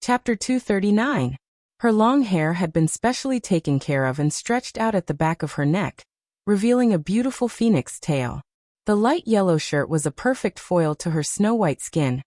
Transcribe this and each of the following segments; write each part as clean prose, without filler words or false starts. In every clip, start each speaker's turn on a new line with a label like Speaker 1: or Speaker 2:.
Speaker 1: Chapter 239. Her long hair had been specially taken care of and stretched out at the back of her neck, revealing a beautiful phoenix tail. The light yellow shirt was a perfect foil to her snow-white skin,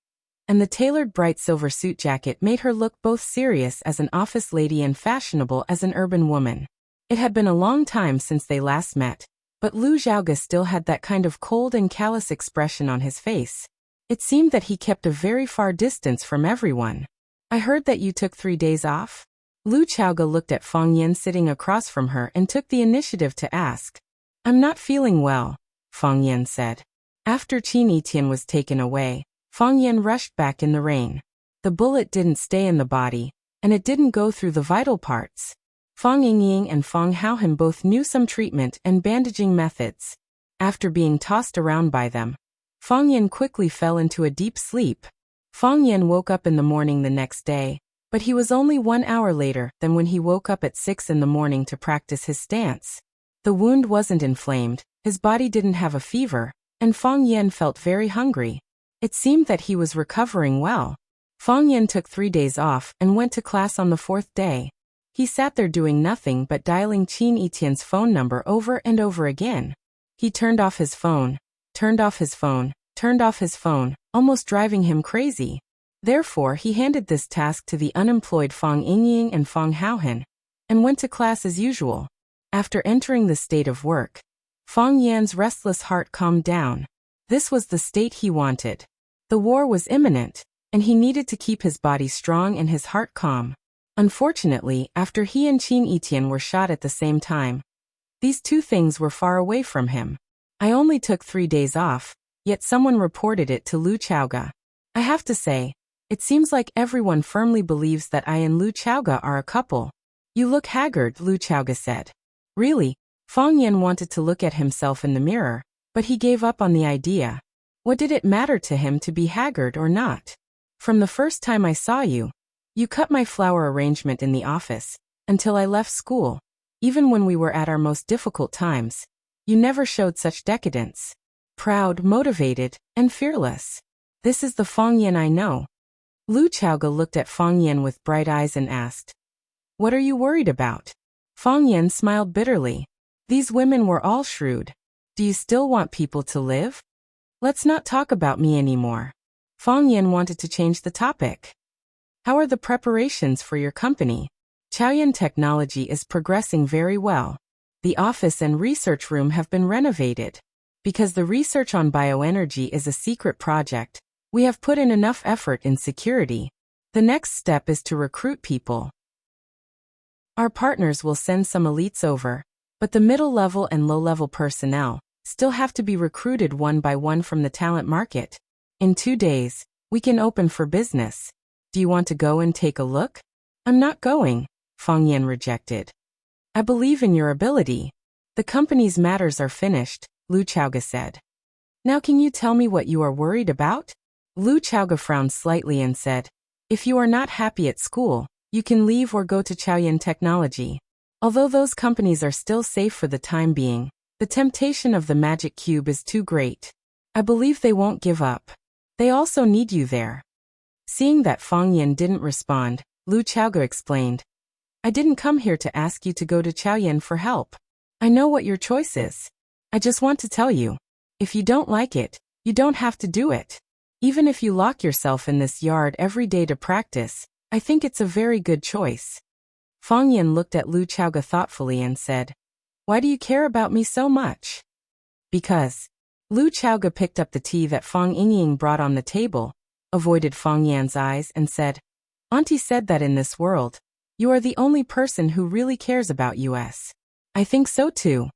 Speaker 1: and the tailored bright silver suit jacket made her look both serious as an office lady and fashionable as an urban woman. It had been a long time since they last met, but Lu Xiaoga still had that kind of cold and callous expression on his face. It seemed that he kept a very far distance from everyone. "I heard that you took 3 days off?" Lu Xiaoga looked at Fang Yan sitting across from her and took the initiative to ask. "I'm not feeling well," Fang Yan said. After Qin Yitian was taken away, Fang Yan rushed back in the rain. The bullet didn't stay in the body, and it didn't go through the vital parts. Fang Yingying and Fang Haohan both knew some treatment and bandaging methods. After being tossed around by them, Fang Yan quickly fell into a deep sleep. Fang Yan woke up in the morning the next day, but he was only 1 hour later than when he woke up at 6 in the morning to practice his stance. The wound wasn't inflamed, his body didn't have a fever, and Fang Yan felt very hungry. It seemed that he was recovering well. Fang Yan took 3 days off and went to class on the 4th day. He sat there doing nothing but dialing Qin Yitian's phone number over and over again. He turned off his phone, turned off his phone, turned off his phone, almost driving him crazy. Therefore, he handed this task to the unemployed Fang Yingying and Fang Haohan, and went to class as usual. After entering the state of work, Fang Yan's restless heart calmed down. This was the state he wanted. The war was imminent, and he needed to keep his body strong and his heart calm. Unfortunately, after he and Qin Yitian were shot at the same time, these two things were far away from him. "I only took 3 days off, yet someone reported it to Lu Xiaoga. I have to say, it seems like everyone firmly believes that I and Lu Xiaoga are a couple." "You look haggard," Lu Xiaoga said. Really, Fang Yan wanted to look at himself in the mirror, but he gave up on the idea. What did it matter to him to be haggard or not? "From the first time I saw you, you cut my flower arrangement in the office, until I left school. Even when we were at our most difficult times, you never showed such decadence. Proud, motivated, and fearless. This is the Fang Yan I know." Lu Xiaoga looked at Fang Yan with bright eyes and asked, "What are you worried about?" Fang Yan smiled bitterly. These women were all shrewd. "Do you still want people to live? Let's not talk about me anymore." Fang Yan wanted to change the topic. "How are the preparations for your company?" "Chaoyan Technology is progressing very well. The office and research room have been renovated. Because the research on bioenergy is a secret project, we have put in enough effort in security. The next step is to recruit people. Our partners will send some elites over, but the middle-level and low-level personnel still have to be recruited one by one from the talent market. In 2 days, we can open for business. Do you want to go and take a look?" "I'm not going," Fang Yan rejected. "I believe in your ability. The company's matters are finished," Lu Xiaoga said. "Now can you tell me what you are worried about?" Lu Xiaoga frowned slightly and said, "If you are not happy at school, you can leave or go to Chaoyan Technology. Although those companies are still safe for the time being, the temptation of the magic cube is too great. I believe they won't give up. They also need you there." Seeing that Fang Yan didn't respond, Lu Xiaoga explained, "I didn't come here to ask you to go to Chaoyan for help. I know what your choice is. I just want to tell you, if you don't like it, you don't have to do it. Even if you lock yourself in this yard every day to practice, I think it's a very good choice." Fang Yan looked at Lu Xiaoga thoughtfully and said, "Why do you care about me so much?" "Because." Lu Xiaoga picked up the tea that Fang Yingying brought on the table, avoided Fang Yan's eyes and said, "Auntie said that in this world, you are the only person who really cares about us. I think so too."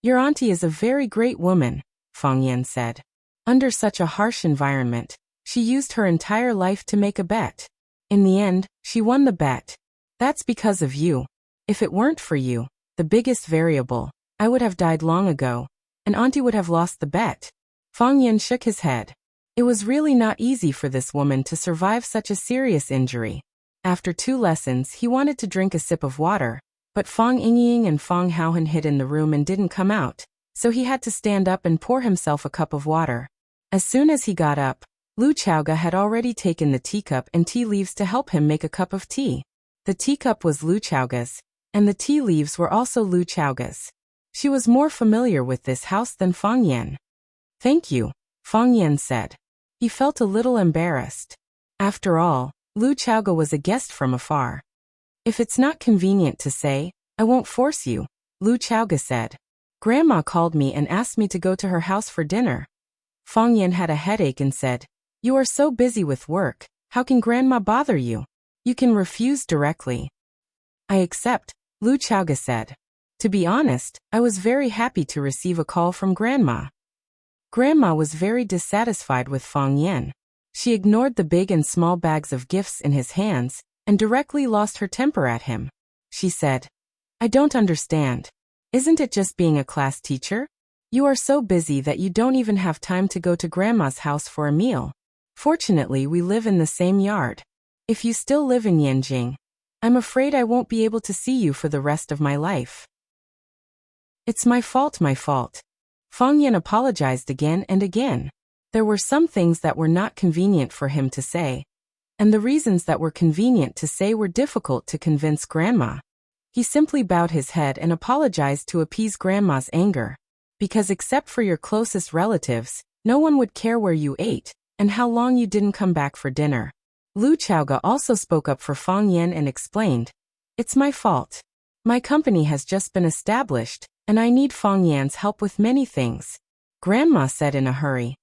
Speaker 1: "Your auntie is a very great woman," Fang Yan said. "Under such a harsh environment, she used her entire life to make a bet. In the end, she won the bet. That's because of you. If it weren't for you, the biggest variable, I would have died long ago, and Auntie would have lost the bet." Fang Yan shook his head. It was really not easy for this woman to survive such a serious injury. After 2 lessons, he wanted to drink a sip of water, but Fang Yingying and Fang Haohan hid in the room and didn't come out, so he had to stand up and pour himself a cup of water. As soon as he got up, Lu Chaoga had already taken the teacup and tea leaves to help him make a cup of tea. The teacup was Lu Chaoga's, and the tea leaves were also Lu Chaoga's. She was more familiar with this house than Fang Yan. "Thank you," Fang Yan said. He felt a little embarrassed. After all, Lu Chaoga was a guest from afar. "If it's not convenient to say, I won't force you," Lu Chaoga said. "Grandma called me and asked me to go to her house for dinner." Fang Yan had a headache and said, "You are so busy with work, how can Grandma bother you? You can refuse directly." "I accept," Lu Chaoga said. "To be honest, I was very happy to receive a call from Grandma." Grandma was very dissatisfied with Fang Yan. She ignored the big and small bags of gifts in his hands, and directly lost her temper at him. She said, "I don't understand. Isn't it just being a class teacher? You are so busy that you don't even have time to go to Grandma's house for a meal. Fortunately, we live in the same yard. If you still live in Yanjing, I'm afraid I won't be able to see you for the rest of my life." "It's my fault, my fault." Fang Yan apologized again and again. There were some things that were not convenient for him to say, and the reasons that were convenient to say were difficult to convince Grandma. He simply bowed his head and apologized to appease Grandma's anger. Because except for your closest relatives, no one would care where you ate, and how long you didn't come back for dinner. Lu Chaoga also spoke up for Fang Yan and explained, "It's my fault. My company has just been established, and I need Fang Yan's help with many things." Grandma said in a hurry,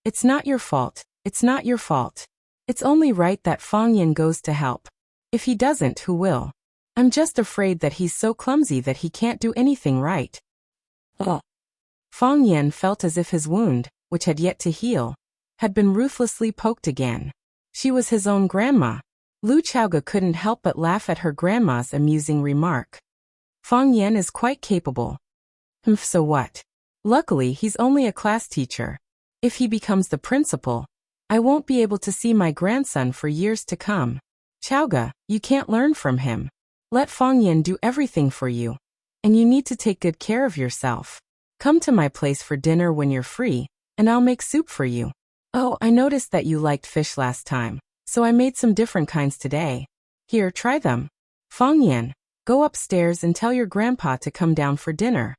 Speaker 1: "It's not your fault, it's not your fault. It's only right that Fang Yan goes to help. If he doesn't, who will? I'm just afraid that he's so clumsy that he can't do anything right." Ugh. Fang Yan felt as if his wound, which had yet to heal, had been ruthlessly poked again. She was his own grandma. Lu Chaoga couldn't help but laugh at her grandma's amusing remark. "Fang Yan is quite capable." So what? Luckily, he's only a class teacher. If he becomes the principal, I won't be able to see my grandson for years to come. Chaoga, you can't learn from him. Let Fang Yan do everything for you. And you need to take good care of yourself. Come to my place for dinner when you're free, and I'll make soup for you. Oh, I noticed that you liked fish last time, so I made some different kinds today. Here, try them. Fang Yan, go upstairs and tell your grandpa to come down for dinner."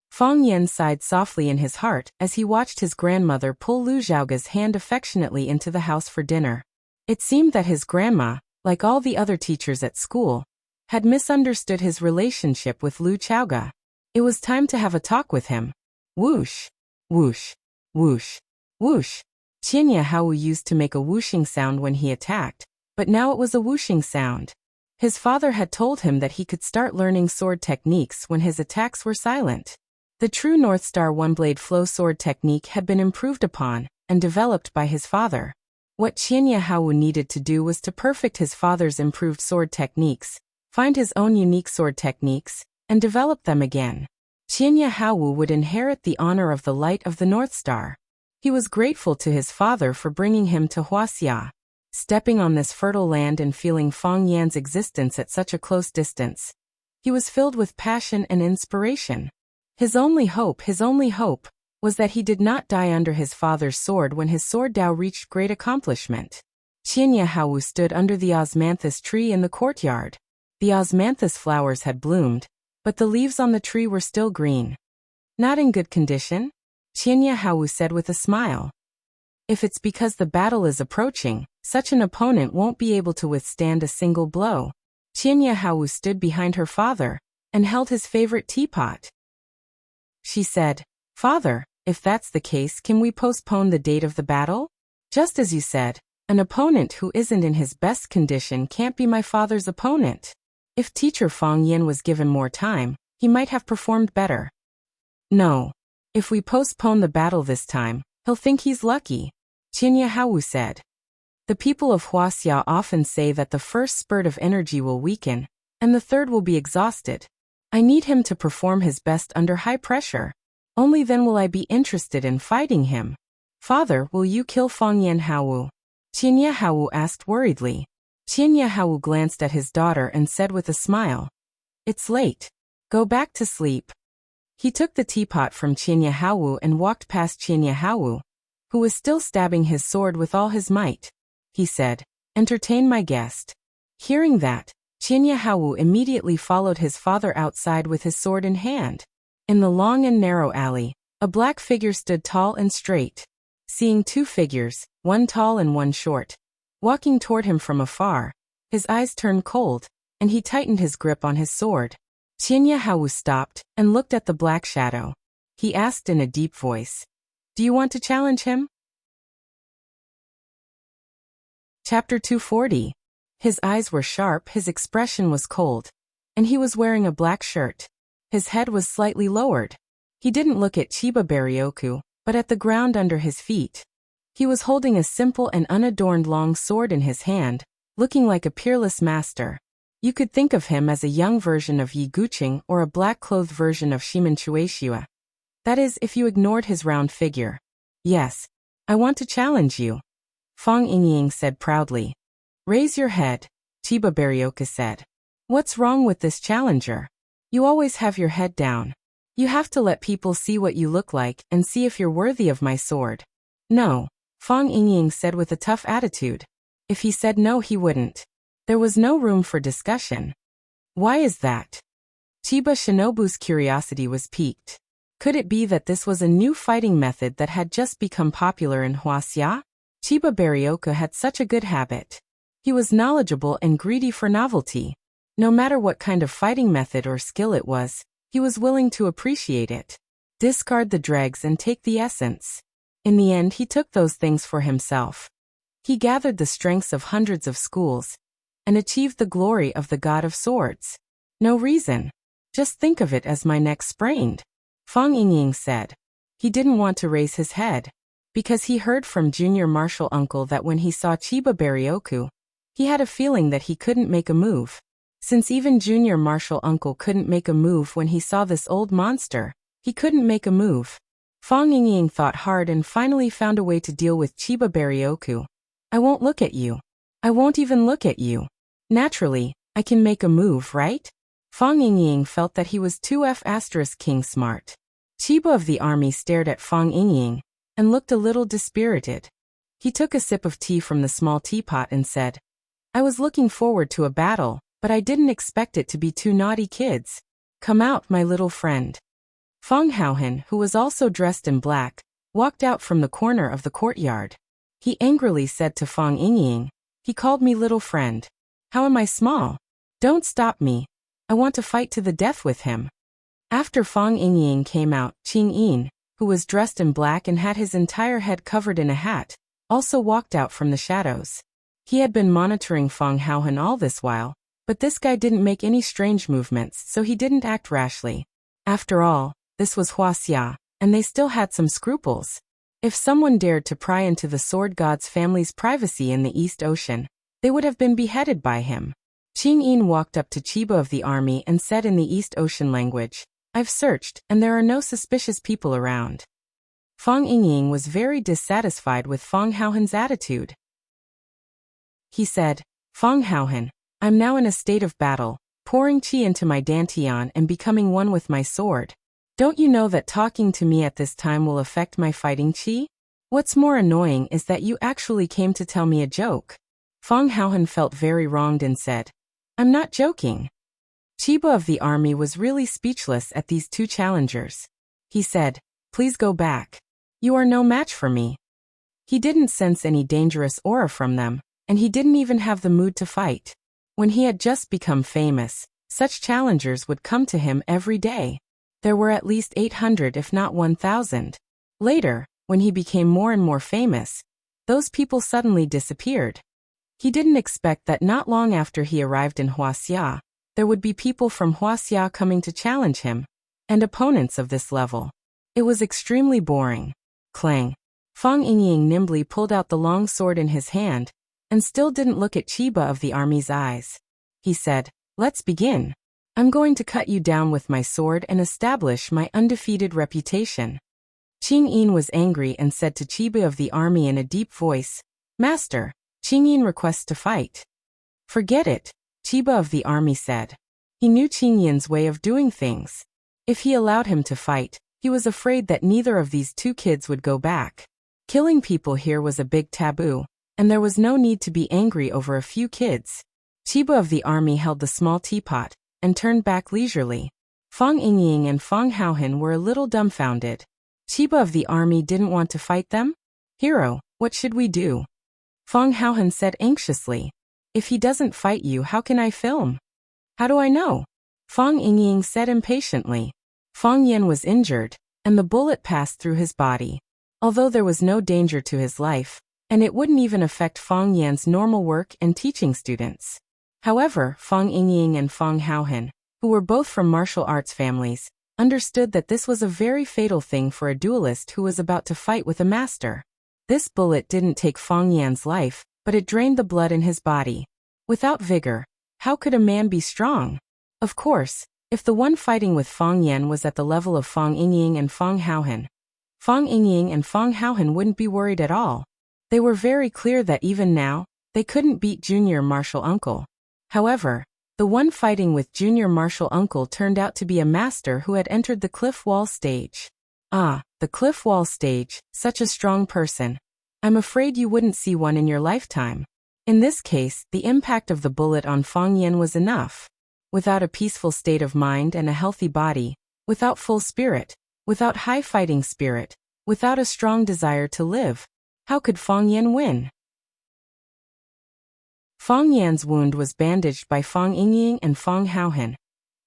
Speaker 1: Fang Yan sighed softly in his heart as he watched his grandmother pull Lu Zhaoga's hand affectionately into the house for dinner. It seemed that his grandma, like all the other teachers at school, had misunderstood his relationship with Lu Chaoga. It was time to have a talk with him. Whoosh, whoosh, whoosh, whoosh. Qianya Hao used to make a whooshing sound when he attacked, but now it was a whooshing sound. His father had told him that he could start learning sword techniques when his attacks were silent. The true North Star one-blade flow sword technique had been improved upon and developed by his father. What Qianya Hao needed to do was to perfect his father's improved sword techniques, find his own unique sword techniques, and develop them again. Qianya Hao would inherit the honor of the light of the North Star. He was grateful to his father for bringing him to Wuxia. Stepping on this fertile land and feeling Fang Yan's existence at such a close distance, he was filled with passion and inspiration. His only hope, was that he did not die under his father's sword when his sword Dao reached great accomplishment. Qianya Hao stood under the osmanthus tree in the courtyard. The osmanthus flowers had bloomed, but the leaves on the tree were still green. "Not in good condition?" Qianya Hao said with a smile. "If it's because the battle is approaching, such an opponent won't be able to withstand a single blow." Qianya Hao stood behind her father and held his favorite teapot. She said, "Father, if that's the case, can we postpone the date of the battle? Just as you said, an opponent who isn't in his best condition can't be my father's opponent. If teacher Fang Yan was given more time, he might have performed better." "No. If we postpone the battle this time, he'll think he's lucky," Qianya Hao said. "The people of Wuxia often say that the first spurt of energy will weaken, and the third will be exhausted. I need him to perform his best under high pressure. Only then will I be interested in fighting him." "Father, will you kill Fang Yan Hao?" Qianya Hao asked worriedly. Qianya Hao glanced at his daughter and said with a smile, "It's late. Go back to sleep." He took the teapot from Qianya Hao and walked past Qianya Hao. who was still stabbing his sword with all his might. He said, "Entertain my guest." Hearing that, Qinya Haowu immediately followed his father outside with his sword in hand. In the long and narrow alley, a black figure stood tall and straight. Seeing two figures, one tall and one short, walking toward him from afar, his eyes turned cold, and he tightened his grip on his sword. Qinya Haowu stopped and looked at the black shadow. He asked in a deep voice, "Do you want to challenge him?" Chapter 240. His eyes were sharp, his expression was cold, and he was wearing a black shirt. His head was slightly lowered. He didn't look at Chiba Baryoku, but at the ground under his feet. He was holding a simple and unadorned long sword in his hand, looking like a peerless master. You could think of him as a young version of Yi Guqing or a black-clothed version of Shimen Chuexiu. That is, if you ignored his round figure. "Yes, I want to challenge you," Fang Yingying said proudly. "Raise your head," Chiba Baryoku said. "What's wrong with this challenger? You always have your head down. You have to let people see what you look like and see if you're worthy of my sword." "No," Fang Yingying said with a tough attitude. If he said no, he wouldn't. There was no room for discussion. "Why is that?" Chiba Shinobu's curiosity was piqued. Could it be that this was a new fighting method that had just become popular in Wuxia? Chiba Baryoku had such a good habit. He was knowledgeable and greedy for novelty. No matter what kind of fighting method or skill it was, he was willing to appreciate it. Discard the dregs and take the essence. In the end, he took those things for himself. He gathered the strengths of hundreds of schools and achieved the glory of the god of swords. No reason. Just think of it as my neck sprained, Fang Yingying said. He didn't want to raise his head, because he heard from Junior Martial Uncle that when he saw Chiba Baryoku, he had a feeling that he couldn't make a move. Since even Junior Martial Uncle couldn't make a move when he saw this old monster, he couldn't make a move. Fang Yingying thought hard and finally found a way to deal with Chiba Baryoku. "I won't look at you. I won't even look at you. Naturally, I can make a move, right?" Fang Yingying felt that he was too King smart. Chiba of the army stared at Fang Yingying and looked a little dispirited. He took a sip of tea from the small teapot and said, "I was looking forward to a battle, but I didn't expect it to be two naughty kids. Come out, my little friend." Fang Haohan, who was also dressed in black, walked out from the corner of the courtyard. He angrily said to Fang Yingying, "He called me little friend. How am I small? Don't stop me. I want to fight to the death with him." After Fang Yingying came out, Qing Yin, who was dressed in black and had his entire head covered in a hat, also walked out from the shadows. He had been monitoring Fang Haohan all this while, but this guy didn't make any strange movements, so he didn't act rashly. After all, this was Wuxia, and they still had some scruples. If someone dared to pry into the sword god's family's privacy in the East Ocean, they would have been beheaded by him. Qing Yin walked up to Chiba of the army and said in the East Ocean language, "I've searched, and there are no suspicious people around." Fang Yingying was very dissatisfied with Fang Haohan's attitude. He said, "Fang Haohan, I'm now in a state of battle, pouring qi into my dantian and becoming one with my sword. Don't you know that talking to me at this time will affect my fighting qi? What's more annoying is that you actually came to tell me a joke." Fang Haohan felt very wronged and said, "I'm not joking." Chiba of the army was really speechless at these two challengers. He said, "Please go back. You are no match for me." He didn't sense any dangerous aura from them, and he didn't even have the mood to fight. When he had just become famous, such challengers would come to him every day. There were at least 800 if not 1,000. Later, when he became more and more famous, those people suddenly disappeared. He didn't expect that not long after he arrived in Wuxia, there would be people from Wuxia coming to challenge him, and opponents of this level. It was extremely boring. Clang. Fang Yingying nimbly pulled out the long sword in his hand, and still didn't look at Chiba of the army's eyes. He said, "Let's begin. I'm going to cut you down with my sword and establish my undefeated reputation." Qing Yin was angry and said to Chiba of the army in a deep voice, "Master, Qing Yin requests to fight." "Forget it," Chiba of the army said. He knew Qing Yin's way of doing things. If he allowed him to fight, he was afraid that neither of these two kids would go back. Killing people here was a big taboo, and there was no need to be angry over a few kids. Chiba of the army held the small teapot, and turned back leisurely. Fang Yingying and Fang Haohan were a little dumbfounded. Chiba of the army didn't want to fight them? Hero, what should we do? Fang Haohan said anxiously. If he doesn't fight you, how can I film? How do I know? Fang Yingying said impatiently. Fang Yan was injured, and the bullet passed through his body. Although there was no danger to his life, and it wouldn't even affect Fang Yan's normal work and teaching students. However, Fang Yingying and Fang Haohan, who were both from martial arts families, understood that this was a very fatal thing for a duelist who was about to fight with a master. This bullet didn't take Fang Yan's life, but it drained the blood in his body. Without vigor, how could a man be strong? Of course, if the one fighting with Fang Yan was at the level of Fang Yingying and Fang Haohan, Fang Yingying and Fang Haohan wouldn't be worried at all. They were very clear that even now, they couldn't beat Junior Martial Uncle. However, the one fighting with Junior Martial Uncle turned out to be a master who had entered the cliff wall stage. Ah, the cliff wall stage, such a strong person. I'm afraid you wouldn't see one in your lifetime. In this case, the impact of the bullet on Fang Yan was enough. Without a peaceful state of mind and a healthy body, without full spirit, without high fighting spirit, without a strong desire to live, how could Fang Yan win? Fang Yan's wound was bandaged by Fang Yingying and Fang Haohan,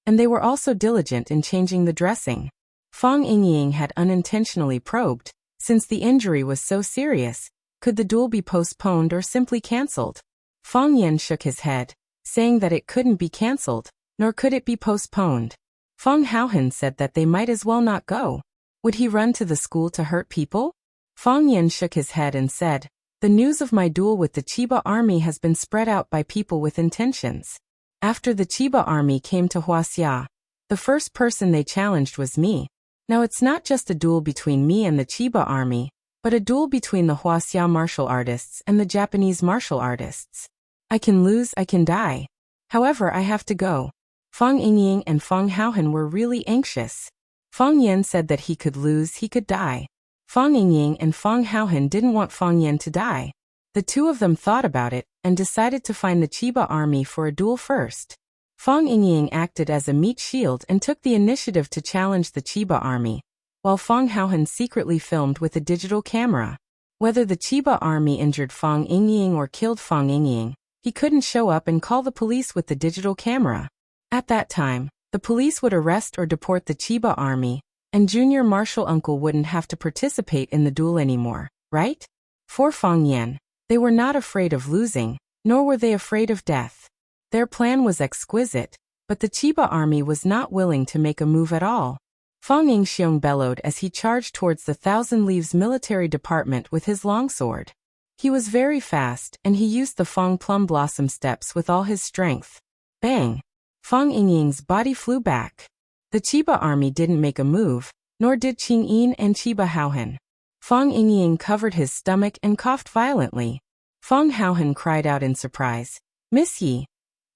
Speaker 1: and they were also diligent in changing the dressing. Fang Yingying had unintentionally probed, since the injury was so serious, could the duel be postponed or simply cancelled? Fang Yan shook his head, saying that it couldn't be cancelled, nor could it be postponed. Fang Haohan said that they might as well not go. Would he run to the school to hurt people? Fang Yan shook his head and said, the news of my duel with the Chiba army has been spread out by people with intentions. After the Chiba army came to Wuxia, the first person they challenged was me. Now it's not just a duel between me and the Chiba army, but a duel between the Wuxia martial artists and the Japanese martial artists. I can lose, I can die. However, I have to go. Fang Yingying and Fang Haohan were really anxious. Fang Yan said that he could lose, he could die. Fang Yingying and Fang Haohan didn't want Fang Yan to die. The two of them thought about it and decided to find the Chiba army for a duel first. Fang Yingying acted as a meat shield and took the initiative to challenge the Chiba army, while Fang Haohan secretly filmed with a digital camera. Whether the Chiba army injured Fang Yingying or killed Fang Yingying, he couldn't show up and call the police with the digital camera. At that time, the police would arrest or deport the Chiba army, and Junior Martial Uncle wouldn't have to participate in the duel anymore, right? For Fang Yan, they were not afraid of losing, nor were they afraid of death. Their plan was exquisite, but the Chiba army was not willing to make a move at all. Fang Yingxiong bellowed as he charged towards the Thousand Leaves military department with his longsword. He was very fast, and he used the Fang Plum Blossom steps with all his strength. Bang! Fang Yingying's body flew back. The Chiba army didn't make a move, nor did Qing Yin and Chiba Haohan. Fang Yingying covered his stomach and coughed violently. Fang Haohan cried out in surprise. Miss Yi!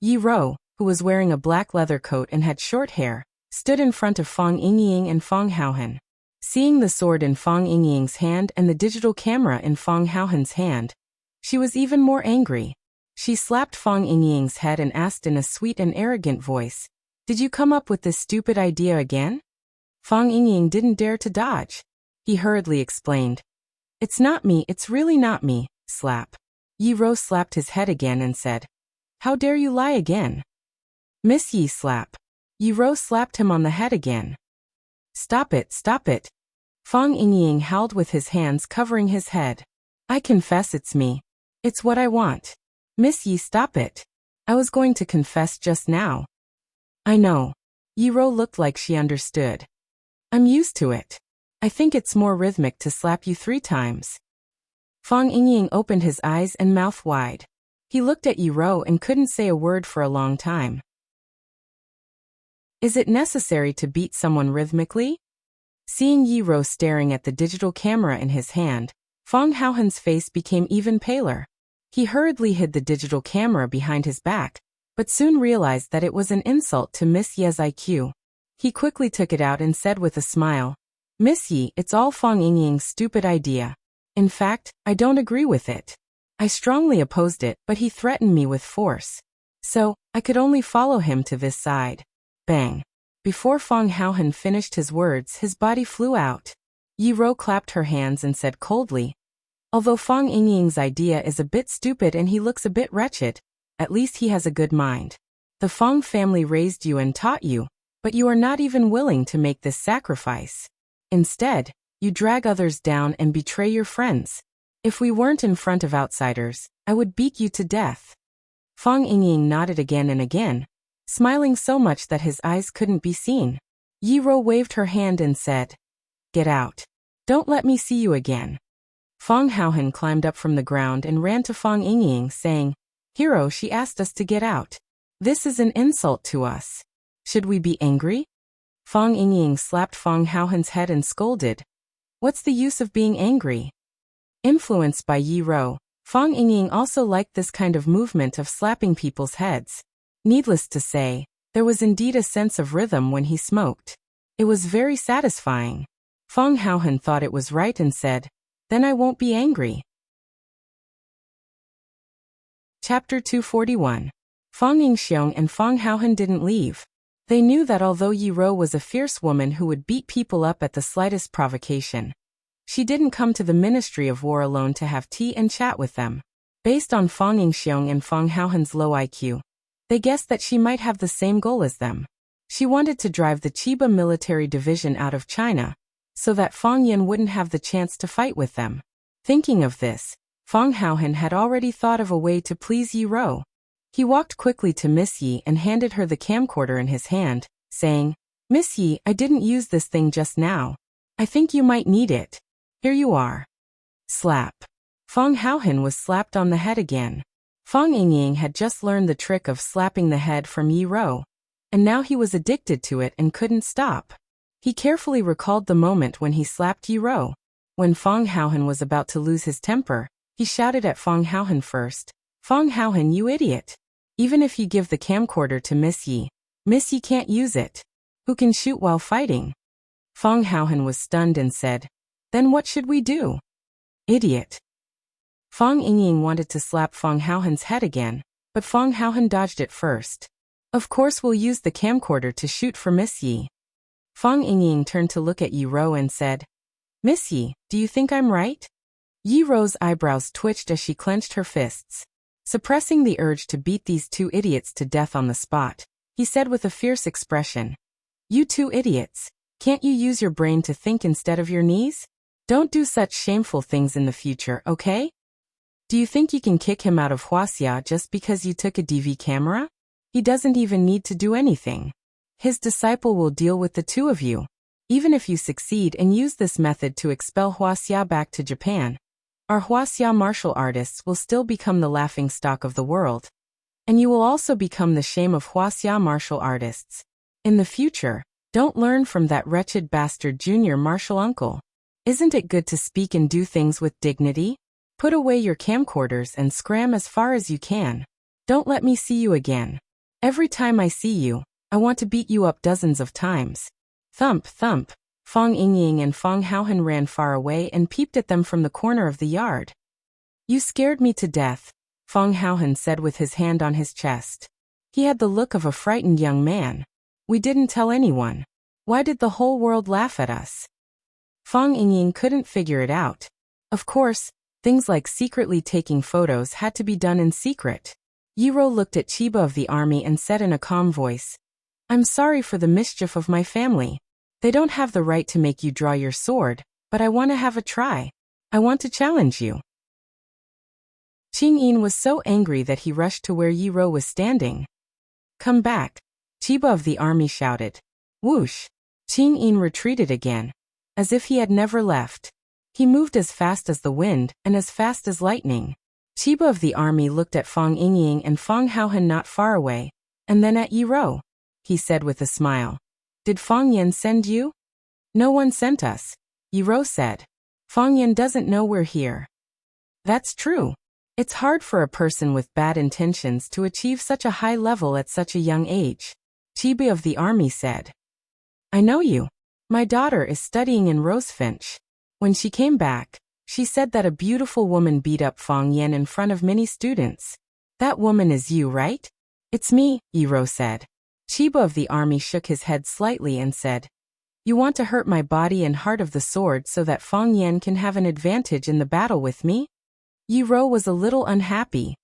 Speaker 1: Yi Ro, who was wearing a black leather coat and had short hair, stood in front of Fang Yingying and Fang Haohan. Seeing the sword in Fang Yingying's hand and the digital camera in Fang Haohan's hand, she was even more angry. She slapped Fang Yingying's head and asked in a sweet and arrogant voice, "Did you come up with this stupid idea again?" Fang Yingying didn't dare to dodge. He hurriedly explained, "It's not me, it's really not me." Slap. Yi Ro slapped his head again and said, "How dare you lie again?" Miss Yi slap. Yi Ro slapped him on the head again. Stop it, stop it." Fang Yingying howled with his hands covering his head. "I confess it's me. It's what I want. Miss Yi, stop it. I was going to confess just now." "I know." Yi Ro looked like she understood. "I'm used to it. I think it's more rhythmic to slap you 3 times. Fang Yingying opened his eyes and mouth wide. He looked at Yi Ro and couldn't say a word for a long time. Is it necessary to beat someone rhythmically? Seeing Yi Ro staring at the digital camera in his hand, Fang Haohan's face became even paler. He hurriedly hid the digital camera behind his back, but soon realized that it was an insult to Miss Ye's IQ. He quickly took it out and said with a smile, "Miss Yi, it's all Fang Yingying's stupid idea. In fact, I don't agree with it. I strongly opposed it, but he threatened me with force. So, I could only follow him to this side. Bang. Before Fong Haohan finished his words, his body flew out. Yi Ro clapped her hands and said coldly, "Although Fong Yingying's idea is a bit stupid and he looks a bit wretched, at least he has a good mind. The Fong family raised you and taught you, but you are not even willing to make this sacrifice. Instead, you drag others down and betray your friends. If we weren't in front of outsiders, I would beat you to death." Fong Yingying nodded again and again, smiling so much that his eyes couldn't be seen. Yi Ro waved her hand and said, "Get out. Don't let me see you again." Fong Haohan climbed up from the ground and ran to Fong Yingying, saying, "Hero, she asked us to get out. This is an insult to us. Should we be angry?" Fong Yingying slapped Fong Haohan's head and scolded, "What's the use of being angry?" Influenced by Yi Ro, Fong Yingying also liked this kind of movement of slapping people's heads. Needless to say, there was indeed a sense of rhythm when he smoked. It was very satisfying. Fong Haohan thought it was right and said, "Then I won't be angry." Chapter 241. Fong Yingxiong and Fong Haohan didn't leave. They knew that although Yi Ro was a fierce woman who would beat people up at the slightest provocation, she didn't come to the Ministry of War alone to have tea and chat with them. Based on Fong Yingxiong and Fong Haohan's low IQ, they guessed that she might have the same goal as them. She wanted to drive the Chiba military division out of China, so that Fong Yan wouldn't have the chance to fight with them. Thinking of this, Fong Haohan had already thought of a way to please Yi Ro. He walked quickly to Miss Yi and handed her the camcorder in his hand, saying, "Miss Yi, I didn't use this thing just now. I think you might need it. Here you are." Slap. Fong Haohan was slapped on the head again. Fong Yingying had just learned the trick of slapping the head from Yi Ro, and now he was addicted to it and couldn't stop. He carefully recalled the moment when he slapped Yi Ro. When Fong Haohan was about to lose his temper, he shouted at Fong Haohan first, "Fong Haohan, you idiot! Even if you give the camcorder to Miss Yi can't use it. Who can shoot while fighting?" Fong Haohan was stunned and said, "Then what should we do?" "Idiot." Fong Yingying wanted to slap Fong Haohan's head again, but Fong Haohan dodged it first. "Of course we'll use the camcorder to shoot for Miss Yi." Fong Yingying turned to look at Yi Ro and said, "Miss Yi, do you think I'm right?" Yi Ro's eyebrows twitched as she clenched her fists. Suppressing the urge to beat these two idiots to death on the spot, he said with a fierce expression, "You two idiots, can't you use your brain to think instead of your knees? Don't do such shameful things in the future, okay? Do you think you can kick him out of Wuxia just because you took a DV camera? He doesn't even need to do anything. His disciple will deal with the two of you. Even if you succeed and use this method to expel Wuxia back to Japan, our Wuxia martial artists will still become the laughingstock of the world. And you will also become the shame of Wuxia martial artists. In the future, don't learn from that wretched bastard junior martial uncle. Isn't it good to speak and do things with dignity? Put away your camcorders and scram as far as you can. Don't let me see you again. Every time I see you, I want to beat you up dozens of times." Thump, thump. Fong Yingying and Fong Haohan ran far away and peeped at them from the corner of the yard. "You scared me to death," Fong Haohan said with his hand on his chest. He had the look of a frightened young man. "We didn't tell anyone. Why did the whole world laugh at us?" Fong Yingying couldn't figure it out. Of course, things like secretly taking photos had to be done in secret. Yi Ro looked at Chiba of the army and said in a calm voice, "I'm sorry for the mischief of my family. They don't have the right to make you draw your sword, but I want to have a try. I want to challenge you." Qing Yin was so angry that he rushed to where Yi Ro was standing. "Come back," Chiba of the army shouted. Whoosh! Qing Yin retreated again, as if he had never left. He moved as fast as the wind and as fast as lightning. Chiba of the army looked at Fong Yingying and Fong Haohan not far away, and then at Yi Ro. He said with a smile, "Did Fong Yan send you?" "No one sent us," Yi Ro said. "Fong Yan doesn't know we're here." "That's true. It's hard for a person with bad intentions to achieve such a high level at such a young age," Chiba of the army said. "I know you. My daughter is studying in Rosefinch. When she came back, She said that a beautiful woman beat up Fang Yan in front of many students. That woman is you, right? It's me, Yi Rou said. Chiba of the army shook his head slightly and said, You want to hurt my body and heart of the sword so that Fang Yan can have an advantage in the battle with me? Yi Rou was a little unhappy.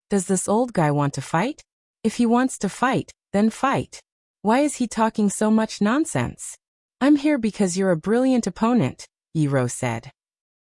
Speaker 1: Does this old guy want to fight? If he wants to fight, then fight. Why is he talking so much nonsense? I'm here because you're a brilliant opponent, Yi Rou said.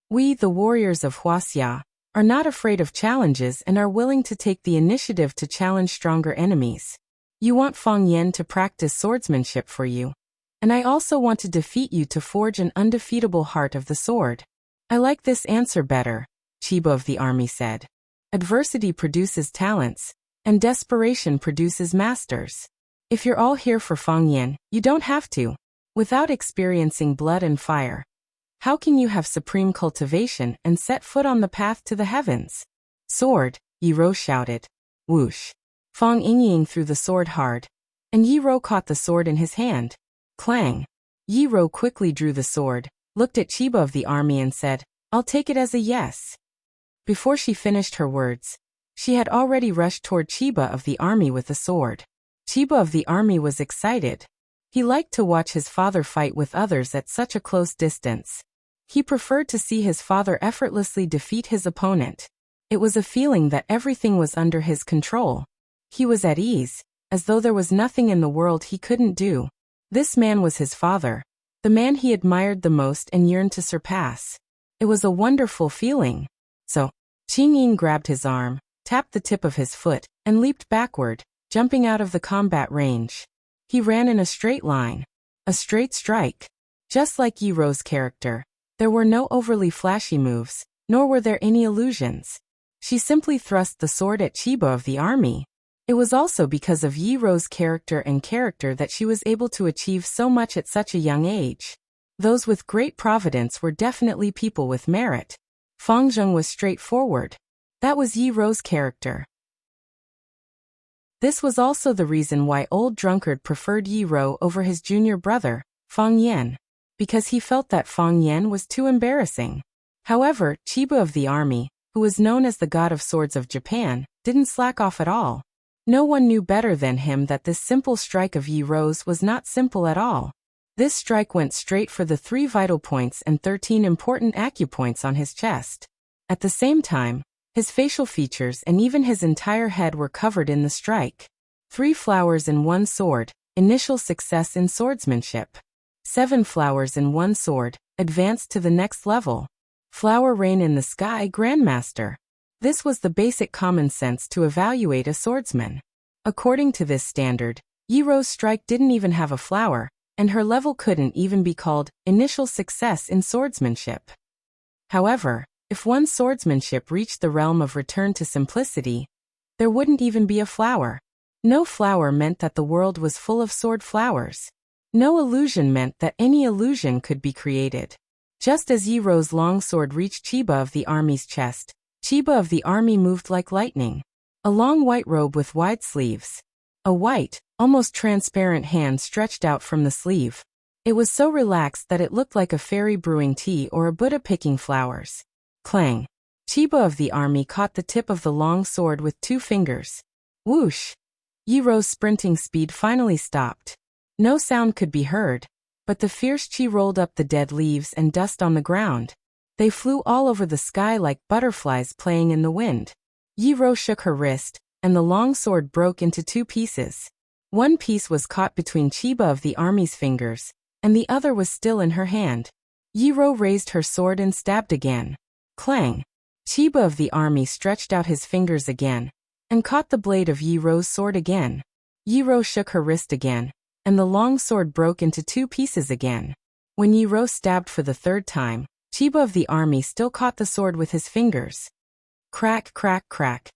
Speaker 1: We, the warriors of Wuxia, are not afraid of challenges and are willing to take the initiative to challenge stronger enemies. You want Fang Yan to practice swordsmanship for you. And I also want to defeat you to forge an undefeatable heart of the sword. I like this answer better, Chiba of the army said. Adversity produces talents, and desperation produces masters. If you're all here for Fang Yan, you don't have to. Without experiencing blood and fire, how can you have supreme cultivation and set foot on the path to the heavens? Sword, Yi Rou shouted. Whoosh. Fang Yingying threw the sword hard, and Yi Rou caught the sword in his hand. Clang. Yi Rou quickly drew the sword, looked at Chiba of the army and said, I'll take it as a yes. Before she finished her words, she had already rushed toward Chiba of the army with the sword. Chiba of the army was excited. He liked to watch his father fight with others at such a close distance. He preferred to see his father effortlessly defeat his opponent. It was a feeling that everything was under his control. He was at ease, as though there was nothing in the world he couldn't do. This man was his father, the man he admired the most and yearned to surpass. It was a wonderful feeling. So, Qing Ying grabbed his arm, tapped the tip of his foot, and leaped backward, jumping out of the combat range. He ran in a straight line. A straight strike. Just like Yi Rou's character, there were no overly flashy moves, nor were there any illusions. She simply thrust the sword at Chiba of the army. It was also because of Yi Rou's character that she was able to achieve so much at such a young age. Those with great providence were definitely people with merit. Fang Zheng was straightforward. That was Yi Rou's character. This was also the reason why Old Drunkard preferred Yi Rou over his junior brother, Fang Yan, because he felt that Fang Yan was too embarrassing. However, Chiba of the army, who was known as the god of swords of Japan, didn't slack off at all. No one knew better than him that this simple strike of Yi Rou's was not simple at all. This strike went straight for the 3 vital points and 13 important acupoints on his chest. At the same time, his facial features and even his entire head were covered in the strike. 3 flowers in 1 sword, initial success in swordsmanship. 7 flowers in 1 sword, advanced to the next level. Flower rain in the sky, grandmaster. This was the basic common sense to evaluate a swordsman. According to this standard, Yi Rou's strike didn't even have a flower, and her level couldn't even be called initial success in swordsmanship. However, if one's swordsmanship reached the realm of return to simplicity, there wouldn't even be a flower. No flower meant that the world was full of sword flowers. No illusion meant that any illusion could be created. Just as Yi Rou's long sword reached Chiba of the army's chest, Chiba of the army moved like lightning. A long white robe with wide sleeves. A white, almost transparent hand stretched out from the sleeve. It was so relaxed that it looked like a fairy brewing tea or a Buddha picking flowers. Clang. Chiba of the army caught the tip of the long sword with 2 fingers. Whoosh. Yi Rou's sprinting speed finally stopped. No sound could be heard, but the fierce chi rolled up the dead leaves and dust on the ground. They flew all over the sky like butterflies playing in the wind. Yi Rou shook her wrist, and the long sword broke into 2 pieces. One piece was caught between Chiba of the army's fingers, and the other was still in her hand. Yi Rou raised her sword and stabbed again. Clang. Chiba of the army stretched out his fingers again, and caught the blade of Yi Rou's sword again. Yi Rou shook her wrist again, and the long sword broke into 2 pieces again. When Yi Rou stabbed for the 3rd time, Chiba of the army still caught the sword with his fingers. Crack, crack, crack.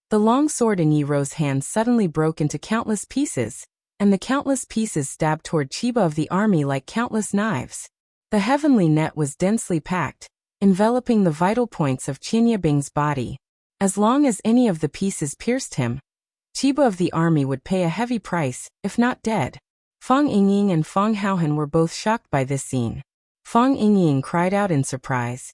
Speaker 1: The long sword in Yi Rou's hand suddenly broke into countless pieces, and the countless pieces stabbed toward Chiba of the army like countless knives. The heavenly net was densely packed, enveloping the vital points of Qinyabing's body. As long as any of the pieces pierced him, Chiba of the army would pay a heavy price, if not dead. Fang Yingying and Fang Haohan were both shocked by this scene. Fang Yingying cried out in surprise.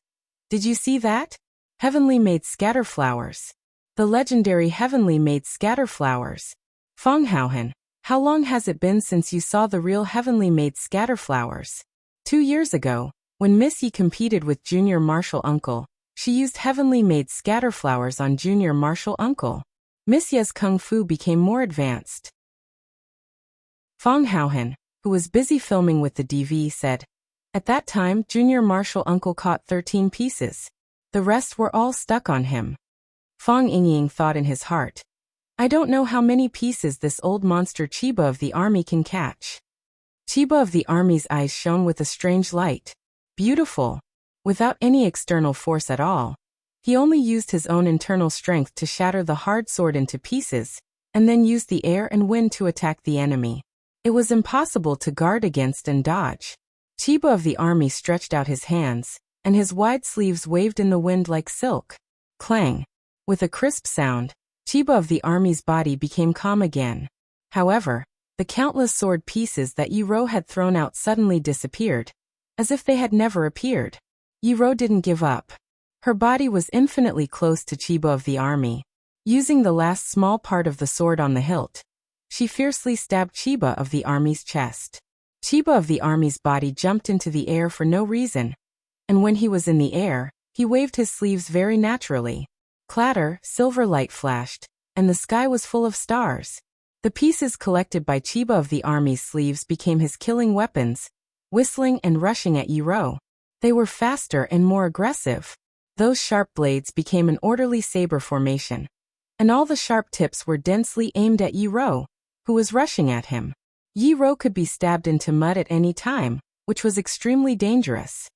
Speaker 1: Did you see that? Heavenly made scatterflowers. The legendary heavenly made scatterflowers. Fong Haohan, how long has it been since you saw the real heavenly made scatterflowers? 2 years ago, when Miss Yi competed with Junior Martial Uncle, she used heavenly made scatterflowers on Junior Martial Uncle. Miss Ye's kung fu became more advanced. Fong Haohan, who was busy filming with the DV, said, at that time Junior Martial Uncle caught 13 pieces. The rest were all stuck on him. Fong Yingying thought in his heart, I don't know how many pieces this old monster Chiba of the army can catch. Chiba of the army's eyes shone with a strange light. Beautiful. Without any external force at all. He only used his own internal strength to shatter the hard sword into pieces, and then used the air and wind to attack the enemy. It was impossible to guard against and dodge. Chiba of the army stretched out his hands, and his wide sleeves waved in the wind like silk. Clang. With a crisp sound, Chiba of the army's body became calm again. However, the countless sword pieces that Yi-Ro had thrown out suddenly disappeared, as if they had never appeared. Yi-Ro didn't give up. Her body was infinitely close to Chiba of the army. Using the last small part of the sword on the hilt, she fiercely stabbed Chiba of the army's chest. Chiba of the army's body jumped into the air for no reason, and when he was in the air, he waved his sleeves very naturally. Clatter, silver light flashed, and the sky was full of stars. The pieces collected by Chiba of the army's sleeves became his killing weapons, whistling and rushing at Yi-Ro. They were faster and more aggressive. Those sharp blades became an orderly saber formation, and all the sharp tips were densely aimed at Yi-Ro, who was rushing at him. Yi-Ro could be stabbed into mud at any time, which was extremely dangerous.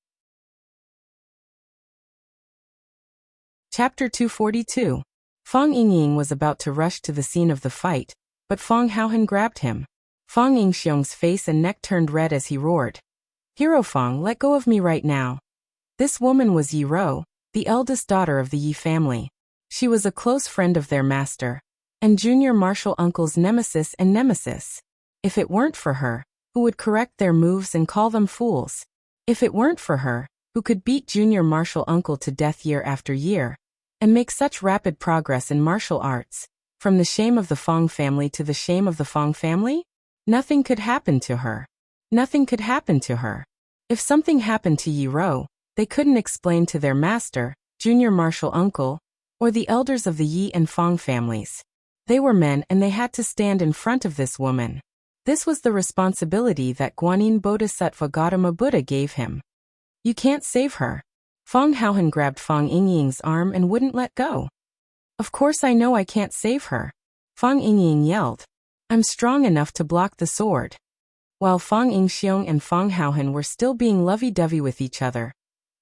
Speaker 1: Chapter 242. Fong Yingying was about to rush to the scene of the fight, but Fong Haohan grabbed him. Fong Yingxiong's face and neck turned red as he roared. Hero Fong, let go of me right now. This woman was Yi-Ro, the eldest daughter of the Yi family. She was a close friend of their master, and Junior Martial Uncle's nemesis and nemesis. If it weren't for her, who would correct their moves and call them fools? If it weren't for her, who could beat Junior Martial Uncle to death year after year, and make such rapid progress in martial arts, from the shame of the Fong family to the shame of the Fong family? Nothing could happen to her. Nothing could happen to her. If something happened to Yi-Ro, they couldn't explain to their master, Junior Martial Uncle, or the elders of the Yi and Fong families. They were men and they had to stand in front of this woman. This was the responsibility that Guanyin Bodhisattva Gautama Buddha gave him. You can't save her. Fong Haohan grabbed Fong Yingying's arm and wouldn't let go. Of course I know I can't save her. Fong Yingying yelled. I'm strong enough to block the sword. While Fong Yingxiong and Fong Haohan were still being lovey-dovey with each other,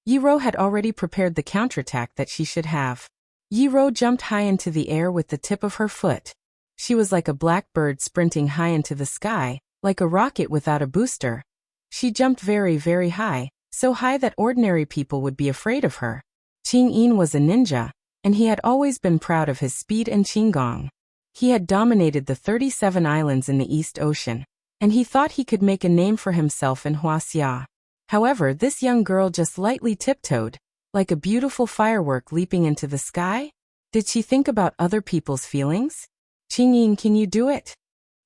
Speaker 1: Yi-Ro had already prepared the counterattack that she should have. Yi-Ro jumped high into the air with the tip of her foot. She was like a black bird sprinting high into the sky, like a rocket without a booster. She jumped very, very high, so high that ordinary people would be afraid of her. Qing Yin was a ninja, and he had always been proud of his speed and qinggong. He had dominated the 37 islands in the East Ocean, and he thought he could make a name for himself in Wuxia. However, this young girl just lightly tiptoed, like a beautiful firework leaping into the sky. Did she think about other people's feelings? Qing Yin, can you do it?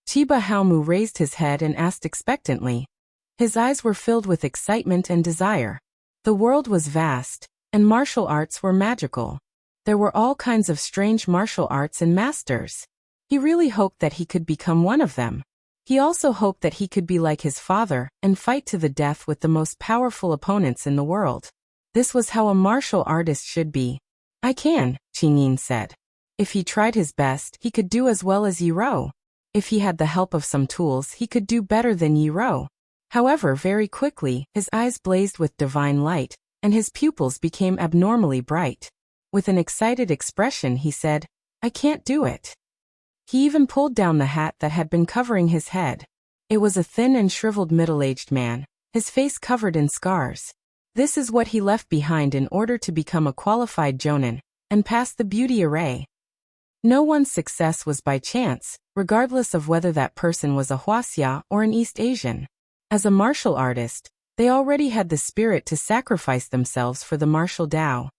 Speaker 1: Chiba Haomu raised his head and asked expectantly. His eyes were filled with excitement and desire. The world was vast, and martial arts were magical. There were all kinds of strange martial arts and masters. He really hoped that he could become one of them. He also hoped that he could be like his father and fight to the death with the most powerful opponents in the world. This was how a martial artist should be. I can, Qing Yin said. If he tried his best, he could do as well as Yi-Ro. If he had the help of some tools, he could do better than Yi-Ro. However, very quickly, his eyes blazed with divine light, and his pupils became abnormally bright. With an excited expression, he said, I can't do it. He even pulled down the hat that had been covering his head. It was a thin and shriveled middle-aged man, his face covered in scars. This is what he left behind in order to become a qualified jonin, and pass the beauty array. No one's success was by chance, regardless of whether that person was a Wuxia or an East Asian. As a martial artist, They already had the spirit to sacrifice themselves for the martial Tao.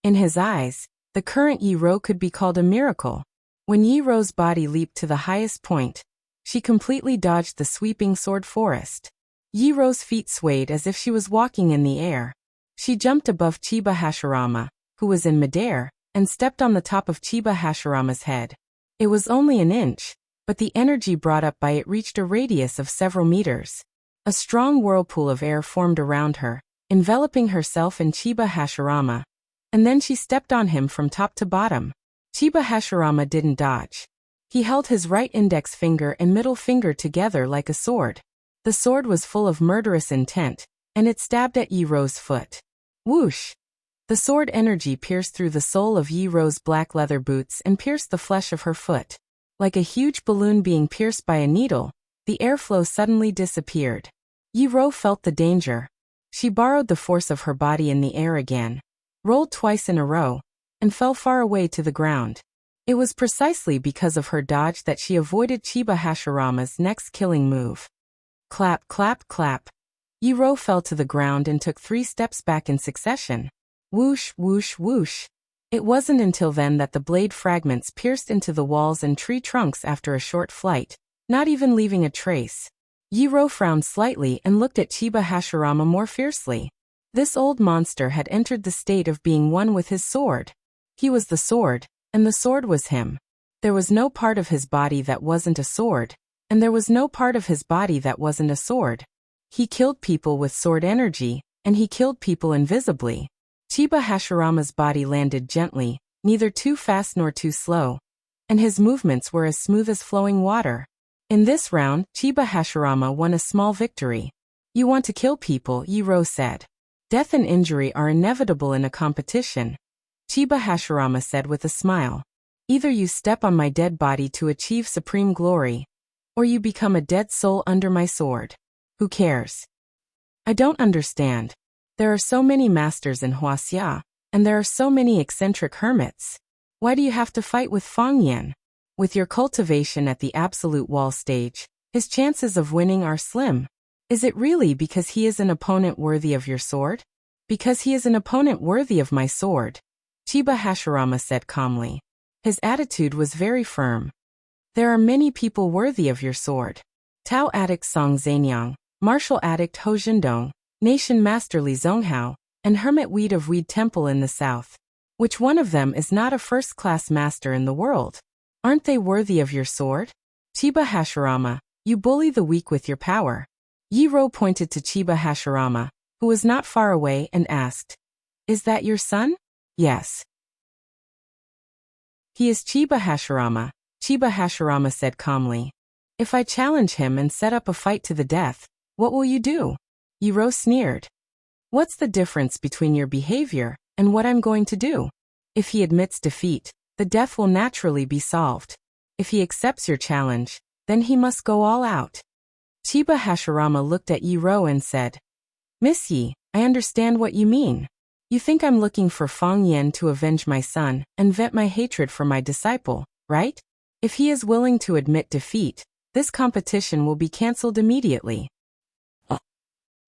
Speaker 1: In his eyes, the current Yi Ro could be called a miracle. When Yi Ro's body leaped to the highest point, she completely dodged the sweeping sword forest. Yi Ro's feet swayed as if she was walking in the air. She jumped above Chiba Hashirama, who was in midair, and stepped on the top of Chiba Hashirama's head. It was only an inch, but the energy brought up by it reached a radius of several meters. A strong whirlpool of air formed around her, enveloping herself and Chiba Hashirama. And then she stepped on him from top to bottom. Chiba Hashirama didn't dodge. He held his right index finger and middle finger together like a sword. The sword was full of murderous intent, and it stabbed at Yi Ro's foot. Whoosh! The sword energy pierced through the sole of Yi Ro's black leather boots and pierced the flesh of her foot. Like a huge balloon being pierced by a needle, the airflow suddenly disappeared. Yi Ro felt the danger. She borrowed the force of her body in the air again, rolled twice in a row, and fell far away to the ground. It was precisely because of her dodge that she avoided Chiba Hashirama's next killing move. Clap, clap, clap. Yi Ro fell to the ground and took 3 steps back in succession. Whoosh, whoosh, whoosh. It wasn't until then that the blade fragments pierced into the walls and tree trunks after a short flight, not even leaving a trace. Yi Ro frowned slightly and looked at Chiba Hashirama more fiercely. This old monster had entered the state of being one with his sword. He was the sword, and the sword was him. There was no part of his body that wasn't a sword, and there was no part of his body that wasn't a sword. He killed people with sword energy, and he killed people invisibly. Chiba Hashirama's body landed gently, neither too fast nor too slow, and his movements were as smooth as flowing water. In this round, Chiba Hashirama won a small victory. You want to kill people, Yi Ro said. Death and injury are inevitable in a competition, Chiba Hashirama said with a smile. Either you step on my dead body to achieve supreme glory, or you become a dead soul under my sword. Who cares? I don't understand. There are so many masters in Wuxia, and there are so many eccentric hermits. Why do you have to fight with Fang Yan? With your cultivation at the absolute wall stage, his chances of winning are slim. Is it really because he is an opponent worthy of your sword? Because he is an opponent worthy of my sword, Chiba Hashirama said calmly. His attitude was very firm. There are many people worthy of your sword. Tao addict Song Zanyang, martial addict Ho Jindong, nation master Li Zonghao, and hermit Weed of Weed Temple in the south. Which one of them is not a first-class master in the world? Aren't they worthy of your sword? Chiba Hashirama, you bully the weak with your power. Yi Ro pointed to Chiba Hashirama, who was not far away, and asked, Is that your son? Yes. He is Chiba Hashirama, Chiba Hashirama said calmly. If I challenge him and set up a fight to the death, what will you do? Yi Ro sneered. What's the difference between your behavior and what I'm going to do? If he admits defeat, the death will naturally be solved. If he accepts your challenge, then he must go all out. Chiba Hashirama looked at Yi Ro and said, Miss Yi, I understand what you mean. You think I'm looking for Fang Yan to avenge my son and vent my hatred for my disciple, right? If he is willing to admit defeat, this competition will be cancelled immediately.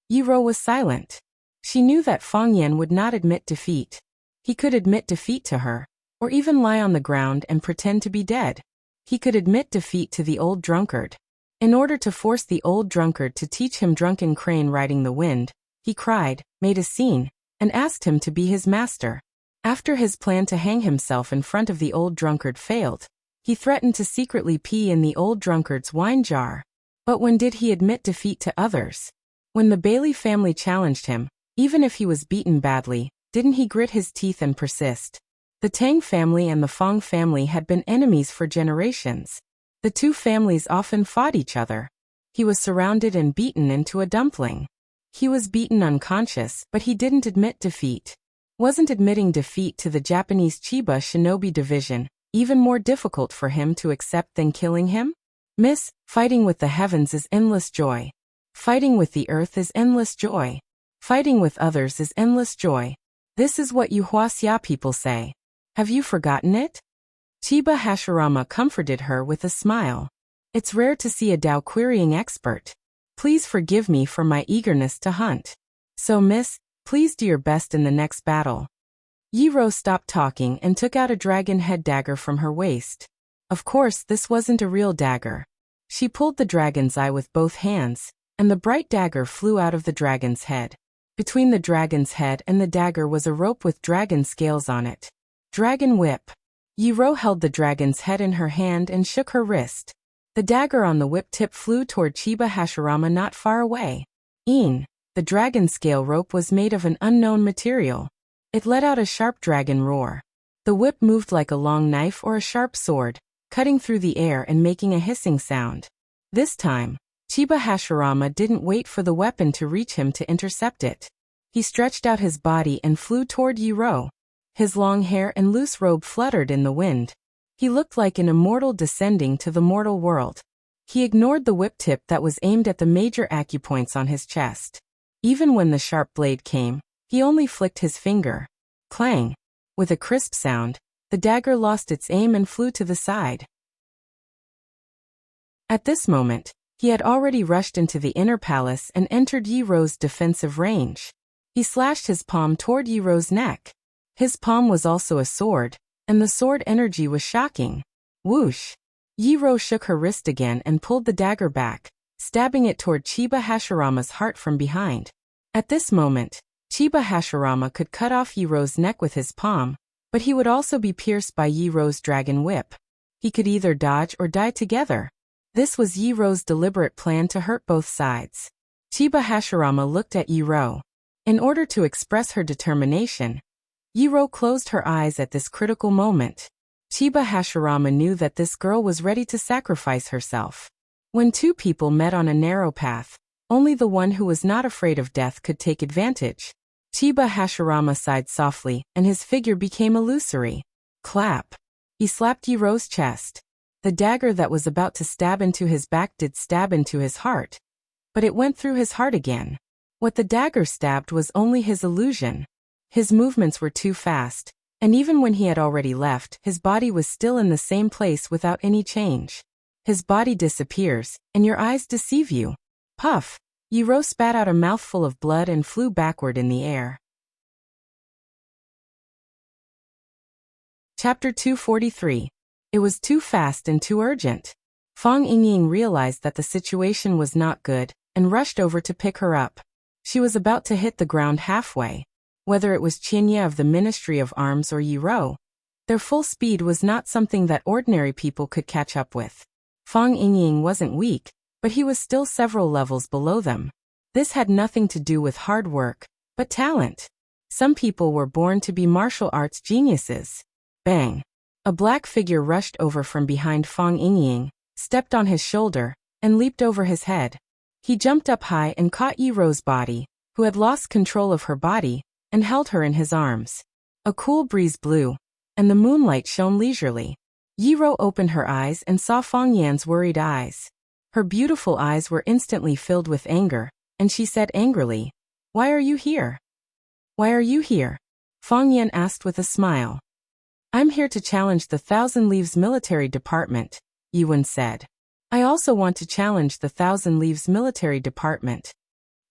Speaker 1: Yi Ro was silent. She knew that Fang Yan would not admit defeat. He could admit defeat to her, or even lie on the ground and pretend to be dead. He could admit defeat to the old drunkard. In order to force the old drunkard to teach him drunken crane riding the wind, he cried, made a scene, and asked him to be his master. After his plan to hang himself in front of the old drunkard failed, he threatened to secretly pee in the old drunkard's wine jar. But when did he admit defeat to others? When the Bailey family challenged him, even if he was beaten badly, didn't he grit his teeth and persist? The Tang family and the Fang family had been enemies for generations. The two families often fought each other. He was surrounded and beaten into a dumpling. He was beaten unconscious, but he didn't admit defeat. Wasn't admitting defeat to the Japanese Chiba Shinobi Division even more difficult for him to accept than killing him? Miss, fighting with the heavens is endless joy. Fighting with the earth is endless joy. Fighting with others is endless joy. This is what you Wuxia people say. Have you forgotten it? Chiba Hashirama comforted her with a smile. It's rare to see a Dao querying expert. Please forgive me for my eagerness to hunt. So miss, please do your best in the next battle. Yi-Ro stopped talking and took out a dragon head dagger from her waist. Of course, this wasn't a real dagger. She pulled the dragon's eye with both hands, and the bright dagger flew out of the dragon's head. Between the dragon's head and the dagger was a rope with dragon scales on it. Dragon whip. Yi-Ro held the dragon's head in her hand and shook her wrist. The dagger on the whip tip flew toward Chiba Hashirama not far away. The dragon scale rope was made of an unknown material. It let out a sharp dragon roar. The whip moved like a long knife or a sharp sword, cutting through the air and making a hissing sound. This time, Chiba Hashirama didn't wait for the weapon to reach him to intercept it. He stretched out his body and flew toward Yi-Ro. His long hair and loose robe fluttered in the wind. He looked like an immortal descending to the mortal world. He ignored the whip tip that was aimed at the major acupoints on his chest. Even when the sharp blade came, he only flicked his finger. Clang! With a crisp sound, the dagger lost its aim and flew to the side. At this moment, he had already rushed into the inner palace and entered Yi-Ro's defensive range. He slashed his palm toward Yi-Ro's neck. His palm was also a sword, and the sword energy was shocking. Whoosh! Yi-Ro shook her wrist again and pulled the dagger back, stabbing it toward Chiba Hashirama's heart from behind. At this moment, Chiba Hashirama could cut off Yi-Ro's neck with his palm, but he would also be pierced by Yi-Ro's dragon whip. He could either dodge or die together. This was Yi-Ro's deliberate plan to hurt both sides. Chiba Hashirama looked at Yi-Ro. In order to express her determination, Yi-Ro closed her eyes at this critical moment. Chiba Hashirama knew that this girl was ready to sacrifice herself. When two people met on a narrow path, only the one who was not afraid of death could take advantage. Chiba Hashirama sighed softly, and his figure became illusory. Clap! He slapped Yi-Ro's chest. The dagger that was about to stab into his back did stab into his heart. But it went through his heart again. What the dagger stabbed was only his illusion. His movements were too fast, and even when he had already left, his body was still in the same place without any change. His body disappears, and your eyes deceive you. Puff! Yi-Ro spat out a mouthful of blood and flew backward in the air. Chapter 243. It was too fast and too urgent. Fang Yingying realized that the situation was not good, and rushed over to pick her up. She was about to hit the ground halfway. Whether it was Qianye of the Ministry of Arms or Yi-Ro, their full speed was not something that ordinary people could catch up with. Fang Yingying wasn't weak, but he was still several levels below them. This had nothing to do with hard work, but talent. Some people were born to be martial arts geniuses. Bang! A black figure rushed over from behind Fang Yingying, stepped on his shoulder, and leaped over his head. He jumped up high and caught Yi-Ro's body, who had lost control of her body, and held her in his arms. A cool breeze blew, and the moonlight shone leisurely. Yi-Ro opened her eyes and saw Fang Yan's worried eyes. Her beautiful eyes were instantly filled with anger, and she said angrily, "Why are you here?" "Why are you here?" Fang Yan asked with a smile. "I'm here to challenge the Thousand Leaves Military Department," Yiwen said. "I also want to challenge the Thousand Leaves Military Department.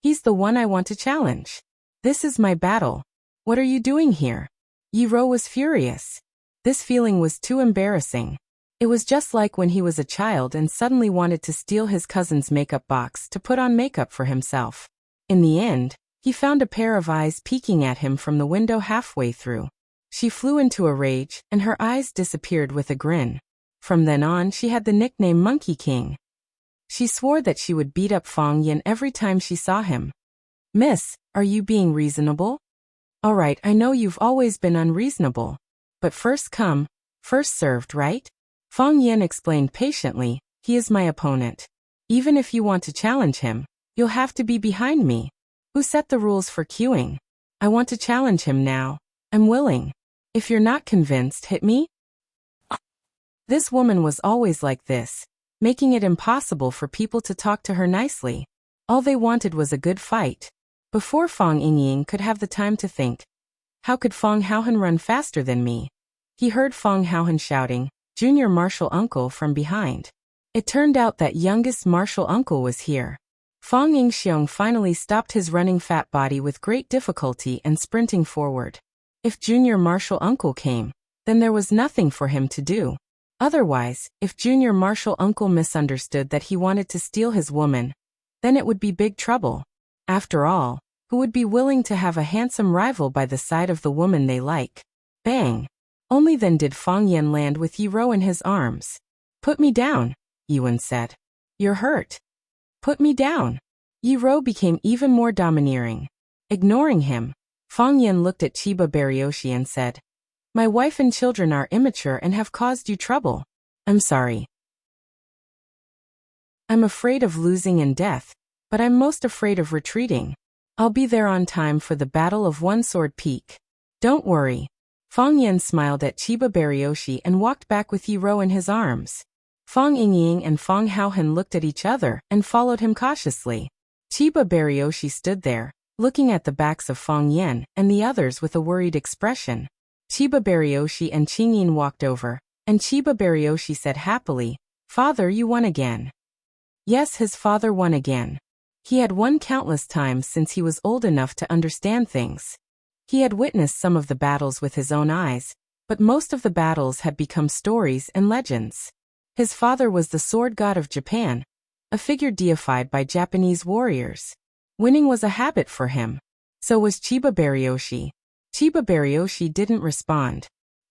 Speaker 1: He's the one I want to challenge. This is my battle. What are you doing here?" Yi-Ro was furious. This feeling was too embarrassing. It was just like when he was a child and suddenly wanted to steal his cousin's makeup box to put on makeup for himself. In the end, he found a pair of eyes peeking at him from the window halfway through. She flew into a rage, and her eyes disappeared with a grin. From then on, she had the nickname Monkey King. She swore that she would beat up Fang Yan every time she saw him. "Miss, are you being reasonable?" "All right, I know you've always been unreasonable. But first come, first served, right?" Fang Yan explained patiently, "He is my opponent. Even if you want to challenge him, you'll have to be behind me. Who set the rules for queuing? I want to challenge him now. I'm willing. If you're not convinced, hit me." This woman was always like this, making it impossible for people to talk to her nicely. All they wanted was a good fight. Before Fang Yingying could have the time to think, "How could Fang Haohan run faster than me?" He heard Fang Haohan shouting, "Junior Martial Uncle," from behind. It turned out that youngest Martial Uncle was here. Fang Yingxiong finally stopped his running fat body with great difficulty and sprinting forward. If Junior Marshal Uncle came, then there was nothing for him to do. Otherwise, if Junior Marshal Uncle misunderstood that he wanted to steal his woman, then it would be big trouble. After all, who would be willing to have a handsome rival by the side of the woman they like? Bang! Only then did Fang Yan land with Yi Rou in his arms. "Put me down," Yuan said. "You're hurt." "Put me down." Yi Rou became even more domineering. Ignoring him, Fang Yan looked at Chiba Baryoshi and said, "My wife and children are immature and have caused you trouble. I'm sorry. I'm afraid of losing and death, but I'm most afraid of retreating. I'll be there on time for the Battle of One Sword Peak. Don't worry." Fang Yan smiled at Chiba Baryoshi and walked back with Yi Rou in his arms. Fang Yingying and Fang Haohan looked at each other and followed him cautiously. Chiba Baryoshi stood there, looking at the backs of Fang Yan and the others with a worried expression. Chiba Baryoshi and Qingyin walked over, and Chiba Baryoshi said happily, "Father, you won again." Yes, his father won again. He had won countless times since he was old enough to understand things. He had witnessed some of the battles with his own eyes, but most of the battles had become stories and legends. His father was the sword god of Japan, a figure deified by Japanese warriors. Winning was a habit for him. So was Chiba Baryoshi. Chiba Baryoshi didn't respond.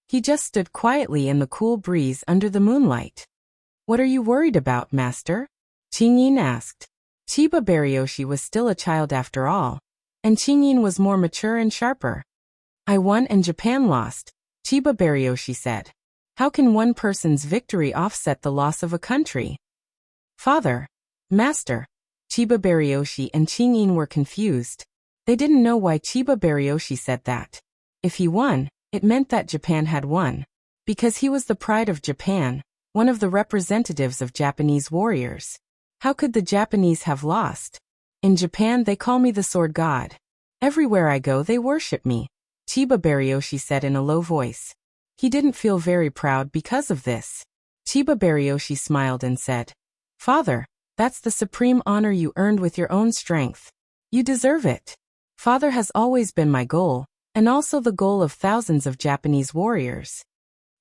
Speaker 1: He just stood quietly in the cool breeze under the moonlight. "What are you worried about, master?" Qingyin asked. Chiba Baryoshi was still a child after all, and Qingyin was more mature and sharper. "I won and Japan lost," Chiba Baryoshi said. "How can one person's victory offset the loss of a country?" "Father, master," Chiba Baryoshi and Qingyin were confused. They didn't know why Chiba Baryoshi said that. If he won, it meant that Japan had won. Because he was the pride of Japan, one of the representatives of Japanese warriors. How could the Japanese have lost? "In Japan they call me the sword god. Everywhere I go they worship me," Chiba Baryoshi said in a low voice. He didn't feel very proud because of this. Chiba Baryoshi smiled and said, "Father, that's the supreme honor you earned with your own strength. You deserve it. Father has always been my goal, and also the goal of thousands of Japanese warriors."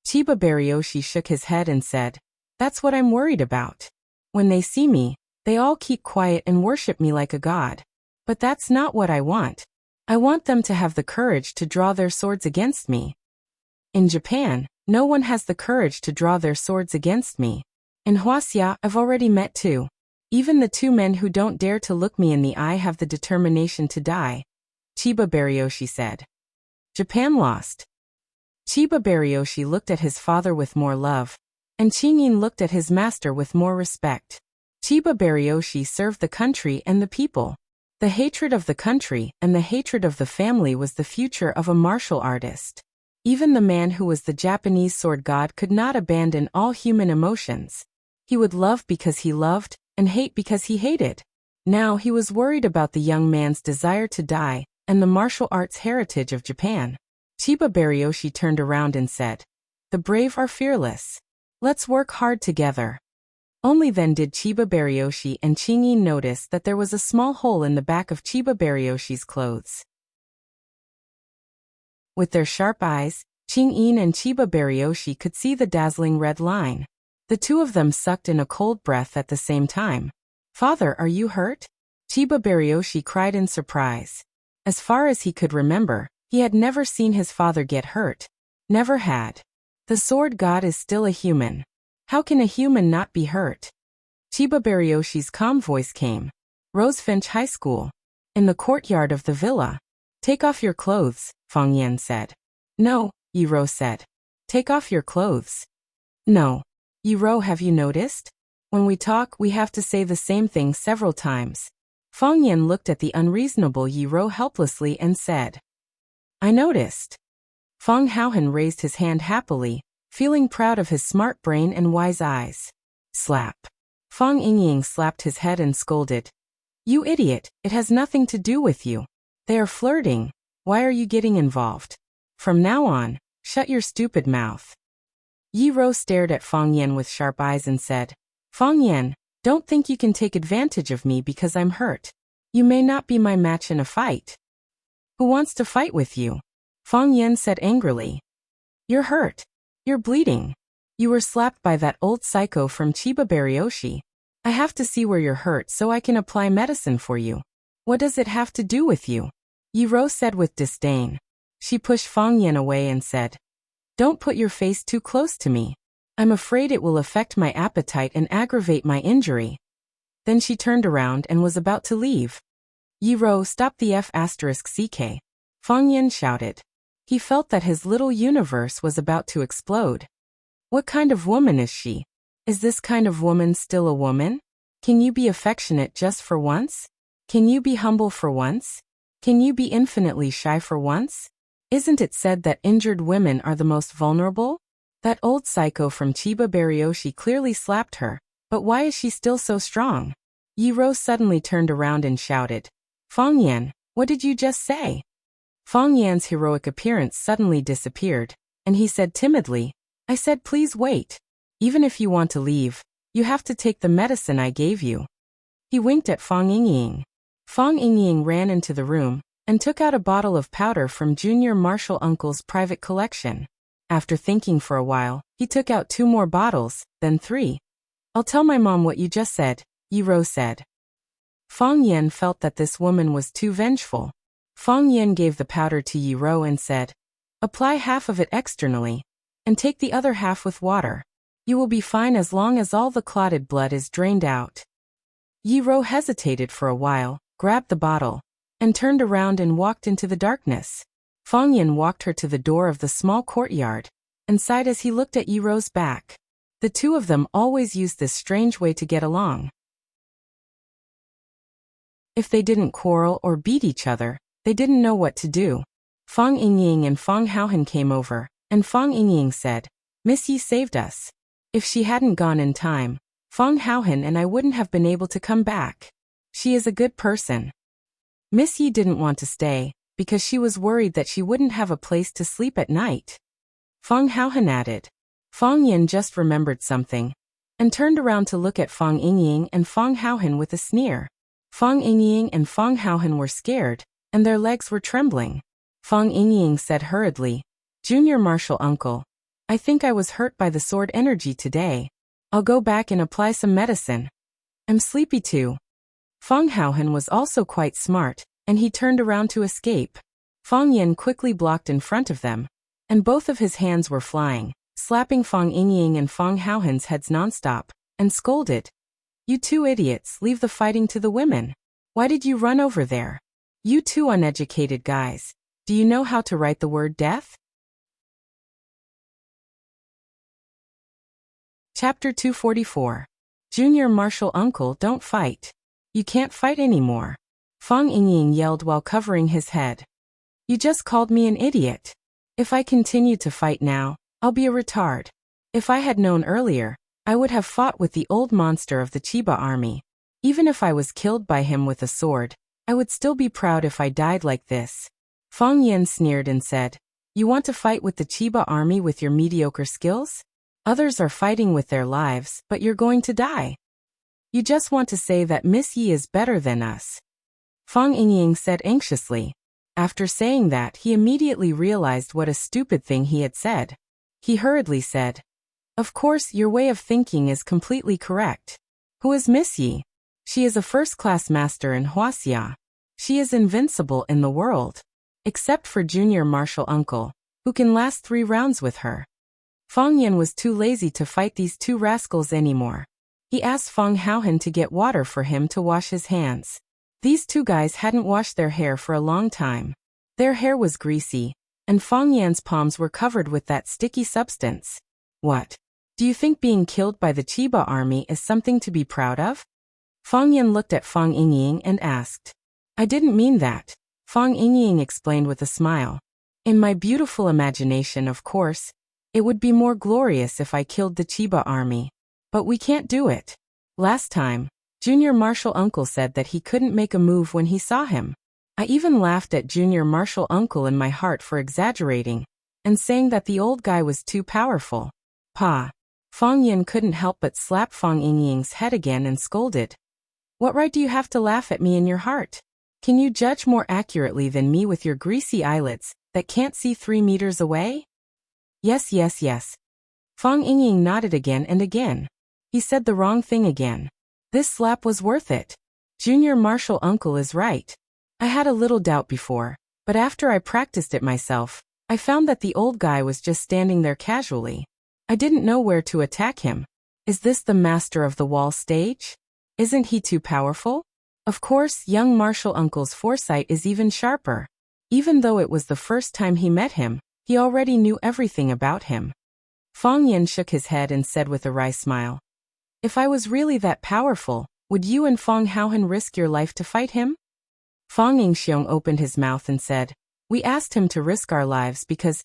Speaker 1: Chiba Baryoshi shook his head and said, "That's what I'm worried about. When they see me, they all keep quiet and worship me like a god. But that's not what I want. I want them to have the courage to draw their swords against me. In Japan, no one has the courage to draw their swords against me. In Wuxia, I've already met two. Even the two men who don't dare to look me in the eye have the determination to die," Chiba Baryoshi said. Japan lost. Chiba Baryoshi looked at his father with more love, and Qingyin looked at his master with more respect. Chiba Baryoshi served the country and the people. The hatred of the country and the hatred of the family was the future of a martial artist. Even the man who was the Japanese sword god could not abandon all human emotions. He would love because he loved, and hate because he hated. Now he was worried about the young man's desire to die, and the martial arts heritage of Japan. Chiba Baryoshi turned around and said, "The brave are fearless. Let's work hard together." Only then did Chiba Baryoshi and Qingyin notice that there was a small hole in the back of Chiba Baryoshi's clothes. With their sharp eyes, Qingyin and Chiba Baryoshi could see the dazzling red line. The two of them sucked in a cold breath at the same time. "Father, are you hurt?" Chiba Baryoshi cried in surprise. As far as he could remember, he had never seen his father get hurt. Never had. The sword god is still a human. How can a human not be hurt? Chiba Baryoshi's calm voice came. "Rosefinch High School. In the courtyard of the villa. Take off your clothes," Fang Yan said. "No," Yi Rou said. "Take off your clothes." "No. Yi Rou, have you noticed? When we talk, we have to say the same thing several times." Fang Yan looked at the unreasonable Yi Rou helplessly and said, "I noticed." Fang Haohan raised his hand happily, feeling proud of his smart brain and wise eyes. Slap. Fang Yingying slapped his head and scolded, "You idiot, it has nothing to do with you. They are flirting. Why are you getting involved? From now on, shut your stupid mouth." Yi Rou stared at Fang Yan with sharp eyes and said, "Fang Yan, Don't think you can take advantage of me because I'm hurt. You may not be my match in a fight. Who wants to fight with you? Fang Yan said angrily. You're hurt. You're bleeding. You were slapped by that old psycho from Chiba Baryoshi. I have to see where you're hurt so I can apply medicine for you. What does it have to do with you? Yiro said with disdain. She pushed Fang Yan away and said, Don't put your face too close to me. I'm afraid it will affect my appetite and aggravate my injury. Then she turned around and was about to leave. Yiro, stop the F***ck. Fang Yan shouted. He felt that his little universe was about to explode. What kind of woman is she? Is this kind of woman still a woman? Can you be affectionate just for once? Can you be humble for once? Can you be infinitely shy for once? Isn't it said that injured women are the most vulnerable? That old psycho from Chiba Baryoshi clearly slapped her, but why is she still so strong? Yiro suddenly turned around and shouted, Fang Yan, what did you just say? Fang Yan's heroic appearance suddenly disappeared, and he said timidly, I said please wait. Even if you want to leave, you have to take the medicine I gave you. He winked at Fang Yingying. Fang Yingying ran into the room and took out a bottle of powder from Junior Marshal Uncle's private collection. After thinking for a while, he took out 2 more bottles, then 3. I'll tell my mom what you just said, Yiro said. Fang Yan felt that this woman was too vengeful. Fang Yan gave the powder to Yiro and said, Apply half of it externally, and take the other half with water. You will be fine as long as all the clotted blood is drained out. Yiro hesitated for a while, grabbed the bottle, and turned around and walked into the darkness. Fang Yan walked her to the door of the small courtyard, and sighed as he looked at Yiro's back. The two of them always used this strange way to get along. If they didn't quarrel or beat each other, they didn't know what to do. Fang Yingying and Fang Haohan came over, and Fang Yingying said, Miss Yi saved us. If she hadn't gone in time, Fang Haohan and I wouldn't have been able to come back. She is a good person. Miss Yi didn't want to stay, because she was worried that she wouldn't have a place to sleep at night. Fang Haohan added. Fang Yan just remembered something, and turned around to look at Fang Yingying and Fang Haohan with a sneer. Fang Yingying and Fang Haohan were scared, and their legs were trembling. Fang Yingying said hurriedly, Junior Marshal Uncle, I think I was hurt by the sword energy today. I'll go back and apply some medicine. I'm sleepy too. Fang Haohan was also quite smart, and he turned around to escape. Fang Yan quickly blocked in front of them, and both of his hands were flying, slapping Fang Yingying and Fang Haohan's heads nonstop, and scolded. You two idiots, leave the fighting to the women. Why did you run over there? You two uneducated guys, do you know how to write the word death? Chapter 244. Junior Marshal Uncle, don't fight. You can't fight anymore. Fang Yingying yelled while covering his head. You just called me an idiot. If I continue to fight now, I'll be a retard. If I had known earlier, I would have fought with the old monster of the Chiba army. Even if I was killed by him with a sword, I would still be proud if I died like this. Fang Yan sneered and said, You want to fight with the Chiba army with your mediocre skills? Others are fighting with their lives, but you're going to die. You just want to say that Miss Yi is better than us. Fang Yingying said anxiously. After saying that, he immediately realized what a stupid thing he had said. He hurriedly said, Of course, your way of thinking is completely correct. Who is Miss Yi? She is a first-class master in Wuxia. She is invincible in the world. Except for Junior Marshal Uncle, who can last 3 rounds with her. Fang Yan was too lazy to fight these 2 rascals anymore. He asked Fang Haohan to get water for him to wash his hands. These 2 guys hadn't washed their hair for a long time. Their hair was greasy, and Fang Yan's palms were covered with that sticky substance. What? Do you think being killed by the Chiba army is something to be proud of? Fang Yan looked at Fang Yingying and asked. I didn't mean that, Fang Yingying explained with a smile. In my beautiful imagination, of course, it would be more glorious if I killed the Chiba army. But we can't do it. Last time, Junior Marshal Uncle said that he couldn't make a move when he saw him. I even laughed at Junior Marshal Uncle in my heart for exaggerating, and saying that the old guy was too powerful. Pa. Fang Yin couldn't help but slap Fang Yingying's head again and scolded. What right do you have to laugh at me in your heart? Can you judge more accurately than me with your greasy eyelids that can't see 3 meters away? Yes, yes, yes. Fang Yingying nodded again and again. He said the wrong thing again. This slap was worth it. Junior martial uncle is right. I had a little doubt before, but after I practiced it myself, I found that the old guy was just standing there casually. I didn't know where to attack him. Is this the master of the wall stage? Isn't he too powerful? Of course, young martial uncle's foresight is even sharper. Even though it was the first time he met him, he already knew everything about him. Fang Yin shook his head and said with a wry smile, if I was really that powerful, would you and Fang Haohan risk your life to fight him? Fang Yingxiong opened his mouth and said, we asked him to risk our lives because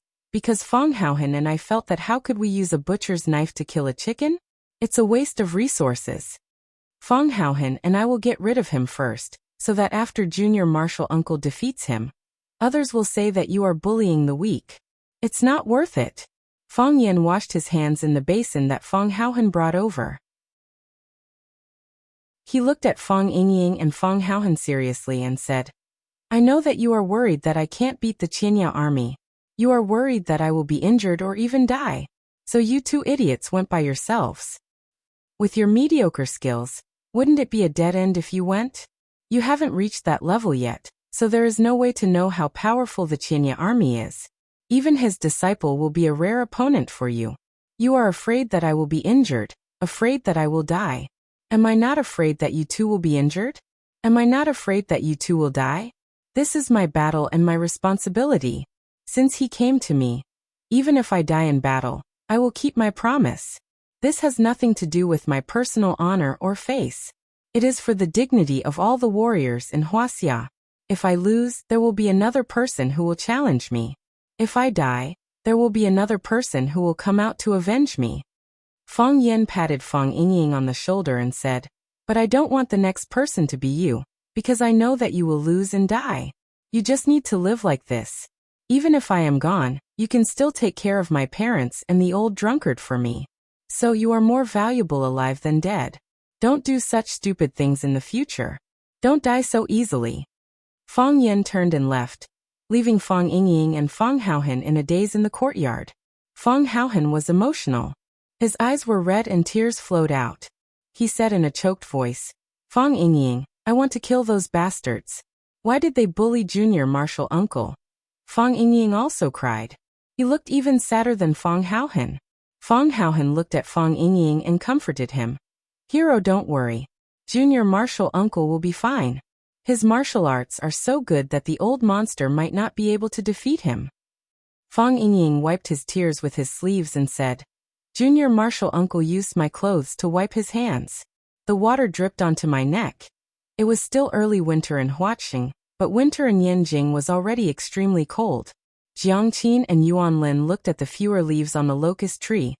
Speaker 1: Fang Haohan and I felt that how could we use a butcher's knife to kill a chicken? It's a waste of resources. Fang Haohan and I will get rid of him first, so that after junior martial uncle defeats him, others will say that you are bullying the weak. It's not worth it. Fang Yin washed his hands in the basin that Fang Haohan brought over. He looked at Fang Yingying and Fang Haohan seriously and said, I know that you are worried that I can't beat the Qinya army. You are worried that I will be injured or even die. So you two idiots went by yourselves. With your mediocre skills, wouldn't it be a dead end if you went? You haven't reached that level yet, so there is no way to know how powerful the Qinya army is. Even his disciple will be a rare opponent for you. You are afraid that I will be injured, afraid that I will die. Am I not afraid that you two will be injured? Am I not afraid that you two will die? This is my battle and my responsibility. Since he came to me, even if I die in battle, I will keep my promise. This has nothing to do with my personal honor or face. It is for the dignity of all the warriors in Wuxia. If I lose, there will be another person who will challenge me. If I die, there will be another person who will come out to avenge me. Fang Yin patted Fang Yingying on the shoulder and said, but I don't want the next person to be you, because I know that you will lose and die. You just need to live like this. Even if I am gone, you can still take care of my parents and the old drunkard for me. So you are more valuable alive than dead. Don't do such stupid things in the future. Don't die so easily. Fang Yin turned and left, leaving Fang Yingying and Fang Haohan in a daze in the courtyard. Fang Haohan was emotional. His eyes were red and tears flowed out. He said in a choked voice, Fang Yingying, I want to kill those bastards. Why did they bully junior martial uncle? Fang Yingying also cried. He looked even sadder than Fang Haohan. Fang Haohan looked at Fang Yingying and comforted him. Hero, don't worry. Junior martial uncle will be fine. His martial arts are so good that the old monster might not be able to defeat him. Fang Yingying wiped his tears with his sleeves and said, Junior martial uncle used my clothes to wipe his hands. The water dripped onto my neck. It was still early winter in Huaqing, but winter in Yanjing was already extremely cold. Jiang Qin and Yuan Lin looked at the fewer leaves on the locust tree,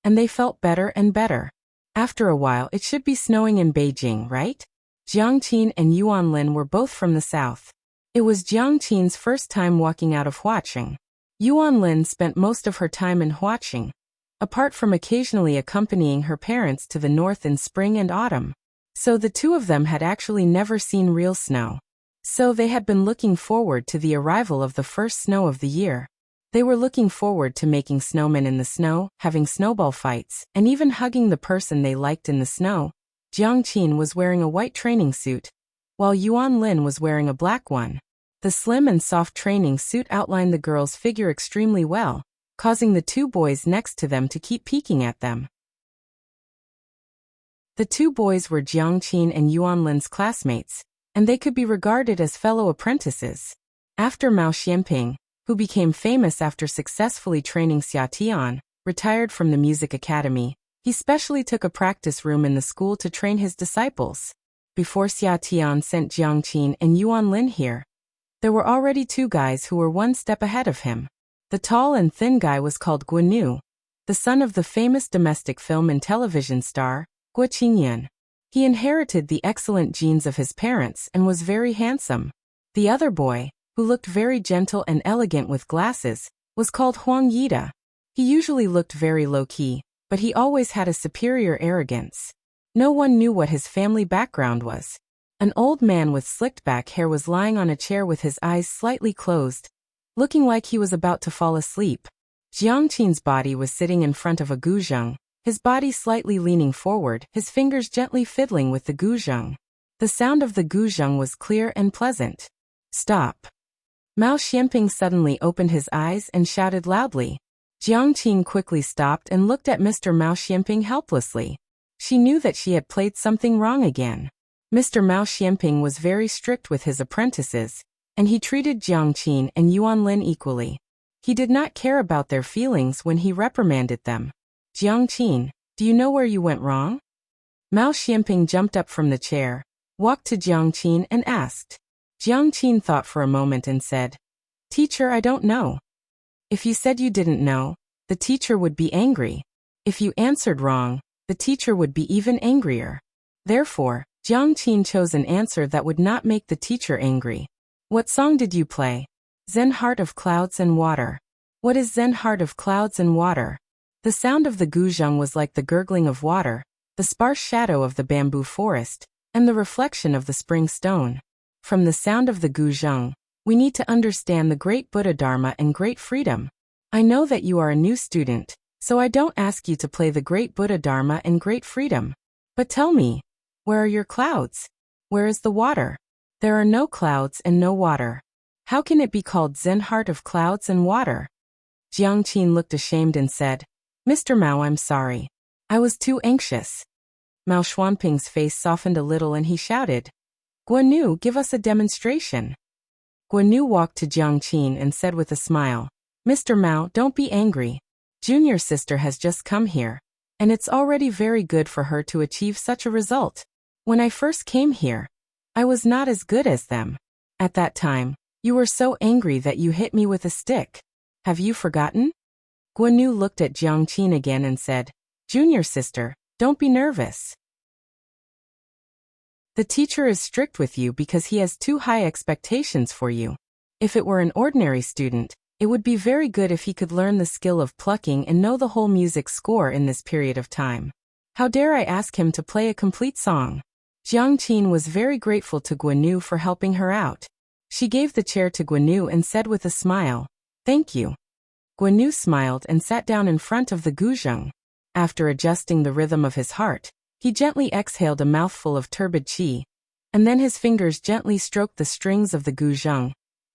Speaker 1: and they felt better and better. After a while it should be snowing in Beijing, right? Jiang Qin and Yuan Lin were both from the south. It was Jiang Qin's first time walking out of Huaqing. Yuan Lin spent most of her time in Huaqing, apart from occasionally accompanying her parents to the north in spring and autumn. So the two of them had actually never seen real snow. So they had been looking forward to the arrival of the first snow of the year. They were looking forward to making snowmen in the snow, having snowball fights, and even hugging the person they liked in the snow. Jiang Qin was wearing a white training suit, while Yuan Lin was wearing a black one. The slim and soft training suit outlined the girl's figure extremely well, causing the two boys next to them to keep peeking at them. The two boys were Jiang Qin and Yuan Lin's classmates, and they could be regarded as fellow apprentices. After Mao Xianping, who became famous after successfully training Xia Tian, retired from the music academy, he specially took a practice room in the school to train his disciples. Before Xia Tian sent Jiang Qin and Yuan Lin here, there were already two guys who were one step ahead of him. The tall and thin guy was called Guo Nu, the son of the famous domestic film and television star, Guo Qingyan. He inherited the excellent genes of his parents and was very handsome. The other boy, who looked very gentle and elegant with glasses, was called Huang Yida. He usually looked very low-key, but he always had a superior arrogance. No one knew what his family background was. An old man with slicked back hair was lying on a chair with his eyes slightly closed, looking like he was about to fall asleep. Jiang Qin's body was sitting in front of a guzheng, his body slightly leaning forward, his fingers gently fiddling with the guzheng. The sound of the guzheng was clear and pleasant. Stop. Mao Xianping suddenly opened his eyes and shouted loudly. Jiang Qin quickly stopped and looked at Mr. Mao Xianping helplessly. She knew that she had played something wrong again. Mr. Mao Xianping was very strict with his apprentices, and he treated Jiang Qin and Yuan Lin equally. He did not care about their feelings when he reprimanded them. Jiang Qin, do you know where you went wrong? Mao Xianping jumped up from the chair, walked to Jiang Qin and asked. Jiang Qin thought for a moment and said, Teacher, I don't know. If you said you didn't know, the teacher would be angry. If you answered wrong, the teacher would be even angrier. Therefore, Jiang Qin chose an answer that would not make the teacher angry. What song did you play? Zen Heart of Clouds and Water. What is Zen Heart of Clouds and Water? The sound of the guzheng was like the gurgling of water, the sparse shadow of the bamboo forest, and the reflection of the spring stone. From the sound of the guzheng, we need to understand the great Buddha Dharma and great freedom. I know that you are a new student, so I don't ask you to play the great Buddha Dharma and great freedom. But tell me, where are your clouds? Where is the water? There are no clouds and no water. How can it be called Zen Heart of Clouds and Water? Jiang Qin looked ashamed and said, Mr. Mao, I'm sorry. I was too anxious. Mao Xuanping's face softened a little and he shouted, Guanu, give us a demonstration. Guanu walked to Jiang Qin and said with a smile, Mr. Mao, don't be angry. Junior sister has just come here, and it's already very good for her to achieve such a result. When I first came here, I was not as good as them. At that time, you were so angry that you hit me with a stick. Have you forgotten? Guanu looked at Jiang Qin again and said, Junior sister, don't be nervous. The teacher is strict with you because he has too high expectations for you. If it were an ordinary student, it would be very good if he could learn the skill of plucking and know the whole music score in this period of time. How dare I ask him to play a complete song? Jiang Qin was very grateful to Guanu for helping her out. She gave the chair to Guanu and said with a smile, Thank you. Guanu smiled and sat down in front of the guzheng. After adjusting the rhythm of his heart, he gently exhaled a mouthful of turbid qi, and then his fingers gently stroked the strings of the guzheng,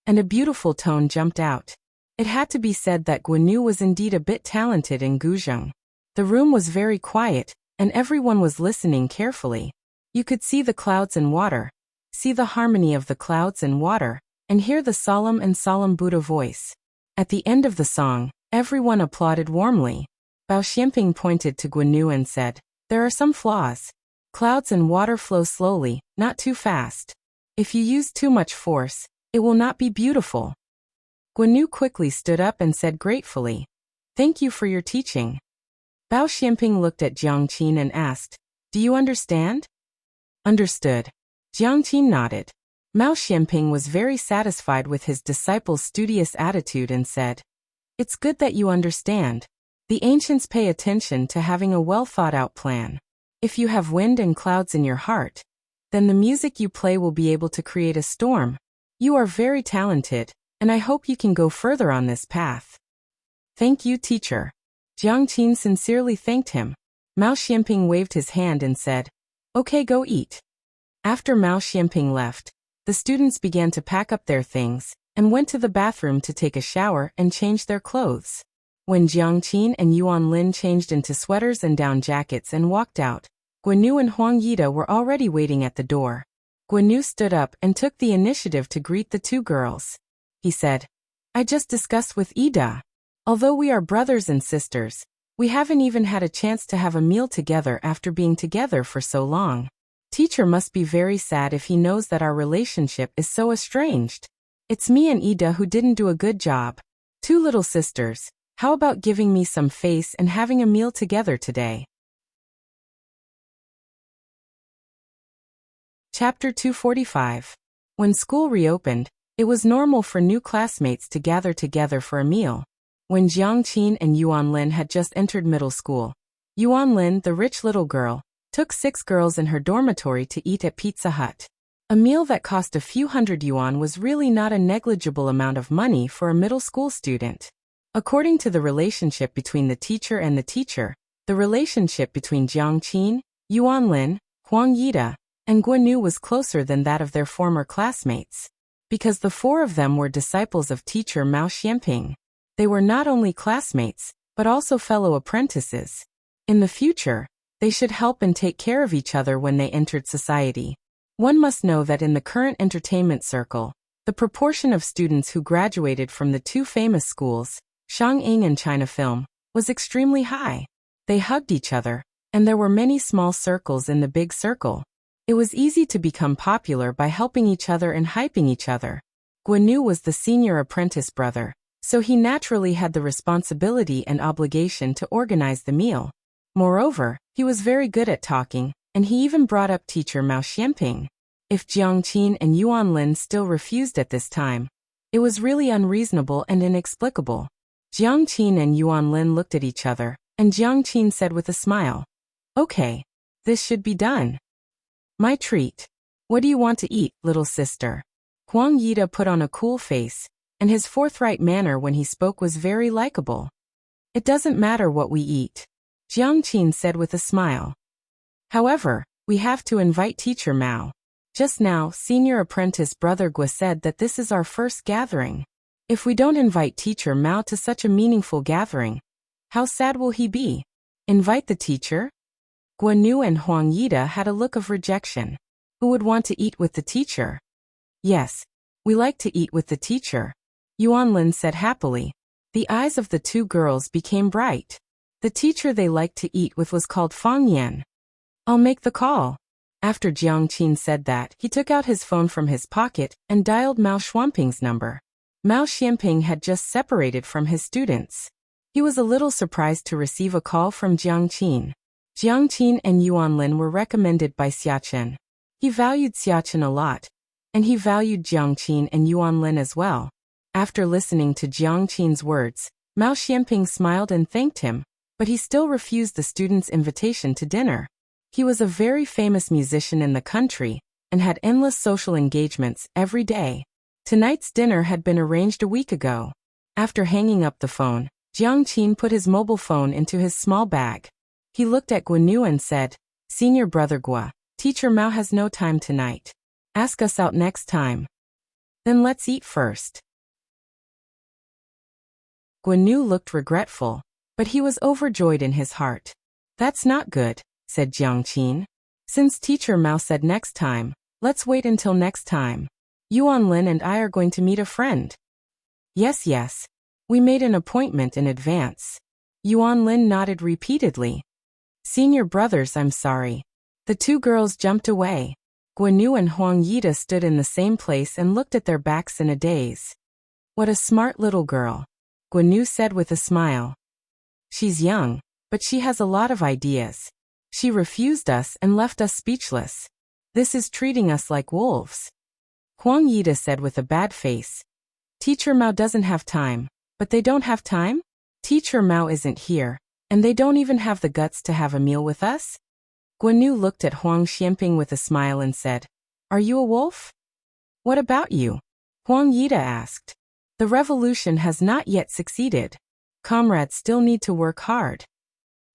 Speaker 1: and a beautiful tone jumped out. It had to be said that Guanu was indeed a bit talented in guzheng. The room was very quiet, and everyone was listening carefully. You could see the clouds and water, see the harmony of the clouds and water, and hear the solemn Buddha voice. At the end of the song, everyone applauded warmly. Bao Xianping pointed to Guanu and said, There are some flaws. Clouds and water flow slowly, not too fast. If you use too much force, it will not be beautiful. Guanu quickly stood up and said gratefully, Thank you for your teaching. Bao Xianping looked at Jiang Qin and asked, Do you understand? Understood. Jiang Qin nodded. Mao Xianping was very satisfied with his disciple's studious attitude and said, It's good that you understand. The ancients pay attention to having a well-thought-out plan. If you have wind and clouds in your heart, then the music you play will be able to create a storm. You are very talented, and I hope you can go further on this path. Thank you, teacher. Jiang Qin sincerely thanked him. Mao Xianping waved his hand and said, Okay, go eat. After Mao Xianping left, the students began to pack up their things and went to the bathroom to take a shower and change their clothes. When Jiang Qin and Yuan Lin changed into sweaters and down jackets and walked out, Guanu and Huang Yida were already waiting at the door. Guanu stood up and took the initiative to greet the two girls. He said, I just discussed with Ida. Although we are brothers and sisters, we haven't even had a chance to have a meal together after being together for so long. Teacher must be very sad if he knows that our relationship is so estranged. It's me and Ida who didn't do a good job. Two little sisters, how about giving me some face and having a meal together today? Chapter 245. When school reopened, it was normal for new classmates to gather together for a meal. When Jiang Qin and Yuan Lin had just entered middle school, Yuan Lin, the rich little girl, took 6 girls in her dormitory to eat at Pizza Hut. A meal that cost a few hundred yuan was really not a negligible amount of money for a middle school student. According to the relationship between the teacher and the teacher, the relationship between Jiang Qin, Yuan Lin, Huang Yida, and Guan Yu was closer than that of their former classmates. Because the 4 of them were disciples of teacher Mao Xianping, they were not only classmates, but also fellow apprentices. In the future, they should help and take care of each other when they entered society. One must know that in the current entertainment circle, the proportion of students who graduated from the 2 famous schools, Shangying and China Film, was extremely high. They hugged each other, and there were many small circles in the big circle. It was easy to become popular by helping each other and hyping each other. Guan Yu was the senior apprentice brother, so he naturally had the responsibility and obligation to organize the meal. Moreover, he was very good at talking, and he even brought up teacher Mao Xianping. If Jiang Qin and Yuan Lin still refused at this time, it was really unreasonable and inexplicable. Jiang Qin and Yuan Lin looked at each other, and Jiang Qin said with a smile, "Okay, this should be done. My treat. What do you want to eat, little sister?" Huang Yida put on a cool face, and his forthright manner when he spoke was very likable. "It doesn't matter what we eat," Jiang Qin said with a smile. "However, we have to invite teacher Mao. Just now, senior apprentice brother Gua said that this is our first gathering. If we don't invite teacher Mao to such a meaningful gathering, how sad will he be? Invite the teacher?" Guan Yu and Huang Yida had a look of rejection. Who would want to eat with the teacher? "Yes, we like to eat with the teacher," Yuan Lin said happily. The eyes of the 2 girls became bright. The teacher they liked to eat with was called Fang Yan. "I'll make the call." After Jiang Qin said that, he took out his phone from his pocket and dialed Mao Xianping's number. Mao Xianping had just separated from his students. He was a little surprised to receive a call from Jiang Qin. Jiang Qin and Yuan Lin were recommended by Xiachen. He valued Xiachen a lot, and he valued Jiang Qin and Yuan Lin as well. After listening to Jiang Qin's words, Mao Xianping smiled and thanked him, but he still refused the students' invitation to dinner. He was a very famous musician in the country, and had endless social engagements every day. Tonight's dinner had been arranged a week ago. After hanging up the phone, Jiang Qin put his mobile phone into his small bag. He looked at Guan Yu and said, "Senior brother Gua, teacher Mao has no time tonight. Ask us out next time. Then let's eat first." Guan Yu looked regretful, but he was overjoyed in his heart. "That's not good," said Jiang Qin. "Since teacher Mao said next time, let's wait until next time. Yuan Lin and I are going to meet a friend." Yes. We made an appointment in advance." Yuan Lin nodded repeatedly. "Senior brothers, I'm sorry." The 2 girls jumped away. Guan Yu and Huang Yida stood in the same place and looked at their backs in a daze. "What a smart little girl," Guan Yu said with a smile. "She's young, but she has a lot of ideas. She refused us and left us speechless. This is treating us like wolves." Huang Yida said with a bad face. "Teacher Mao doesn't have time, but they don't have time? Teacher Mao isn't here, and they don't even have the guts to have a meal with us?" Guan Yu looked at Huang Xianping with a smile and said, "Are you a wolf?" "What about you?" Huang Yida asked. "The revolution has not yet succeeded. Comrades still need to work hard."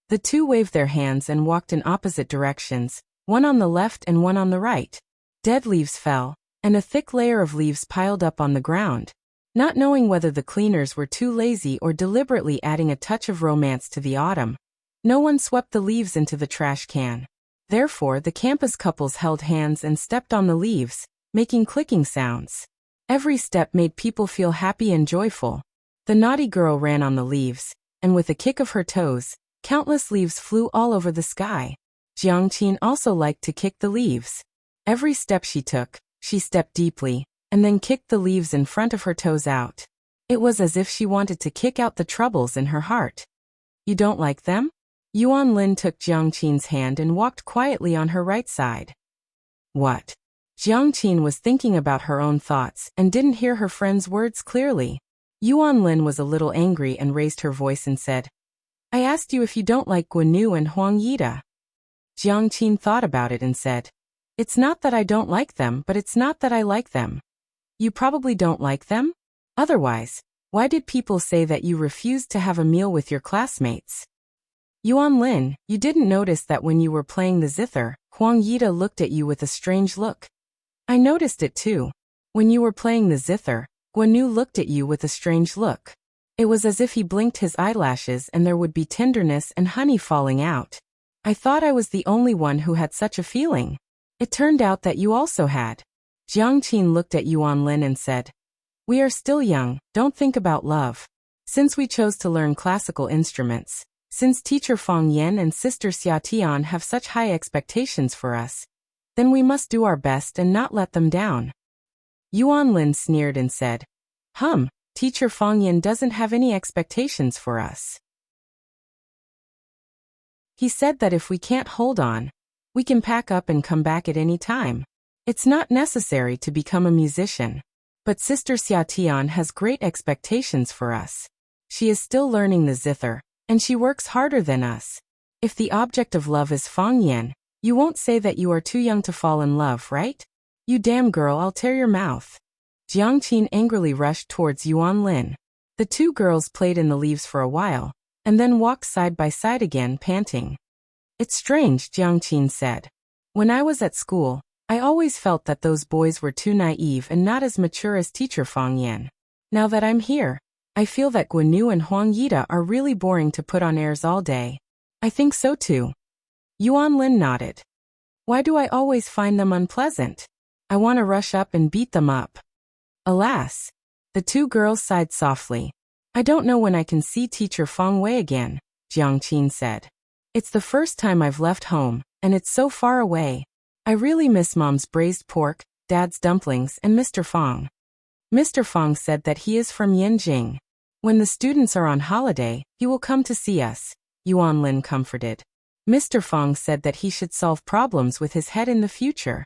Speaker 1: The 2 waved their hands and walked in opposite directions, one on the left and one on the right. Dead leaves fell, and a thick layer of leaves piled up on the ground. Not knowing whether the cleaners were too lazy or deliberately adding a touch of romance to the autumn, no one swept the leaves into the trash can. Therefore, the campus couples held hands and stepped on the leaves, making clicking sounds. Every step made people feel happy and joyful. The naughty girl ran on the leaves, and with a kick of her toes, countless leaves flew all over the sky. Jiang Qin also liked to kick the leaves. Every step she took, she stepped deeply, and then kicked the leaves in front of her toes out. It was as if she wanted to kick out the troubles in her heart. "You don't like them?" Yuan Lin took Jiang Qin's hand and walked quietly on her right side. "What?" Jiang Qin was thinking about her own thoughts and didn't hear her friend's words clearly. Yuan Lin was a little angry and raised her voice and said, I asked you if you don't like Guanyu and Huang Yida. Jiang Qin thought about it and said, It's not that I don't like them, but it's not that I like them. You probably don't like them? Otherwise, why did people say that you refused to have a meal with your classmates? Yuan Lin, you didn't notice that when you were playing the zither, Huang Yida looked at you with a strange look. I noticed it too. When you were playing the zither, Guanyu looked at you with a strange look. It was as if he blinked his eyelashes and there would be tenderness and honey falling out. I thought I was the only one who had such a feeling. It turned out that you also had. Jiang Qin looked at Yuan Lin and said, We are still young, don't think about love. Since we chose to learn classical instruments, since teacher Fang Yan and sister Xia Tian have such high expectations for us, then we must do our best and not let them down. Yuan Lin sneered and said, Teacher Fang Yan doesn't have any expectations for us. He said that if we can't hold on, we can pack up and come back at any time. It's not necessary to become a musician. But Sister Xia Tian has great expectations for us. She is still learning the zither, and she works harder than us. If the object of love is Fang Yan, you won't say that you are too young to fall in love, right? You damn girl, I'll tear your mouth. Jiang Qin angrily rushed towards Yuan Lin. The two girls played in the leaves for a while, and then walked side by side again, panting. It's strange, Jiang Qin said. When I was at school, I always felt that those boys were too naive and not as mature as teacher Fang Yan. Now that I'm here, I feel that Guanyu and Huang Yida are really boring to put on airs all day. I think so too. Yuan Lin nodded. Why do I always find them unpleasant? I want to rush up and beat them up. Alas. The two girls sighed softly. I don't know when I can see teacher Fang Wei again, Jiang Qin said. It's the first time I've left home, and it's so far away. I really miss Mom's braised pork, Dad's dumplings, and Mr. Fang. Mr. Fang said that he is from Yanjing. When the students are on holiday, he will come to see us, Yuan Lin comforted. Mr. Fang said that he should solve problems with his head in the future.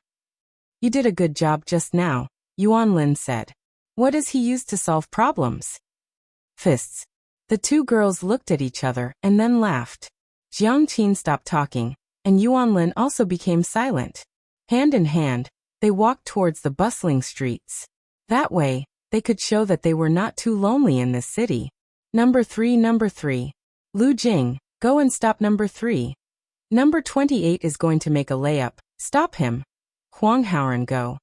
Speaker 1: You did a good job just now, Yuan Lin said. What does he use to solve problems? Fists. The two girls looked at each other and then laughed. Jiang Qin stopped talking, and Yuan Lin also became silent. Hand in hand, they walked towards the bustling streets. That way, they could show that they were not too lonely in this city. Number 3. Lu Jing, go and stop number 3. Number 28 is going to make a layup, stop him. Huang Haoran, go.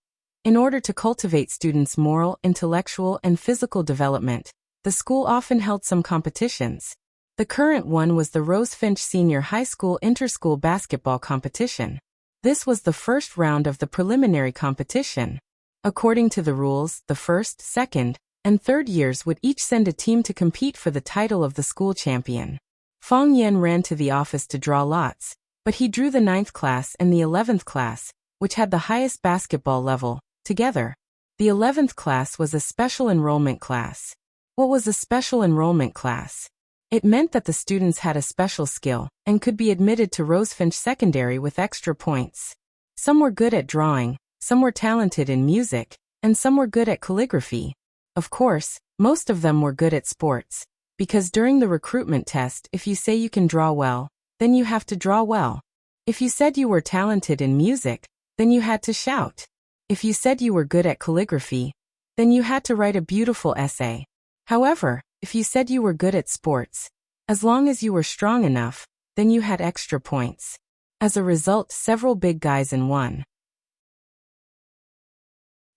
Speaker 1: In order to cultivate students' moral, intellectual, and physical development, the school often held some competitions. The current one was the Rosefinch Senior High School Inter-School Basketball Competition. This was the first round of the preliminary competition. According to the rules, the first, second, and third years would each send a team to compete for the title of the school champion. Fang Yan ran to the office to draw lots, but he drew the 9th class and the 11th class, which had the highest basketball level, together. The 11th class was a special enrollment class. What was a special enrollment class? It meant that the students had a special skill and could be admitted to Rosefinch Secondary with extra points. Some were good at drawing, some were talented in music, and some were good at calligraphy. Of course, most of them were good at sports, because during the recruitment test, if you say you can draw well, then you have to draw well. If you said you were talented in music, then you had to shout. If you said you were good at calligraphy, then you had to write a beautiful essay. However, if you said you were good at sports, as long as you were strong enough, then you had extra points. As a result, several big guys and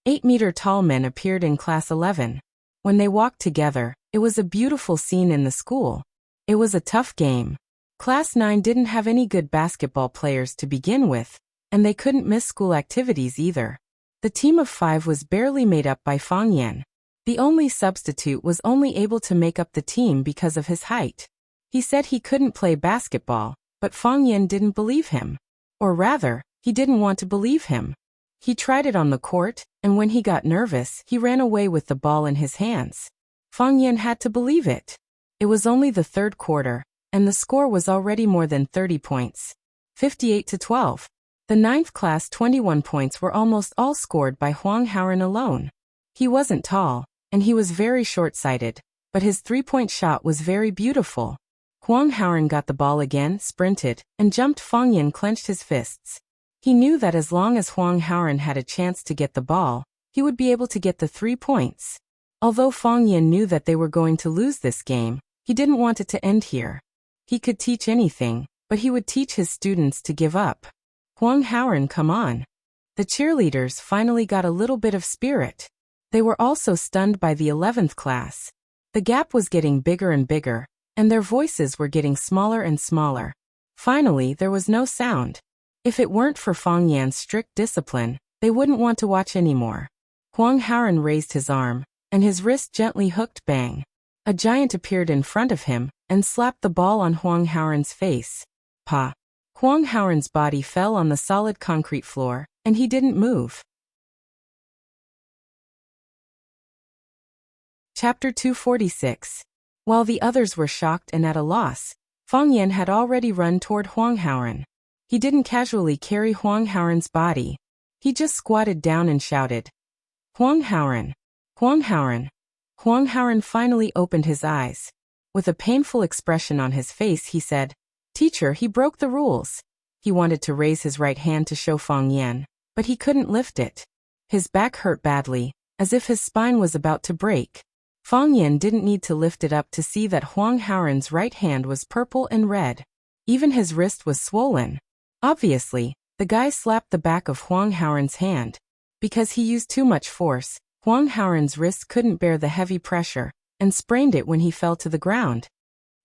Speaker 1: 8-meter-tall men appeared in class 11. When they walked together, it was a beautiful scene in the school. It was a tough game. Class 9 didn't have any good basketball players to begin with, and they couldn't miss school activities either. The team of 5 was barely made up by Fang Yan. The only substitute was only able to make up the team because of his height. He said he couldn't play basketball, but Fang Yan didn't believe him. Or rather, he didn't want to believe him. He tried it on the court, and when he got nervous, he ran away with the ball in his hands. Fang Yan had to believe it. It was only the 3rd quarter, and the score was already more than 30 points. 58-12. The 9th class 21 points were almost all scored by Huang Haoran alone. He wasn't tall, and he was very short-sighted, but his 3-point shot was very beautiful. Huang Haoran got the ball again, sprinted, and jumped. Fang Yan clenched his fists. He knew that as long as Huang Haoran had a chance to get the ball, he would be able to get the 3 points. Although Fang Yan knew that they were going to lose this game, he didn't want it to end here. He could teach anything, but he would teach his students to give up. Huang Haoran, come on. The cheerleaders finally got a little bit of spirit. They were also stunned by the 11th class. The gap was getting bigger and bigger, and their voices were getting smaller and smaller. Finally, there was no sound. If it weren't for Fang Yan's strict discipline, they wouldn't want to watch anymore. Huang Haoran raised his arm, and his wrist gently hooked. Bang! A giant appeared in front of him, and slapped the ball on Huang Haoran's face. Pa! Huang Haoran's body fell on the solid concrete floor, and he didn't move. Chapter 246. While the others were shocked and at a loss, Fang Yan had already run toward Huang Haoran. He didn't casually carry Huang Haoran's body. He just squatted down and shouted, "Huang Haoran! Huang Haoran!" Huang Haoran finally opened his eyes. With a painful expression on his face, he said, "Teacher, he broke the rules." He wanted to raise his right hand to show Fang Yan, but he couldn't lift it. His back hurt badly, as if his spine was about to break. Fang Yan didn't need to lift it up to see that Huang Haoran's right hand was purple and red. Even his wrist was swollen. Obviously, the guy slapped the back of Huang Haoran's hand. Because he used too much force, Huang Haoran's wrist couldn't bear the heavy pressure, and sprained it when he fell to the ground.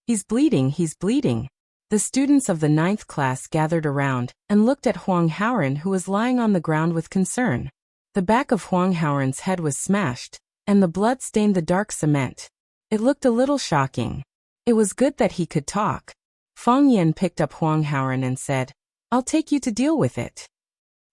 Speaker 1: "He's bleeding, he's bleeding." The students of the 9th class gathered around, and looked at Huang Haoran, who was lying on the ground with concern. The back of Huang Haoran's head was smashed, and the blood stained the dark cement. It looked a little shocking. It was good that he could talk. Fang Yan picked up Huang Haoran and said, "I'll take you to deal with it."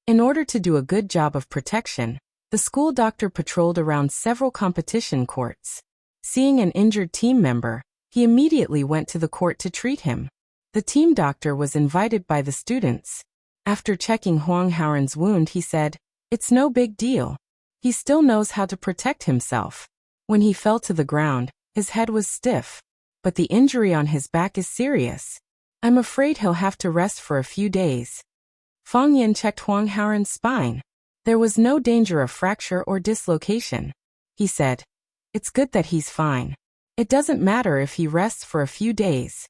Speaker 1: In order to do a good job of protection, the school doctor patrolled around several competition courts. Seeing an injured team member, he immediately went to the court to treat him. The team doctor was invited by the students. After checking Huang Haoran's wound, he said, "It's no big deal. He still knows how to protect himself." When he fell to the ground, his head was stiff. But the injury on his back is serious. I'm afraid he'll have to rest for a few days. Fang Yan checked Huang Haoran's spine. There was no danger of fracture or dislocation. He said, "It's good that he's fine. It doesn't matter if he rests for a few days."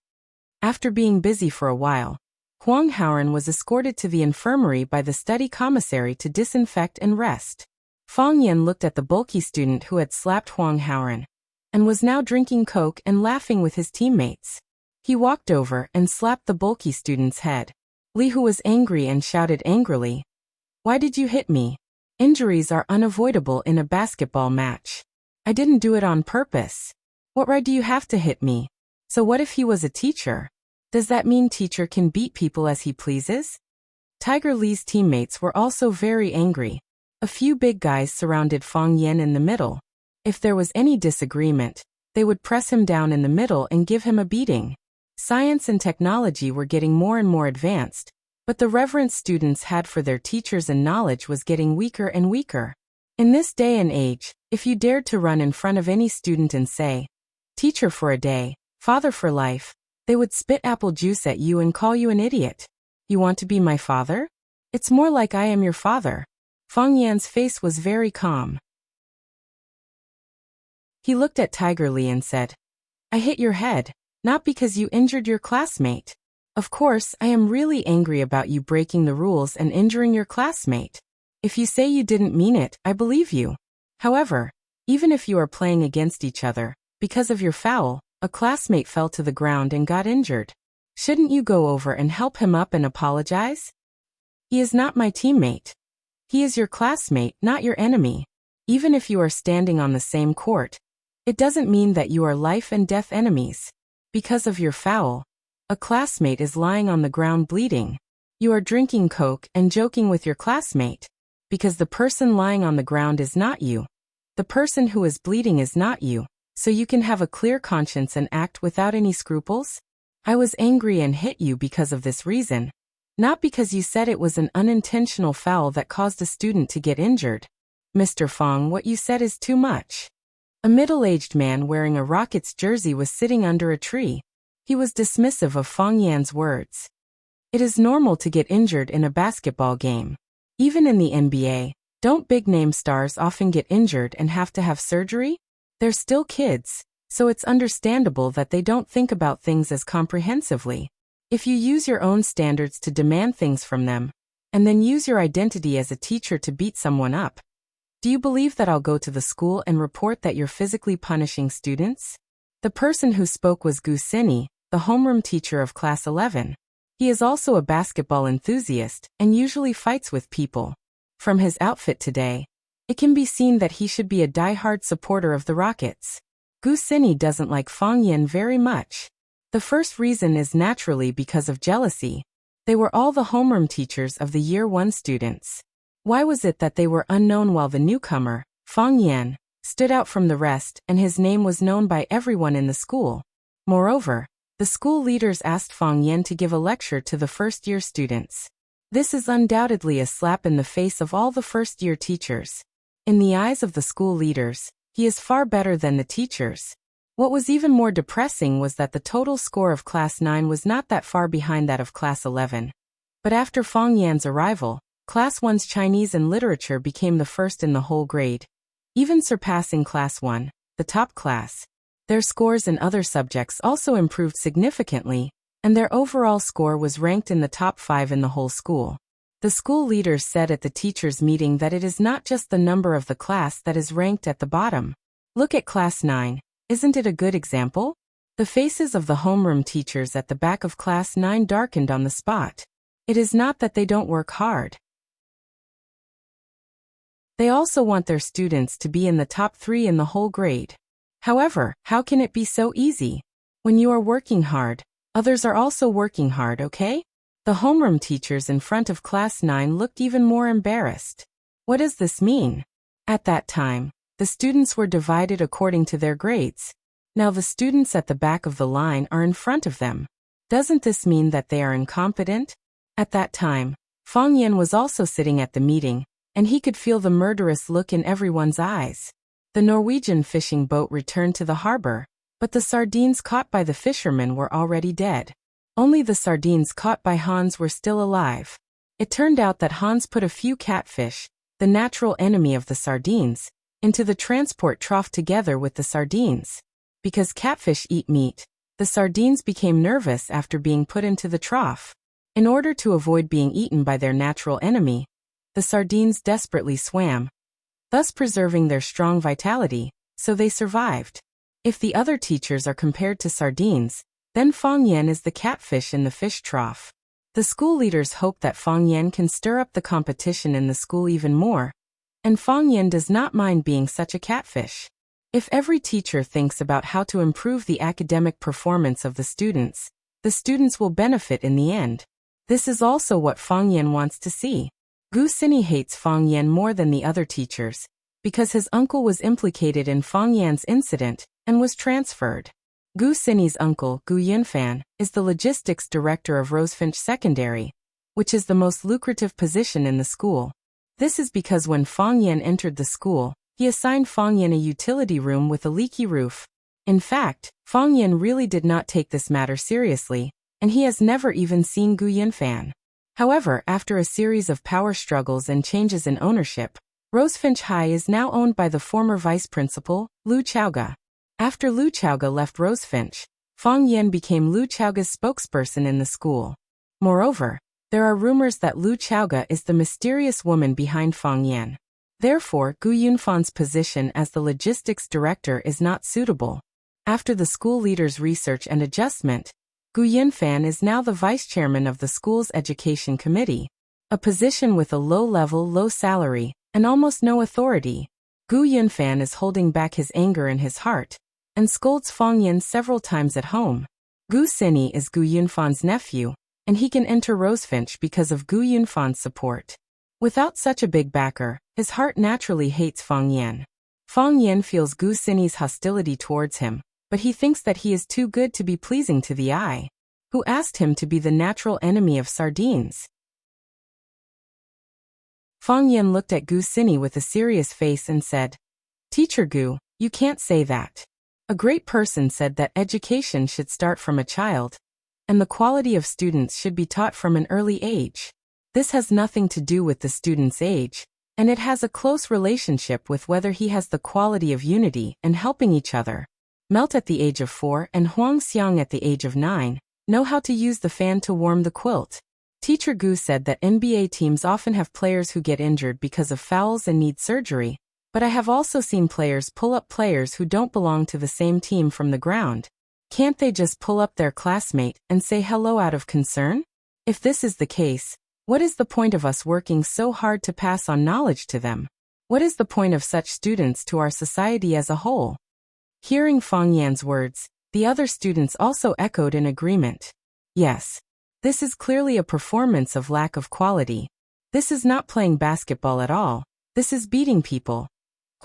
Speaker 1: After being busy for a while, Huang Haoran was escorted to the infirmary by the study commissary to disinfect and rest. Fang Yan looked at the bulky student who had slapped Huang Haoran, and was now drinking Coke and laughing with his teammates. He walked over and slapped the bulky student's head. Li Hu was angry and shouted angrily, "Why did you hit me? Injuries are unavoidable in a basketball match. I didn't do it on purpose. What right do you have to hit me? So what if he was a teacher? Does that mean teacher can beat people as he pleases?" Tiger Li's teammates were also very angry. A few big guys surrounded Fang Yan in the middle. If there was any disagreement, they would press him down in the middle and give him a beating. Science and technology were getting more and more advanced, but the reverence students had for their teachers and knowledge was getting weaker and weaker. In this day and age, if you dared to run in front of any student and say, "Teacher for a day, father for life," they would spit apple juice at you and call you an idiot. "You want to be my father? It's more like I am your father." Fang Yan's face was very calm. He looked at Tiger Li and said, "I hit your head, not because you injured your classmate. Of course, I am really angry about you breaking the rules and injuring your classmate. If you say you didn't mean it, I believe you. However, even if you are playing against each other, because of your foul, a classmate fell to the ground and got injured. Shouldn't you go over and help him up and apologize? He is not my teammate. He is your classmate, not your enemy. Even if you are standing on the same court, it doesn't mean that you are life and death enemies. Because of your foul, a classmate is lying on the ground bleeding. You are drinking Coke and joking with your classmate. Because the person lying on the ground is not you. The person who is bleeding is not you, so you can have a clear conscience and act without any scruples. I was angry and hit you because of this reason, not because you said it was an unintentional foul that caused a student to get injured. Mr. Fang, what you said is too much." A middle-aged man wearing a Rockets jersey was sitting under a tree. He was dismissive of Fang Yan's words. It is normal to get injured in a basketball game. Even in the NBA, don't big-name stars often get injured and have to have surgery? They're still kids, so it's understandable that they don't think about things as comprehensively. If you use your own standards to demand things from them, and then use your identity as a teacher to beat someone up, do you believe that I'll go to the school and report that you're physically punishing students? The person who spoke was Gu Sini, the homeroom teacher of Class 11. He is also a basketball enthusiast and usually fights with people. From his outfit today, it can be seen that he should be a die-hard supporter of the Rockets. Gu Sini doesn't like Fang Yan very much. The first reason is naturally because of jealousy. They were all the homeroom teachers of the Year 1 students. Why was it that they were unknown while the newcomer, Fang Yan, stood out from the rest and his name was known by everyone in the school? Moreover, the school leaders asked Fang Yan to give a lecture to the first-year students. This is undoubtedly a slap in the face of all the first-year teachers. In the eyes of the school leaders, he is far better than the teachers. What was even more depressing was that the total score of Class 9 was not that far behind that of Class 11. But after Fang Yan's arrival, Class 1's Chinese and literature became the first in the whole grade, even surpassing Class 1, the top class. Their scores in other subjects also improved significantly, and their overall score was ranked in the top 5 in the whole school. The school leaders said at the teachers' meeting that it is not just the number of the class that is ranked at the bottom. Look at Class 9, isn't it a good example? The faces of the homeroom teachers at the back of Class 9 darkened on the spot. It is not that they don't work hard. They also want their students to be in the top 3 in the whole grade. However, how can it be so easy? When you are working hard, others are also working hard, okay? The homeroom teachers in front of Class 9 looked even more embarrassed. What does this mean? At that time, the students were divided according to their grades. Now the students at the back of the line are in front of them. Doesn't this mean that they are incompetent? At that time, Fang Yan was also sitting at the meeting, and he could feel the murderous look in everyone's eyes. The Norwegian fishing boat returned to the harbor, but the sardines caught by the fishermen were already dead. Only the sardines caught by Hans were still alive. It turned out that Hans put a few catfish, the natural enemy of the sardines, into the transport trough together with the sardines. Because catfish eat meat, the sardines became nervous after being put into the trough. In order to avoid being eaten by their natural enemy, the sardines desperately swam, thus preserving their strong vitality, so they survived. If the other teachers are compared to sardines, then Fang Yan is the catfish in the fish trough. The school leaders hope that Fang Yan can stir up the competition in the school even more, and Fang Yan does not mind being such a catfish. If every teacher thinks about how to improve the academic performance of the students will benefit in the end. This is also what Fang Yan wants to see. Gu Sini hates Fang Yan more than the other teachers, because his uncle was implicated in Fang Yan's incident and was transferred. Gu Sini's uncle, Gu Yunfan, is the logistics director of Rosefinch Secondary, which is the most lucrative position in the school. This is because when Fang Yan entered the school, he assigned Fang Yan a utility room with a leaky roof. In fact, Fang Yan really did not take this matter seriously, and he has never even seen Gu Yunfan. However, after a series of power struggles and changes in ownership, Rosefinch High is now owned by the former vice principal, Lu Chaoga. After Lu Chaoga left Rosefinch, Fang Yan became Lu Chaoga's spokesperson in the school. Moreover, there are rumors that Lu Chaoga is the mysterious woman behind Fang Yan. Therefore, Gu Yunfan's position as the logistics director is not suitable. After the school leaders' research and adjustment, Gu Yunfan is now the vice chairman of the school's education committee, a position with a low-level, low-salary, and almost no authority. Gu Yunfan is holding back his anger in his heart, and scolds Fang Yan several times at home. Gu Sini is Gu Yunfan's nephew, and he can enter Rosefinch because of Gu Yunfan's support. Without such a big backer, his heart naturally hates Fang Yan. Fang Yan feels Gu Sini's hostility towards him, but he thinks that he is too good to be pleasing to the eye. Who asked him to be the natural enemy of sardines? Fang Yan looked at Gu Sini with a serious face and said, "Teacher Gu, you can't say that. A great person said that education should start from a child, and the quality of students should be taught from an early age. This has nothing to do with the student's age, and it has a close relationship with whether he has the quality of unity and helping each other. Melt at the age of 4 and Huang Xiang at the age of 9 know how to use the fan to warm the quilt. Teacher Gu said that NBA teams often have players who get injured because of fouls and need surgery, but I have also seen players pull up players who don't belong to the same team from the ground. Can't they just pull up their classmate and say hello out of concern? If this is the case, what is the point of us working so hard to pass on knowledge to them? What is the point of such students to our society as a whole? Hearing Fang Yan's words, the other students also echoed in agreement. Yes. This is clearly a performance of lack of quality. This is not playing basketball at all. This is beating people.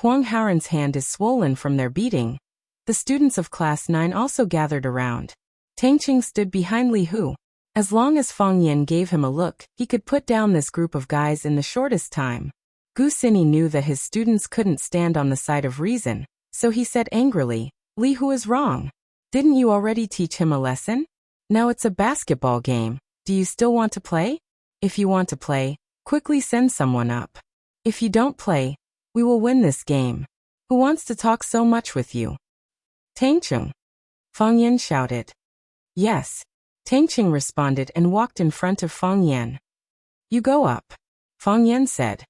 Speaker 1: Huang Haoren's hand is swollen from their beating. The students of Class 9 also gathered around. Tangqing stood behind Li Hu. As long as Fang Yan gave him a look, he could put down this group of guys in the shortest time. Gu Xini knew that his students couldn't stand on the side of reason, so he said angrily, Li Hu is wrong. Didn't you already teach him a lesson? Now it's a basketball game. Do you still want to play? If you want to play, quickly send someone up. If you don't play, we will win this game. Who wants to talk so much with you? Tangqing. Fang Yan shouted. Yes. Tangqing responded and walked in front of Fang Yan. You go up. Fang Yan said.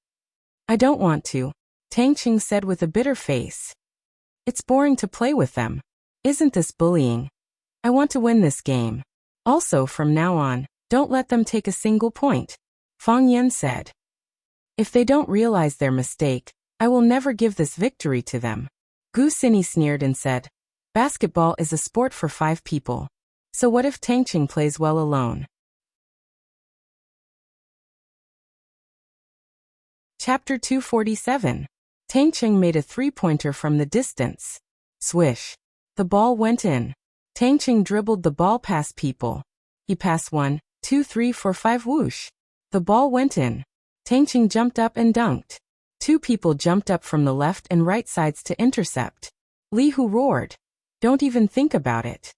Speaker 1: I don't want to, Tangqing said with a bitter face. It's boring to play with them. Isn't this bullying? I want to win this game. Also from now on, don't let them take a single point, Fang Yan said. If they don't realize their mistake, I will never give this victory to them. Gu Xini sneered and said, basketball is a sport for 5 people. So what if Tangqing plays well alone? Chapter 247. Tangqing made a 3-pointer from the distance. Swish. The ball went in. Tangqing dribbled the ball past people. He passed 1, 2, 3, 4, 5 whoosh. The ball went in. Tangqing jumped up and dunked. 2 people jumped up from the left and right sides to intercept. Li Hu roared. Don't even think about it.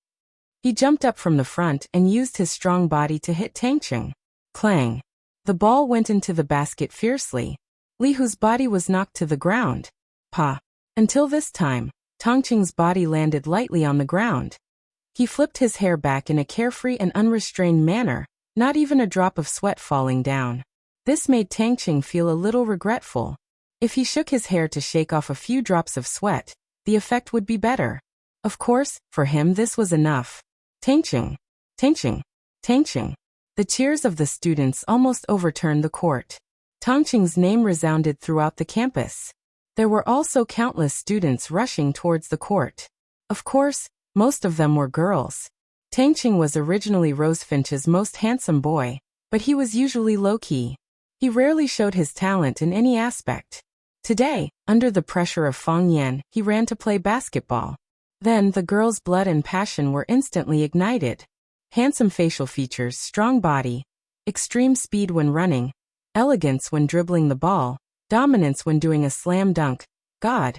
Speaker 1: He jumped up from the front and used his strong body to hit Tangqing. Clang. The ball went into the basket fiercely. Li Hu's body was knocked to the ground. Pa. Until this time, Tangqing's body landed lightly on the ground. He flipped his hair back in a carefree and unrestrained manner, not even a drop of sweat falling down. This made Tangqing feel a little regretful. If he shook his hair to shake off a few drops of sweat, the effect would be better. Of course, for him this was enough. Tangqing, Tangqing, Tangqing. The cheers of the students almost overturned the court. Tangqing's name resounded throughout the campus. There were also countless students rushing towards the court. Of course, most of them were girls. Tangqing was originally Rosefinch's most handsome boy, but he was usually low-key. He rarely showed his talent in any aspect. Today, under the pressure of Fang Yan, he ran to play basketball. Then the girl's blood and passion were instantly ignited. Handsome facial features, strong body, extreme speed when running, elegance when dribbling the ball, dominance when doing a slam dunk. God,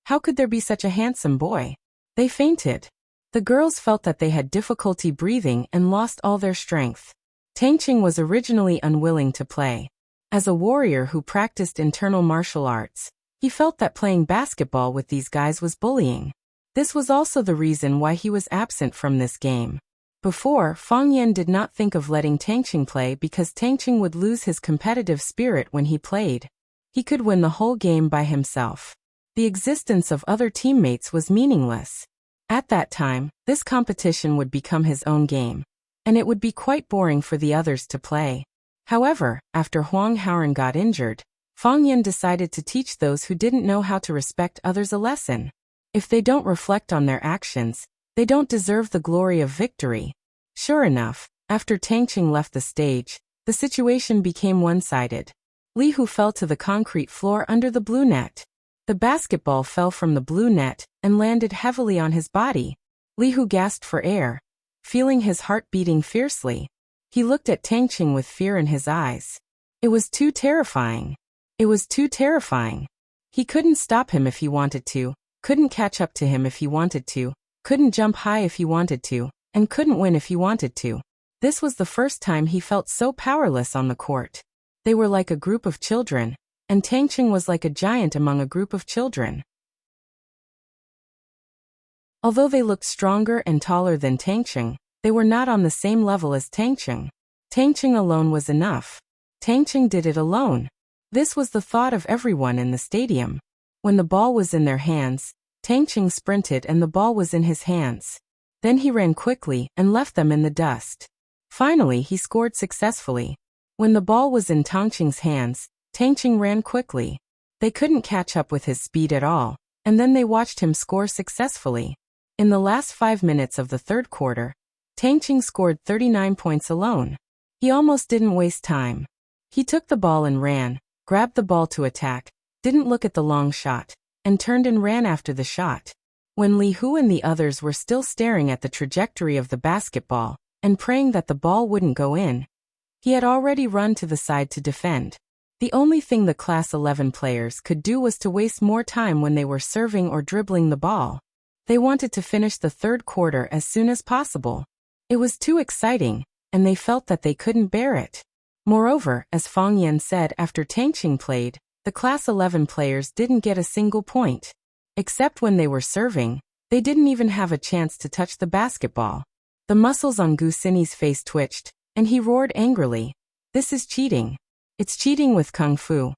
Speaker 1: how could there be such a handsome boy? They fainted. The girls felt that they had difficulty breathing and lost all their strength. Tangqing was originally unwilling to play. As a warrior who practiced internal martial arts, he felt that playing basketball with these guys was bullying. This was also the reason why he was absent from this game. Before, Fang Yan did not think of letting Tangqing play because Tangqing would lose his competitive spirit when he played. He could win the whole game by himself. The existence of other teammates was meaningless. At that time, this competition would become his own game, and it would be quite boring for the others to play. However, after Huang Haoren got injured, Fang Yan decided to teach those who didn't know how to respect others a lesson. If they don't reflect on their actions, they don't deserve the glory of victory. Sure enough, after Tangqing left the stage, the situation became one-sided. Li Hu fell to the concrete floor under the blue net. The basketball fell from the blue net and landed heavily on his body. Li Hu gasped for air, feeling his heart beating fiercely. He looked at Tangqing with fear in his eyes. It was too terrifying. It was too terrifying. He couldn't stop him if he wanted to, couldn't catch up to him if he wanted to, couldn't jump high if he wanted to, and couldn't win if he wanted to. This was the first time he felt so powerless on the court. They were like a group of children, and Tangqing was like a giant among a group of children. Although they looked stronger and taller than Tangqing, they were not on the same level as Tangqing. Tangqing alone was enough. Tangqing did it alone. This was the thought of everyone in the stadium. When the ball was in their hands, Tangqing sprinted and the ball was in his hands. Then he ran quickly and left them in the dust. Finally, he scored successfully. When the ball was in Tangqing's hands, Tangqing ran quickly. They couldn't catch up with his speed at all, and then they watched him score successfully. In the last 5 minutes of the third quarter, Tangqing scored 39 points alone. He almost didn't waste time. He took the ball and ran, grabbed the ball to attack, didn't look at the long shot, and turned and ran after the shot. When Li Hu and the others were still staring at the trajectory of the basketball and praying that the ball wouldn't go in, he had already run to the side to defend. The only thing the Class 11 players could do was to waste more time when they were serving or dribbling the ball. They wanted to finish the third quarter as soon as possible. It was too exciting, and they felt that they couldn't bear it. Moreover, as Fang Yan said after Tangqing played, the Class 11 players didn't get a single point. Except when they were serving, they didn't even have a chance to touch the basketball. The muscles on Gu Xini's face twitched, and he roared angrily. "This is cheating. It's cheating with Kung Fu."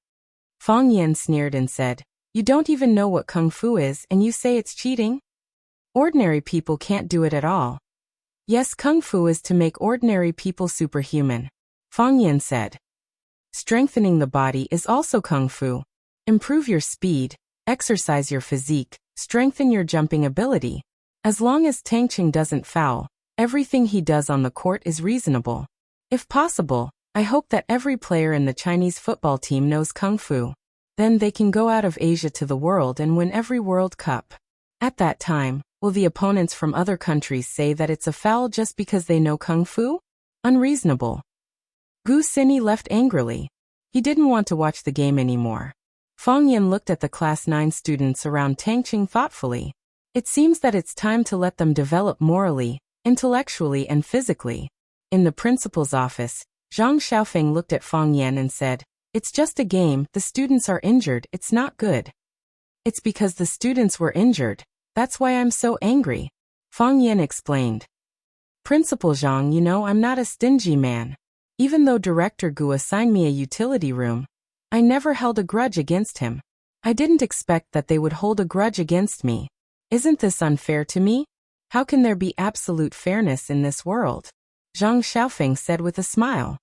Speaker 1: Fang Yan sneered and said, "You don't even know what Kung Fu is and you say it's cheating? Ordinary people can't do it at all." "Yes, Kung Fu is to make ordinary people superhuman," Fang Yan said. "Strengthening the body is also Kung Fu. Improve your speed, exercise your physique, strengthen your jumping ability. As long as Tangqing doesn't foul, everything he does on the court is reasonable. If possible, I hope that every player in the Chinese football team knows Kung Fu. Then they can go out of Asia to the world and win every World Cup. At that time, will the opponents from other countries say that it's a foul just because they know Kung Fu? Unreasonable." Gu Xini left angrily. He didn't want to watch the game anymore. Fang Yan looked at the Class 9 students around Tangqing thoughtfully. It seems that it's time to let them develop morally, intellectually and physically. In the principal's office, Zhang Xiaofeng looked at Fang Yan and said, "It's just a game, the students are injured, it's not good." "It's because the students were injured. That's why I'm so angry," Fang Yan explained. "Principal Zhang, you know I'm not a stingy man. Even though Director Gu assigned me a utility room, I never held a grudge against him. I didn't expect that they would hold a grudge against me. Isn't this unfair to me? How can there be absolute fairness in this world?" Zhang Xiaofeng said with a smile.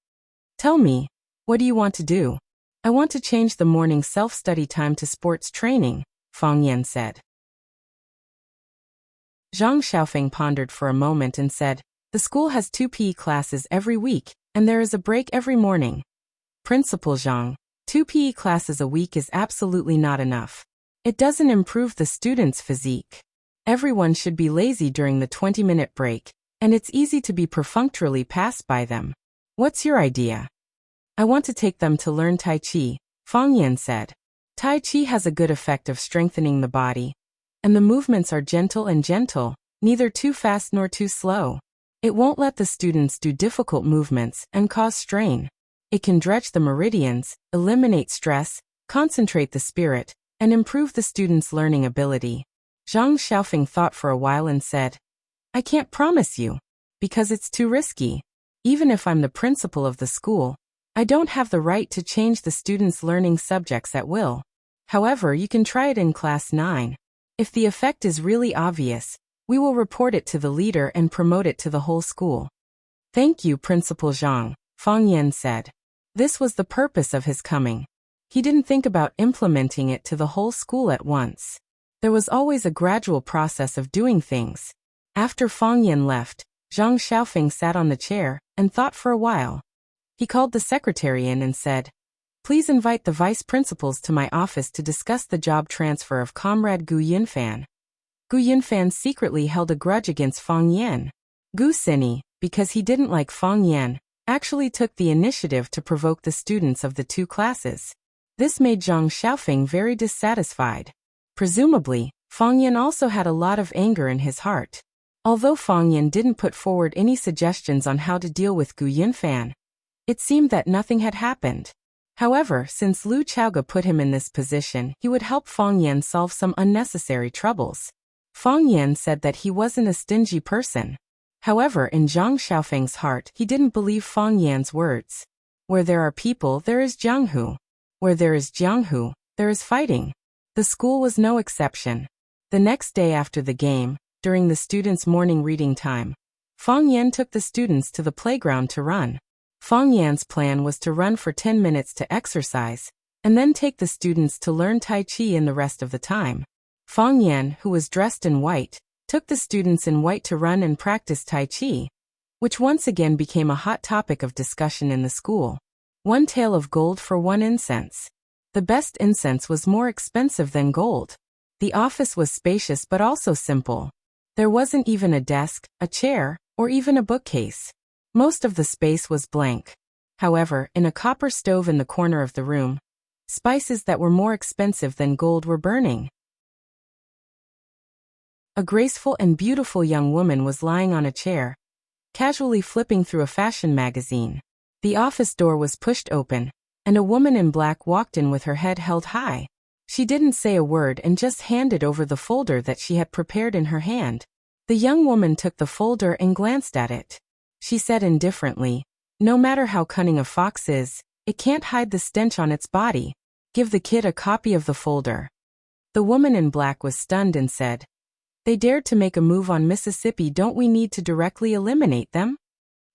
Speaker 1: "Tell me, what do you want to do?" "I want to change the morning self-study time to sports training," Fang Yan said. Zhang Xiaofeng pondered for a moment and said, "The school has 2 PE classes every week, and there is a break every morning." "Principal Zhang, 2 PE classes a week is absolutely not enough. It doesn't improve the students' physique. Everyone should be lazy during the 20-minute break, and it's easy to be perfunctorily passed by them. What's your idea?" "I want to take them to learn Tai Chi," Fang Yan said. "Tai Chi has a good effect of strengthening the body, and the movements are gentle, neither too fast nor too slow. It won't let the students do difficult movements and cause strain. It can dredge the meridians, eliminate stress, concentrate the spirit, and improve the students' learning ability." Zhang Xiaofeng thought for a while and said, "I can't promise you, because it's too risky. Even if I'm the principal of the school, I don't have the right to change the students' learning subjects at will. However, you can try it in Class 9. If the effect is really obvious, we will report it to the leader and promote it to the whole school." "Thank you, Principal Zhang," Fang Yan said. This was the purpose of his coming. He didn't think about implementing it to the whole school at once. There was always a gradual process of doing things. After Fang Yan left, Zhang Xiaofeng sat on the chair and thought for a while. He called the secretary in and said, "Please invite the vice principals to my office to discuss the job transfer of Comrade Gu Yunfan." Gu Yunfan secretly held a grudge against Fang Yan. Gu Xini, because he didn't like Fang Yan, actually took the initiative to provoke the students of the 2 classes. This made Zhang Xiaofeng very dissatisfied. Presumably, Fang Yan also had a lot of anger in his heart. Although Fang Yan didn't put forward any suggestions on how to deal with Gu Yunfan, it seemed that nothing had happened. However, since Lu Chaoge put him in this position, he would help Fang Yan solve some unnecessary troubles. Fang Yan said that he wasn't a stingy person. However, in Zhang Xiaofeng's heart, he didn't believe Fang Yan's words. Where there are people, there is Jianghu. Where there is Jianghu, there is fighting. The school was no exception. The next day after the game, during the students' morning reading time, Fang Yan took the students to the playground to run. Fang Yan's plan was to run for 10 minutes to exercise, and then take the students to learn Tai Chi in the rest of the time. Fang Yan, who was dressed in white, took the students in white to run and practice Tai Chi, which once again became a hot topic of discussion in the school. 1 tael of gold for 1 incense. The best incense was more expensive than gold. The office was spacious but also simple. There wasn't even a desk, a chair, or even a bookcase. Most of the space was blank. However, in a copper stove in the corner of the room, spices that were more expensive than gold were burning. A graceful and beautiful young woman was lying on a chair, casually flipping through a fashion magazine. The office door was pushed open, and a woman in black walked in with her head held high. She didn't say a word and just handed over the folder that she had prepared in her hand. The young woman took the folder and glanced at it. She said indifferently, "No matter how cunning a fox is, it can't hide the stench on its body. Give the kid a copy of the folder." The woman in black was stunned and said, "They dared to make a move on Mississippi. Don't we need to directly eliminate them?"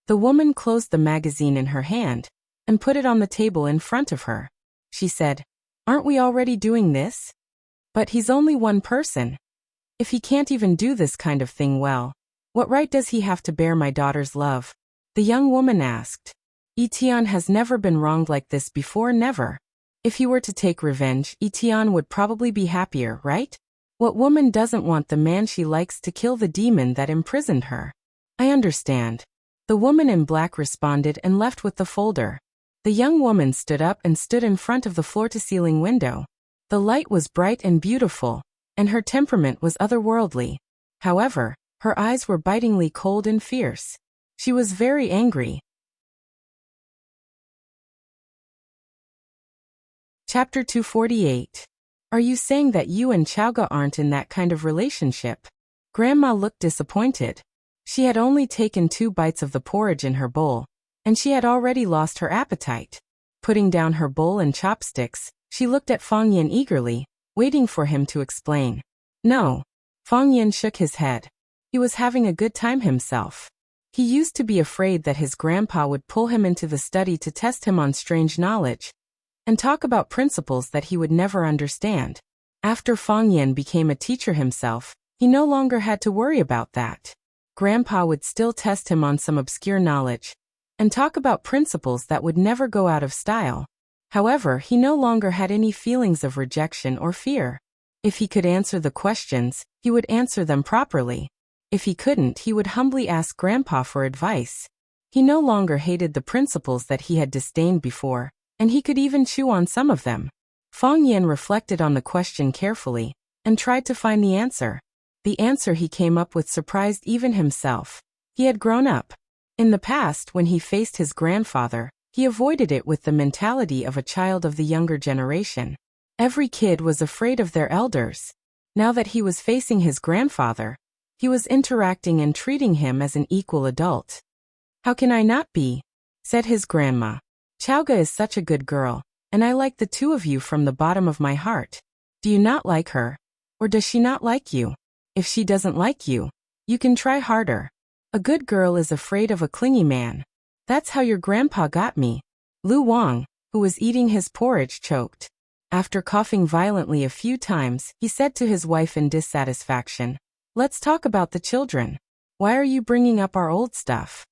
Speaker 1: The woman closed the magazine in her hand and put it on the table in front of her. She said, "Aren't we already doing this? But he's only one person. If he can't even do this kind of thing well, what right does he have to bear my daughter's love?" The young woman asked. "Etienne has never been wronged like this before, never. If he were to take revenge, Etienne would probably be happier, right? What woman doesn't want the man she likes to kill the demon that imprisoned her?" "I understand." The woman in black responded and left with the folder. The young woman stood up and stood in front of the floor-to-ceiling window. The light was bright and beautiful, and her temperament was otherworldly. However, her eyes were bitingly cold and fierce. She was very angry. Chapter 248. Are you saying that you and Chaoge aren't in that kind of relationship? Grandma looked disappointed. She had only taken 2 bites of the porridge in her bowl, and she had already lost her appetite. Putting down her bowl and chopsticks, she looked at Fang Yan eagerly, waiting for him to explain. "No." Fang Yan shook his head. He was having a good time himself. He used to be afraid that his grandpa would pull him into the study to test him on strange knowledge and talk about principles that he would never understand. After Fang Yan became a teacher himself, he no longer had to worry about that. Grandpa would still test him on some obscure knowledge and talk about principles that would never go out of style. However, he no longer had any feelings of rejection or fear. If he could answer the questions, he would answer them properly. If he couldn't, he would humbly ask Grandpa for advice. He no longer hated the principles that he had disdained before, and he could even chew on some of them. Fang Yan reflected on the question carefully and tried to find the answer. The answer he came up with surprised even himself. He had grown up. In the past, when he faced his grandfather, he avoided it with the mentality of a child of the younger generation. Every kid was afraid of their elders. Now that he was facing his grandfather, he was interacting and treating him as an equal adult. "How can I not be?" said his grandma. "Chaoge is such a good girl, and I like the 2 of you from the bottom of my heart. Do you not like her? Or does she not like you? If she doesn't like you, you can try harder. A good girl is afraid of a clingy man. That's how your grandpa got me." Lu Wang, who was eating his porridge, choked. After coughing violently a few times, he said to his wife in dissatisfaction, "Let's talk about the children. Why are you bringing up our old stuff?"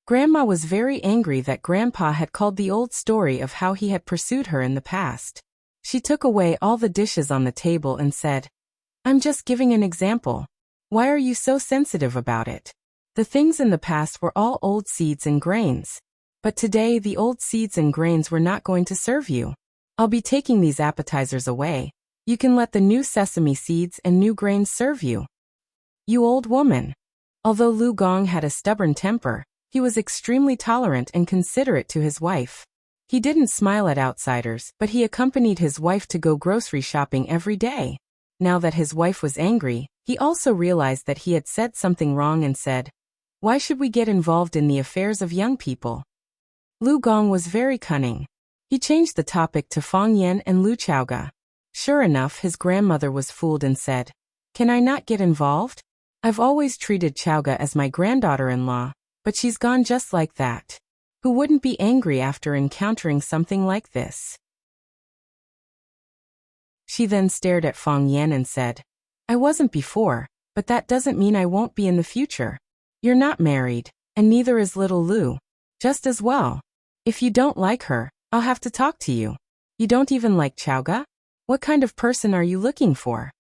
Speaker 1: Grandma was very angry that Grandpa had called the old story of how he had pursued her in the past. She took away all the dishes on the table and said, "I'm just giving an example. Why are you so sensitive about it? The things in the past were all old seeds and grains. But today the old seeds and grains were not going to serve you. I'll be taking these appetizers away. You can let the new sesame seeds and new grains serve you. You old woman. Although Lu Gong had a stubborn temper, he was extremely tolerant and considerate to his wife. He didn't smile at outsiders, but he accompanied his wife to go grocery shopping every day. Now that his wife was angry, he also realized that he had said something wrong and said, "Why should we get involved in the affairs of young people?" Lu Gong was very cunning. He changed the topic to Fang Yan and Lu Chaoga. Sure enough, his grandmother was fooled and said, "Can I not get involved? I've always treated Chaoga as my granddaughter-in-law, but she's gone just like that. Who wouldn't be angry after encountering something like this?" She then stared at Fang Yan and said, "I wasn't before, but that doesn't mean I won't be in the future. You're not married, and neither is little Lu. Just as well. If you don't like her, I'll have to talk to you. You don't even like Chaoga? What kind of person are you looking for?"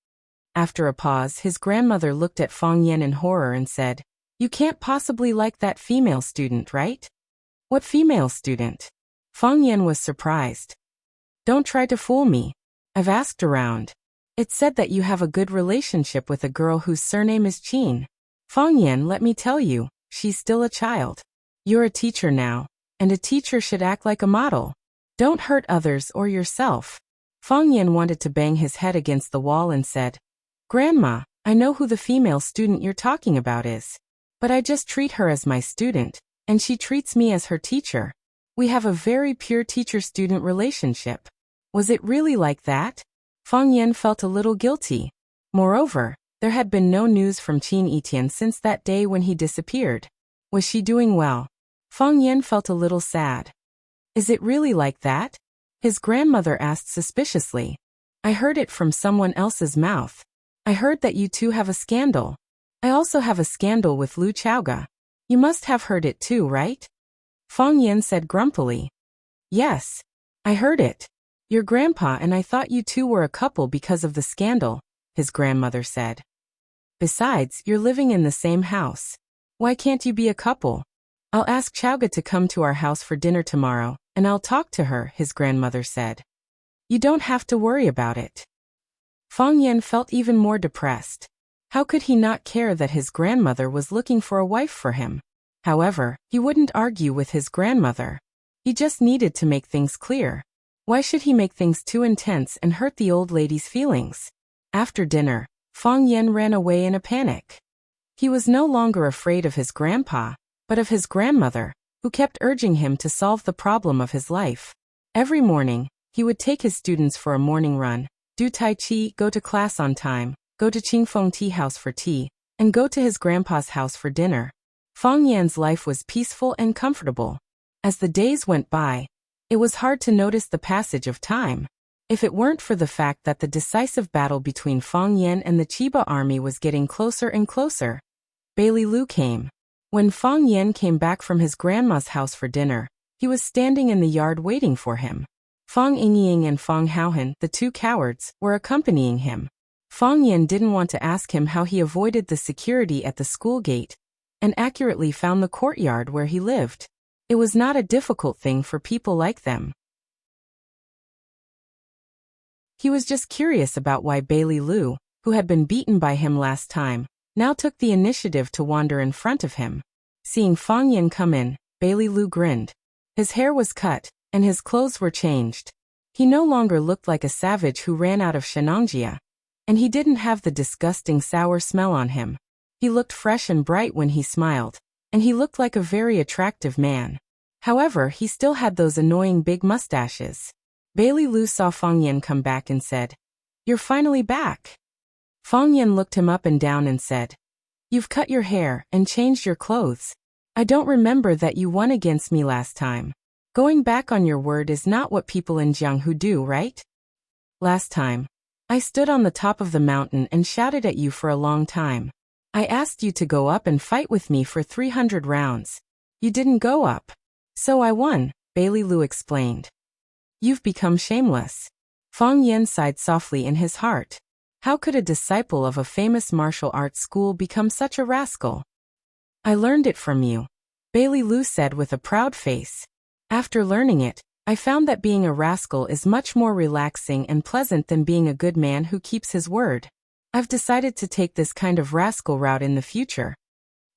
Speaker 1: After a pause, his grandmother looked at Fang Yan in horror and said, "You can't possibly like that female student, right?" "What female student?" Fang Yan was surprised. "Don't try to fool me. I've asked around. It's said that you have a good relationship with a girl whose surname is Qin. Fang Yan, let me tell you, she's still a child. You're a teacher now, and a teacher should act like a model. Don't hurt others or yourself." Fang Yan wanted to bang his head against the wall and said, "Grandma, I know who the female student you're talking about is. But I just treat her as my student, and she treats me as her teacher. We have a very pure teacher-student relationship." Was it really like that? Fang Yan felt a little guilty. Moreover, there had been no news from Qin Etian since that day when he disappeared. Was she doing well? Fang Yan felt a little sad. "Is it really like that?" his grandmother asked suspiciously. "I heard it from someone else's mouth. I heard that you two have a scandal. I also have a scandal with Lu Chaoga. You must have heard it too, right?" Fang Yan said grumpily. "Yes. I heard it. Your grandpa and I thought you two were a couple because of the scandal," his grandmother said. "Besides, you're living in the same house. Why can't you be a couple? I'll ask Chaoga to come to our house for dinner tomorrow, and I'll talk to her," his grandmother said. "You don't have to worry about it." Fang Yan felt even more depressed. How could he not care that his grandmother was looking for a wife for him? However, he wouldn't argue with his grandmother. He just needed to make things clear. Why should he make things too intense and hurt the old lady's feelings? After dinner, Fang Yan ran away in a panic. He was no longer afraid of his grandpa, but of his grandmother, who kept urging him to solve the problem of his life. Every morning, he would take his students for a morning run, do Tai Chi, go to class on time, go to Qingfeng Tea House for tea, and go to his grandpa's house for dinner. Fang Yan's life was peaceful and comfortable. As the days went by, it was hard to notice the passage of time. If it weren't for the fact that the decisive battle between Fang Yan and the Chiba army was getting closer and closer, Bailey Lu came. When Fang Yan came back from his grandma's house for dinner, he was standing in the yard waiting for him. Fang Yingying and Fang Haohan, the two cowards, were accompanying him. Fang Yan didn't want to ask him how he avoided the security at the school gate and accurately found the courtyard where he lived. It was not a difficult thing for people like them. He was just curious about why Bailey Lu, who had been beaten by him last time, now took the initiative to wander in front of him. Seeing Fang Yan come in, Bailey Lu grinned. His hair was cut, and his clothes were changed. He no longer looked like a savage who ran out of Shenangjia, and he didn't have the disgusting sour smell on him. He looked fresh and bright when he smiled, and he looked like a very attractive man. However, he still had those annoying big mustaches. Bailey Lu saw Fang Yan come back and said, "You're finally back." Fang Yan looked him up and down and said, "You've cut your hair and changed your clothes. I don't remember that you won against me last time. Going back on your word is not what people in Jianghu do, right? Last time, I stood on the top of the mountain and shouted at you for a long time. I asked you to go up and fight with me for 300 rounds. You didn't go up. So I won," Bailey Lu explained. "You've become shameless." Fang Yan sighed softly in his heart. How could a disciple of a famous martial arts school become such a rascal? "I learned it from you," Bailey Lu said with a proud face. After learning it, I found that being a rascal is much more relaxing and pleasant than being a good man who keeps his word. I've decided to take this kind of rascal route in the future.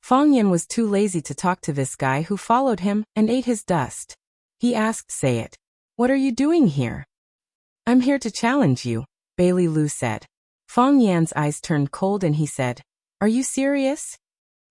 Speaker 1: Fang Yan was too lazy to talk to this guy who followed him and ate his dust. He asked, "Say it. What are you doing here?" "I'm here to challenge you," Bailey Lu said. Fang Yan's eyes turned cold and he said, "Are you serious?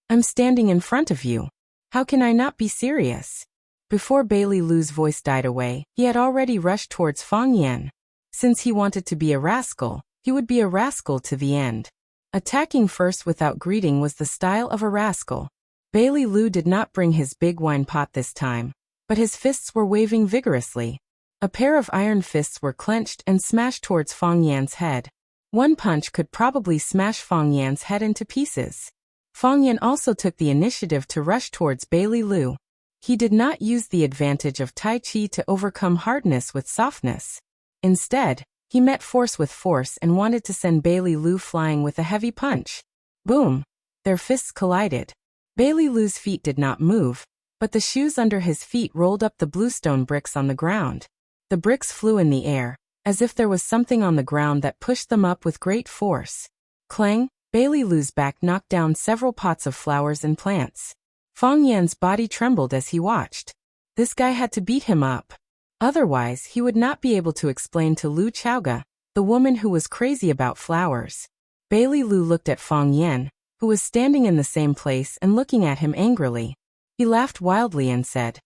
Speaker 1: I'm standing in front of you. How can I not be serious?" Before Bailey Lu's voice died away, he had already rushed towards Fang Yan. Since he wanted to be a rascal, he would be a rascal to the end. Attacking first without greeting was the style of a rascal. Bailey Lu did not bring his big wine pot this time, but his fists were waving vigorously. A pair of iron fists were clenched and smashed towards Fang Yan's head. One punch could probably smash Fang Yan's head into pieces. Fang Yan also took the initiative to rush towards Bailey Lu. He did not use the advantage of Tai Chi to overcome hardness with softness. Instead, he met force with force and wanted to send Bailey Lu flying with a heavy punch. Boom! Their fists collided. Bailey Lu's feet did not move, but the shoes under his feet rolled up the bluestone bricks on the ground. The bricks flew in the air, as if there was something on the ground that pushed them up with great force. Clang! Bailey Lu's back knocked down several pots of flowers and plants. Fang Yan's body trembled as he watched. This guy had to beat him up. Otherwise, he would not be able to explain to Lu Chaoga, the woman who was crazy about flowers. Bailey Lu looked at Fang Yan, who was standing in the same place and looking at him angrily. He laughed wildly and said,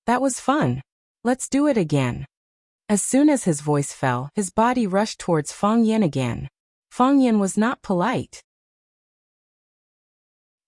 Speaker 1: "That was fun. Let's do it again." As soon as his voice fell, his body rushed towards Fang Yan again. Fang Yan was not polite.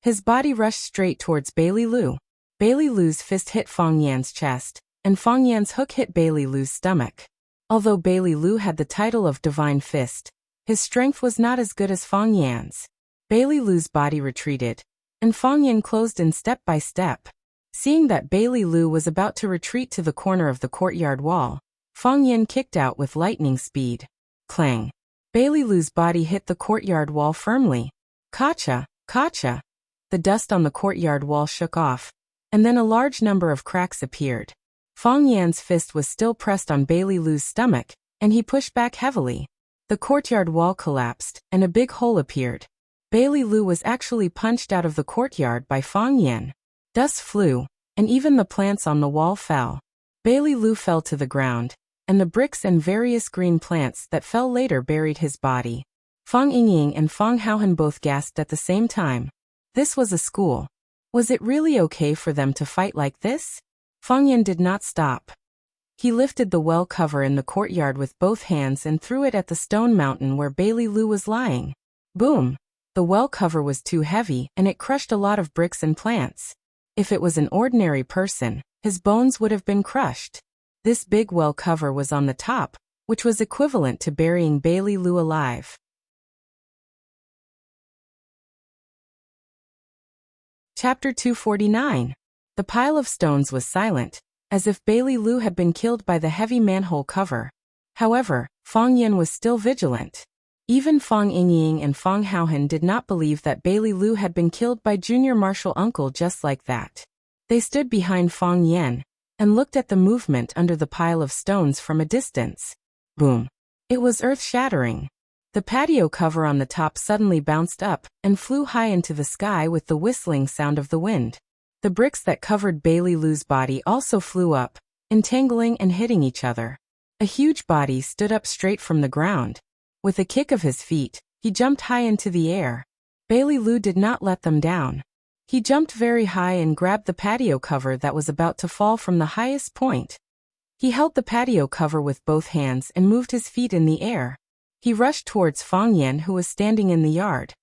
Speaker 1: His body rushed straight towards Bailey Lu. Bailey Lu's fist hit Fang Yan's chest, and Fang Yan's hook hit Bailey Lu's stomach. Although Bailey Lu had the title of Divine Fist, his strength was not as good as Fang Yan's. Bailey Lu's body retreated, and Fang Yan closed in step by step. Seeing that Bailey Lu was about to retreat to the corner of the courtyard wall, Fang Yan kicked out with lightning speed. Clang! Bailey Lu's body hit the courtyard wall firmly. Kacha! Kacha! The dust on the courtyard wall shook off, and then a large number of cracks appeared. Fang Yan's fist was still pressed on Bailey Lu's stomach, and he pushed back heavily. The courtyard wall collapsed, and a big hole appeared. Bailey Lu was actually punched out of the courtyard by Fang Yan. Dust flew, and even the plants on the wall fell. Bailey Lu fell to the ground, and the bricks and various green plants that fell later buried his body. Fang Yingying and Fang Haohan both gasped at the same time. This was a school. Was it really okay for them to fight like this? Fang Yan did not stop. He lifted the well cover in the courtyard with both hands and threw it at the stone mountain where Bailey Lu was lying. Boom! The well cover was too heavy and it crushed a lot of bricks and plants. If it was an ordinary person, his bones would have been crushed. This big well cover was on the top, which was equivalent to burying Bailey Lu alive. Chapter 249. The pile of stones was silent, as if Bailey Lu had been killed by the heavy manhole cover. However, Fang Yan was still vigilant. Even Fang Yingying and Fang Haohan did not believe that Bailey Lu had been killed by junior martial uncle just like that. They stood behind Fang Yan and looked at the movement under the pile of stones from a distance. Boom! It was earth-shattering. The patio cover on the top suddenly bounced up and flew high into the sky with the whistling sound of the wind. The bricks that covered Bailey Lu's body also flew up, entangling and hitting each other. A huge body stood up straight from the ground. With a kick of his feet, he jumped high into the air. Bailey Lu did not let them down. He jumped very high and grabbed the patio cover that was about to fall from the highest point. He held the patio cover with both hands and moved his feet in the air. He rushed towards Fang Yan, who was standing in the yard.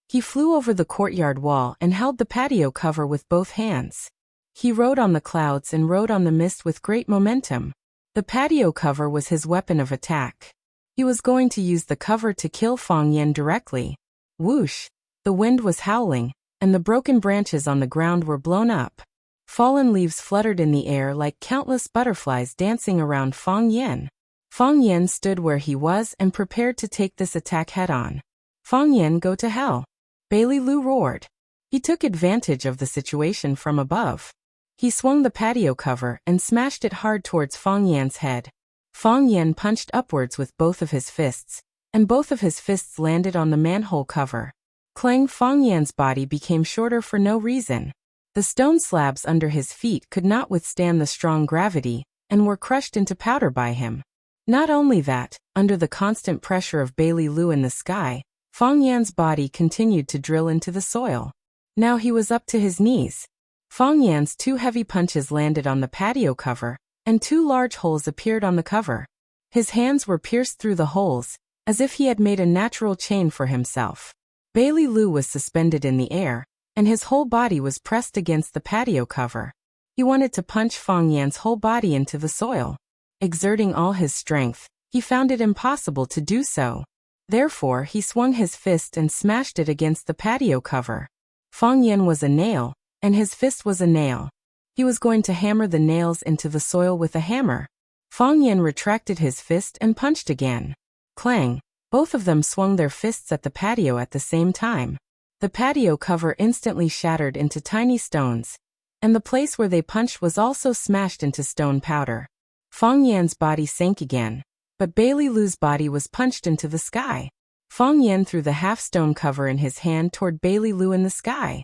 Speaker 1: He flew over the courtyard wall and held the patio cover with both hands. He rode on the clouds and rode on the mist with great momentum. The patio cover was his weapon of attack. He was going to use the cover to kill Fang Yan directly. Whoosh! The wind was howling, and the broken branches on the ground were blown up. Fallen leaves fluttered in the air like countless butterflies dancing around Fang Yan. Fang Yan stood where he was and prepared to take this attack head-on. Fang Yan, go to hell! Bailey Lu roared. He took advantage of the situation from above. He swung the patio cover and smashed it hard towards Fang Yan's head. Fang Yan punched upwards with both of his fists, and both of his fists landed on the manhole cover. Clang! Fang Yan's body became shorter for no reason. The stone slabs under his feet could not withstand the strong gravity, and were crushed into powder by him. Not only that, under the constant pressure of Bailey Lu in the sky, Fang Yan's body continued to drill into the soil. Now he was up to his knees. Fang Yan's 2 heavy punches landed on the patio cover, and 2 large holes appeared on the cover. His hands were pierced through the holes, as if he had made a natural chain for himself. Bailey Lu was suspended in the air, and his whole body was pressed against the patio cover. He wanted to punch Fang Yan's whole body into the soil. Exerting all his strength, he found it impossible to do so. Therefore, he swung his fist and smashed it against the patio cover. Fang Yan was a nail, and his fist was a nail. He was going to hammer the nails into the soil with a hammer. Fang Yan retracted his fist and punched again. Clang! Both of them swung their fists at the patio at the same time. The patio cover instantly shattered into tiny stones, and the place where they punched was also smashed into stone powder. Fang Yan's body sank again, but Bailey Lu's body was punched into the sky. Fang Yan threw the half-stone cover in his hand toward Bailey Lu in the sky.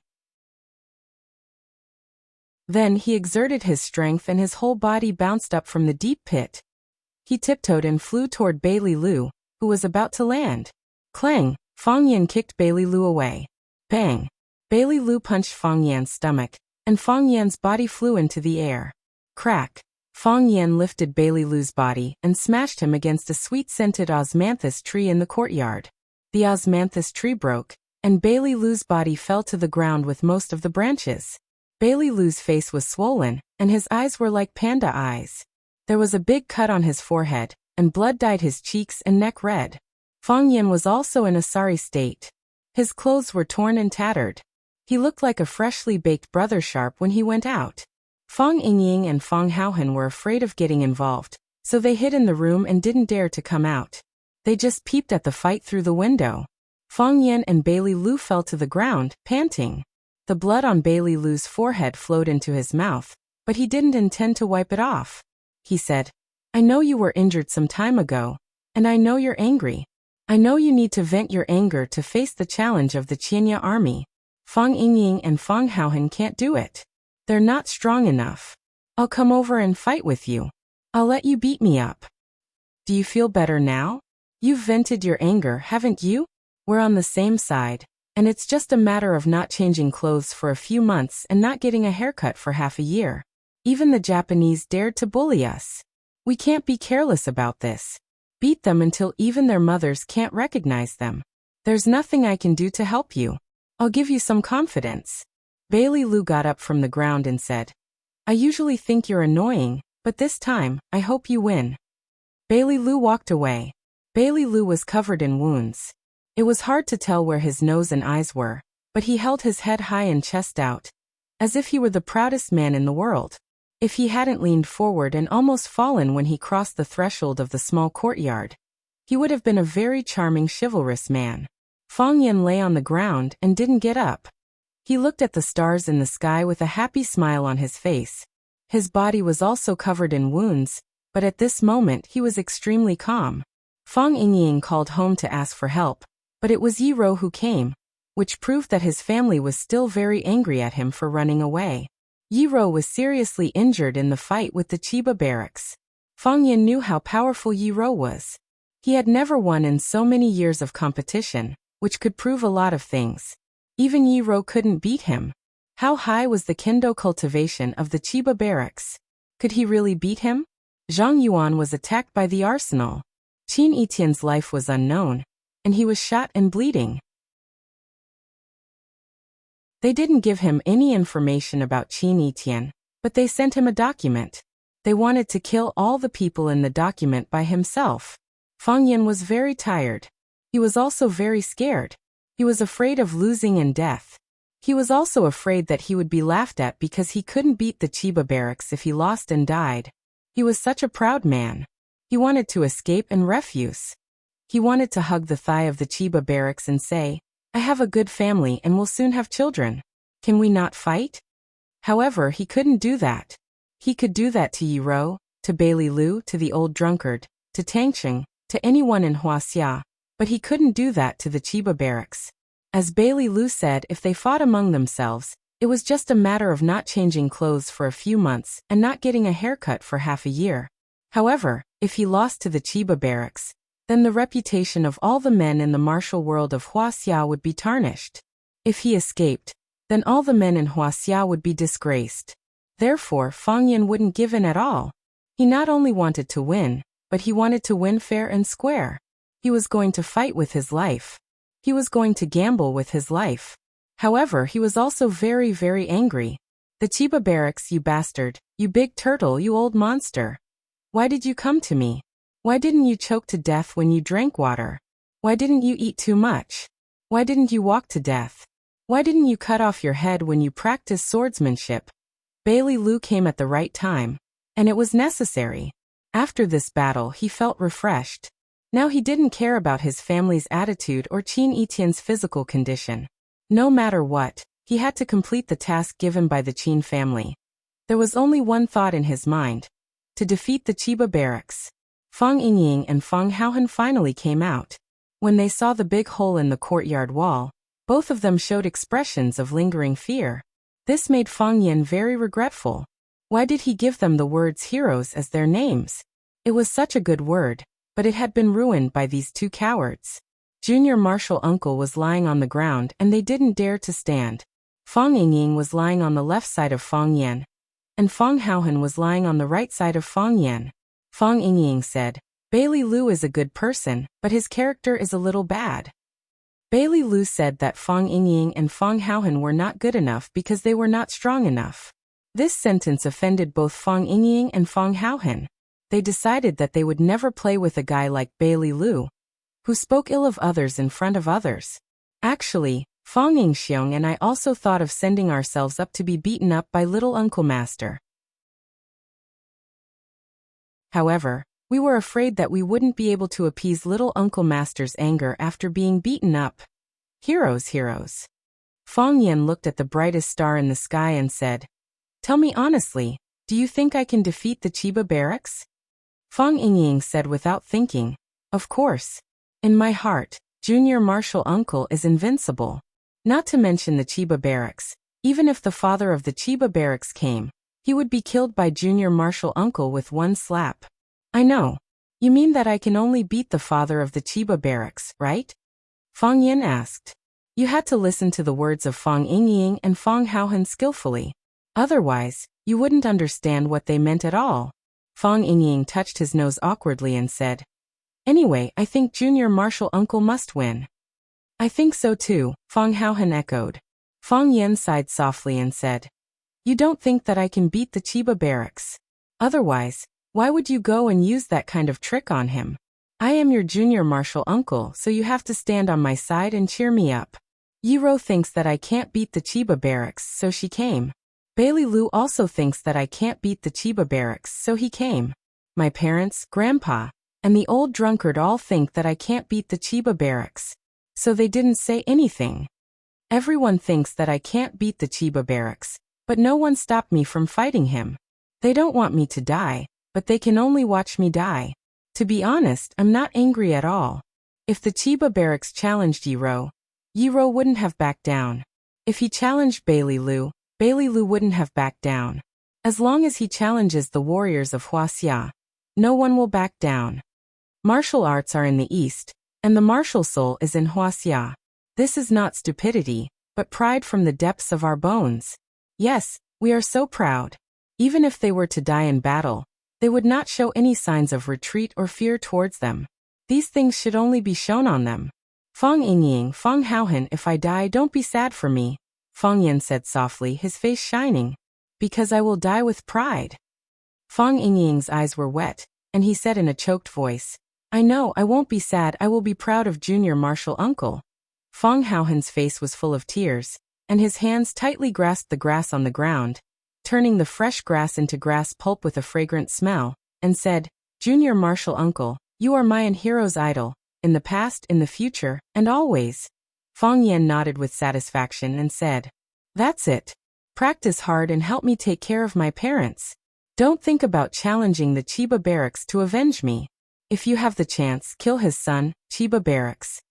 Speaker 1: Then he exerted his strength and his whole body bounced up from the deep pit. He tiptoed and flew toward Bailey Lu, who was about to land. Clang! Fang Yan kicked Bailey Lu away. Bang! Bailey Lu punched Fang Yan's stomach, and Fang Yan's body flew into the air. Crack! Fang Yan lifted Bailey Lu's body and smashed him against a sweet-scented osmanthus tree in the courtyard. The osmanthus tree broke, and Bailey Lu's body fell to the ground with most of the branches. Bailey Lu's face was swollen, and his eyes were like panda eyes. There was a big cut on his forehead, and blood dyed his cheeks and neck red. Fang Yan was also in a sorry state. His clothes were torn and tattered. He looked like a freshly baked Brother Sharp when he went out. Fang Yingying and Fang Haohan were afraid of getting involved, so they hid in the room and didn't dare to come out. They just peeped at the fight through the window. Fang Yan and Bailey Lu fell to the ground, panting. The blood on Bailey Lu's forehead flowed into his mouth, but he didn't intend to wipe it off. He said, "I know you were injured some time ago, and I know you're angry. I know you need to vent your anger to face the challenge of the Qianya army. Fang Yingying and Fang Haohan can't do it. They're not strong enough. I'll come over and fight with you. I'll let you beat me up. Do you feel better now? You've vented your anger, haven't you? We're on the same side, and it's just a matter of not changing clothes for a few months and not getting a haircut for half a year. Even the Japanese dared to bully us. We can't be careless about this. Beat them until even their mothers can't recognize them. There's nothing I can do to help you. I'll give you some confidence." Bailey Lu got up from the ground and said, "I usually think you're annoying, but this time, I hope you win." Bailey Lu walked away. Bailey Lu was covered in wounds. It was hard to tell where his nose and eyes were, but he held his head high and chest out, as if he were the proudest man in the world. If he hadn't leaned forward and almost fallen when he crossed the threshold of the small courtyard, he would have been a very charming, chivalrous man. Fang Yan lay on the ground and didn't get up. He looked at the stars in the sky with a happy smile on his face. His body was also covered in wounds, but at this moment he was extremely calm. Fang Yingying called home to ask for help, but it was Yi Ro who came, which proved that his family was still very angry at him for running away. Yi Ro was seriously injured in the fight with the Chiba barracks. Fang Yan knew how powerful Yi Ro was. He had never won in so many years of competition, which could prove a lot of things. Even Yi Ro couldn't beat him. How high was the kendo cultivation of the Chiba barracks? Could he really beat him? Zhang Yuan was attacked by the arsenal. Qin Etienne's life was unknown, and he was shot and bleeding. They didn't give him any information about Qin Etienne, but they sent him a document. They wanted to kill all the people in the document by himself. Fang Yan was very tired. He was also very scared. He was afraid of losing and death. He was also afraid that he would be laughed at because he couldn't beat the Chiba barracks if he lost and died. He was such a proud man. He wanted to escape and refuse. He wanted to hug the thigh of the Chiba barracks and say, "I have a good family and will soon have children. Can we not fight?" However, he couldn't do that. He could do that to Yi Rou, to Bailey Lu, to the old drunkard, to Tangqing, to anyone in Wuxia, but he couldn't do that to the Chiba barracks. As Bailey Lu said, if they fought among themselves, it was just a matter of not changing clothes for a few months and not getting a haircut for half a year. However, if he lost to the Chiba barracks, then the reputation of all the men in the martial world of Wuxia would be tarnished. If he escaped, then all the men in Wuxia would be disgraced. Therefore, Fang Yan wouldn't give in at all. He not only wanted to win, but he wanted to win fair and square. He was going to fight with his life. He was going to gamble with his life. However, he was also very, very angry. The Chiba barracks, you bastard, you big turtle, you old monster. Why did you come to me? Why didn't you choke to death when you drank water? Why didn't you eat too much? Why didn't you walk to death? Why didn't you cut off your head when you practiced swordsmanship? Bailey Lu came at the right time, and it was necessary. After this battle, he felt refreshed. Now he didn't care about his family's attitude or Qin Etienne's physical condition. No matter what, he had to complete the task given by the Qin family. There was only one thought in his mind: to defeat the Chiba barracks. Fang Yingying and Fang Haohan finally came out. When they saw the big hole in the courtyard wall, both of them showed expressions of lingering fear. This made Fang Yan very regretful. Why did he give them the words heroes as their names? It was such a good word, but it had been ruined by these two cowards. Junior Marshal Uncle was lying on the ground and they didn't dare to stand. Fang Yingying was lying on the left side of Fang Yan, and Fang Haohan was lying on the right side of Fang Yan. Fang Yingying said, Bailey Lu is a good person, but his character is a little bad. Bailey Lu said that Fang Yingying and Fang Haohan were not good enough because they were not strong enough. This sentence offended both Fang Yingying and Fang Haohan. They decided that they would never play with a guy like Bailey Lu, who spoke ill of others in front of others. Actually, Fang Yingxiong and I also thought of sending ourselves up to be beaten up by little Uncle Master. However, we were afraid that we wouldn't be able to appease little Uncle Master's anger after being beaten up. Heroes, heroes. Fang Yan looked at the brightest star in the sky and said, Tell me honestly, do you think I can defeat the Chiba barracks? Fang Yingying said without thinking, Of course. In my heart, Junior Marshal Uncle is invincible. Not to mention the Chiba barracks. Even if the father of the Chiba barracks came, he would be killed by Junior Marshal Uncle with one slap. I know. You mean that I can only beat the father of the Chiba barracks, right? Fang Yan asked. You had to listen to the words of Fang Yingying and Fang Haohan skillfully. Otherwise, you wouldn't understand what they meant at all. Fang Yingying touched his nose awkwardly and said, Anyway, I think Junior Marshal Uncle must win. I think so too, Fang Haohan echoed. Fang Yan sighed softly and said, You don't think that I can beat the Chiba barracks? Otherwise, why would you go and use that kind of trick on him? I am your Junior Marshal Uncle, so you have to stand on my side and cheer me up. Yi Rou thinks that I can't beat the Chiba barracks, so she came. Bailey Lu also thinks that I can't beat the Chiba barracks, so he came. My parents, Grandpa, and the old drunkard all think that I can't beat the Chiba barracks, so they didn't say anything. Everyone thinks that I can't beat the Chiba barracks, but no one stopped me from fighting him. They don't want me to die, but they can only watch me die. To be honest, I'm not angry at all. If the Chiba barracks challenged Yi Rou wouldn't have backed down. If he challenged Bailey Lu wouldn't have backed down. As long as he challenges the warriors of Wuxia, no one will back down. Martial arts are in the East, and the martial soul is in Wuxia. This is not stupidity, but pride from the depths of our bones. Yes, we are so proud. Even if they were to die in battle, they would not show any signs of retreat or fear towards them. These things should only be shown on them. Fang Yingying, Fang Haohan, if I die, don't be sad for me, Fang Yan said softly, his face shining. Because I will die with pride. Fang Yingying's eyes were wet, and he said in a choked voice, I know, I won't be sad, I will be proud of Junior Marshal Uncle. Fang Haohan's face was full of tears, and his hands tightly grasped the grass on the ground, turning the fresh grass into grass pulp with a fragrant smell, and said, Junior Marshal Uncle, you are my and hero's idol, in the past, in the future, and always. Fang Yan nodded with satisfaction and said, That's it. Practice hard and help me take care of my parents. Don't think about challenging the Chiba barracks to avenge me. If you have the chance, kill his son, Chiba barracks.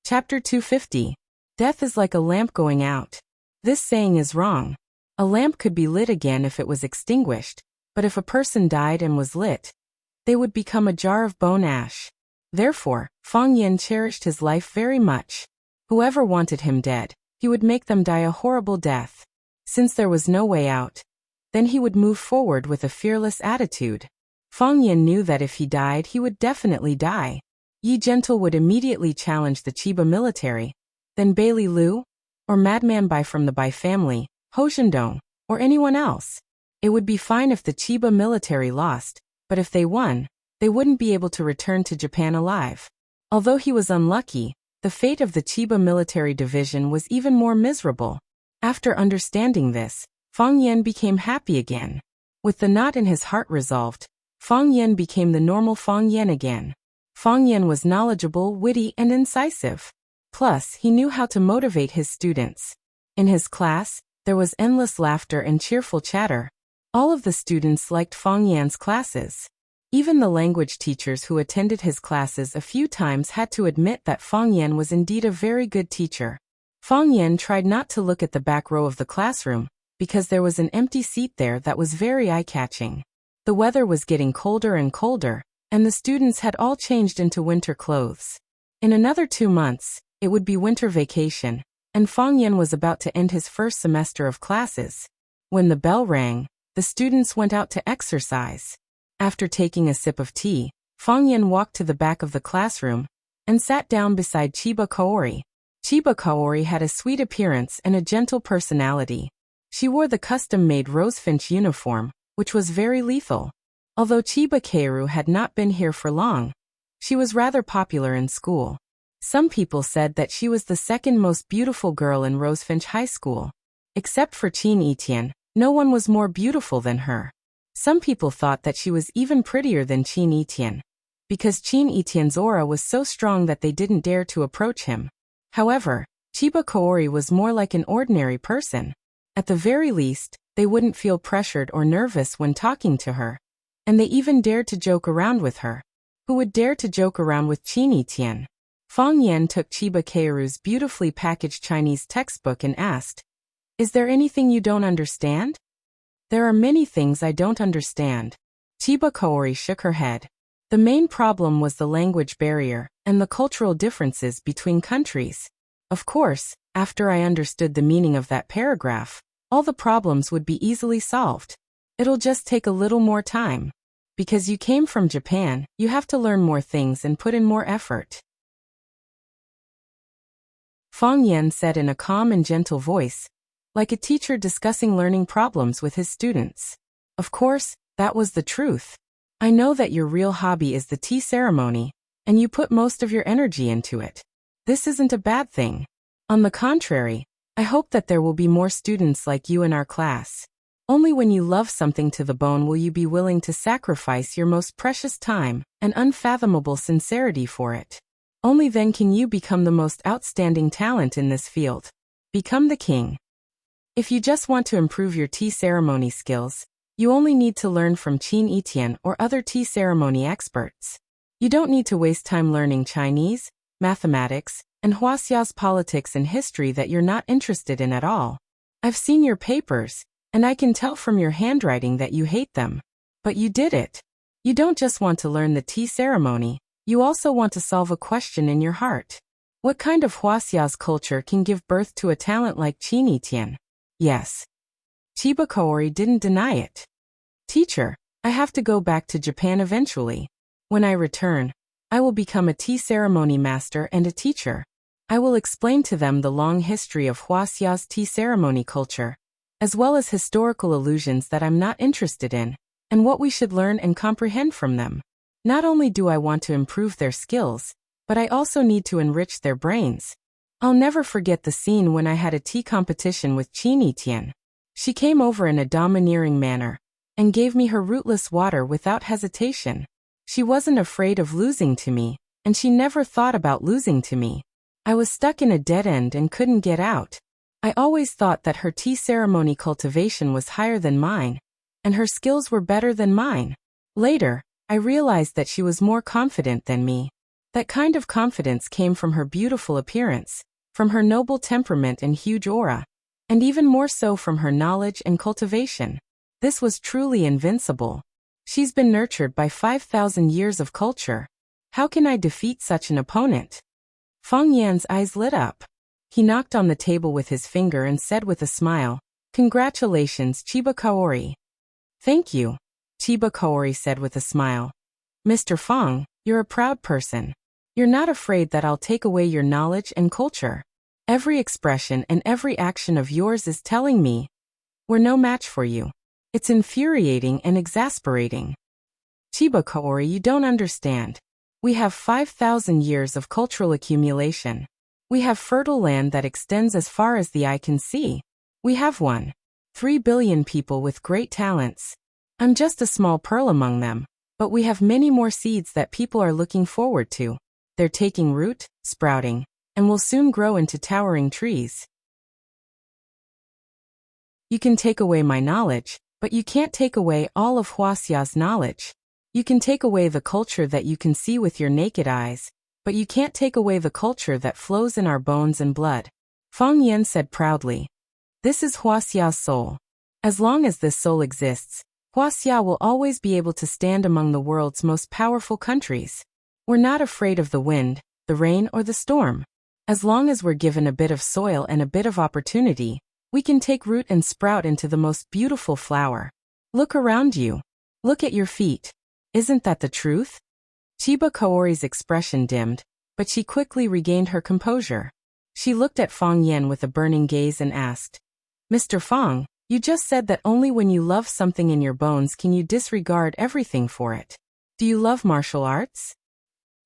Speaker 1: Chapter 250. Death is like a lamp going out. This saying is wrong. A lamp could be lit again if it was extinguished, but if a person died and was lit, they would become a jar of bone ash. Therefore, Fang Yen cherished his life very much. Whoever wanted him dead, he would make them die a horrible death. Since there was no way out, then he would move forward with a fearless attitude. Fang Yen knew that if he died, he would definitely die. Yi Gentle would immediately challenge the Chiba military, then Bailey Liu, or Madman Bai from the Bai family, Ho Zhendong, or anyone else. It would be fine if the Chiba military lost, but if they won, they wouldn't be able to return to Japan alive. Although he was unlucky, the fate of the Chiba military division was even more miserable. After understanding this, Fang Yen became happy again. With the knot in his heart resolved, Fang Yen became the normal Fang Yen again. Fang Yen was knowledgeable, witty, and incisive. Plus, he knew how to motivate his students. In his class, there was endless laughter and cheerful chatter. All of the students liked Fang Yan's classes. Even the language teachers who attended his classes a few times had to admit that Fang Yen was indeed a very good teacher. Fang Yen tried not to look at the back row of the classroom, because there was an empty seat there that was very eye-catching. The weather was getting colder and colder, and the students had all changed into winter clothes. In another 2 months, it would be winter vacation, and Fang Yen was about to end his first semester of classes. When the bell rang, the students went out to exercise. After taking a sip of tea, Fang Yen walked to the back of the classroom and sat down beside Chiba Kaori. Chiba Kaori had a sweet appearance and a gentle personality. She wore the custom-made rosefinch uniform, which was very lethal. Although Chiba Kaoru had not been here for long, she was rather popular in school. Some people said that she was the second most beautiful girl in Rosefinch High School. Except for Qin Etienne, no one was more beautiful than her. Some people thought that she was even prettier than Qin Etienne, because Qin Etienne's aura was so strong that they didn't dare to approach him. However, Chiba Kaori was more like an ordinary person. At the very least, they wouldn't feel pressured or nervous when talking to her. And they even dared to joke around with her. Who would dare to joke around with Qin Etienne? Fang Yen took Chiba Kaoru's beautifully packaged Chinese textbook and asked, "Is there anything you don't understand?" "There are many things I don't understand." Chiba Kaori shook her head. The main problem was the language barrier and the cultural differences between countries. Of course, after I understood the meaning of that paragraph, all the problems would be easily solved. It'll just take a little more time. Because you came from Japan, you have to learn more things and put in more effort. Fang Yen said in a calm and gentle voice, like a teacher discussing learning problems with his students. Of course, that was the truth. I know that your real hobby is the tea ceremony, and you put most of your energy into it. This isn't a bad thing. On the contrary, I hope that there will be more students like you in our class. Only when you love something to the bone will you be willing to sacrifice your most precious time and unfathomable sincerity for it. Only then can you become the most outstanding talent in this field. Become the king. If you just want to improve your tea ceremony skills, you only need to learn from Qin Etienne or other tea ceremony experts. You don't need to waste time learning Chinese, mathematics, and Wuxia's politics and history that you're not interested in at all. I've seen your papers, and I can tell from your handwriting that you hate them. But you did it. You don't just want to learn the tea ceremony, you also want to solve a question in your heart. What kind of Wuxia's culture can give birth to a talent like Qin Etienne? Yes. Chiba Kaori didn't deny it. Teacher, I have to go back to Japan eventually. When I return, I will become a tea ceremony master and a teacher. I will explain to them the long history of Wuxia's tea ceremony culture, as well as historical allusions that I'm not interested in, and what we should learn and comprehend from them. Not only do I want to improve their skills, but I also need to enrich their brains. I'll never forget the scene when I had a tea competition with Qin Etienne. She came over in a domineering manner, and gave me her rootless water without hesitation. She wasn't afraid of losing to me, and she never thought about losing to me. I was stuck in a dead end and couldn't get out. I always thought that her tea ceremony cultivation was higher than mine, and her skills were better than mine. Later, I realized that she was more confident than me. That kind of confidence came from her beautiful appearance, from her noble temperament and huge aura, and even more so from her knowledge and cultivation. This was truly invincible. She's been nurtured by 5,000 years of culture. How can I defeat such an opponent? Fang Yan's eyes lit up. He knocked on the table with his finger and said with a smile, "Congratulations, Chiba Kaori." "Thank you," Chiba Kaori said with a smile. "Mr. Fang, you're a proud person. You're not afraid that I'll take away your knowledge and culture. Every expression and every action of yours is telling me we're no match for you. It's infuriating and exasperating." "Chiba Kaori, you don't understand. We have 5,000 years of cultural accumulation. We have fertile land that extends as far as the eye can see. We have 3 billion people with great talents. I'm just a small pearl among them, but we have many more seeds that people are looking forward to. They're taking root, sprouting, and will soon grow into towering trees. You can take away my knowledge, but you can't take away all of Wuxia's knowledge. You can take away the culture that you can see with your naked eyes, but you can't take away the culture that flows in our bones and blood." Fang Yan said proudly. "This is Wuxia's soul. As long as this soul exists, Wuxia will always be able to stand among the world's most powerful countries. We're not afraid of the wind, the rain, or the storm. As long as we're given a bit of soil and a bit of opportunity, we can take root and sprout into the most beautiful flower. Look around you. Look at your feet. Isn't that the truth?" Chiba Kaori's expression dimmed, but she quickly regained her composure. She looked at Fang Yan with a burning gaze and asked, "Mr. Fang, you just said that only when you love something in your bones can you disregard everything for it. Do you love martial arts?"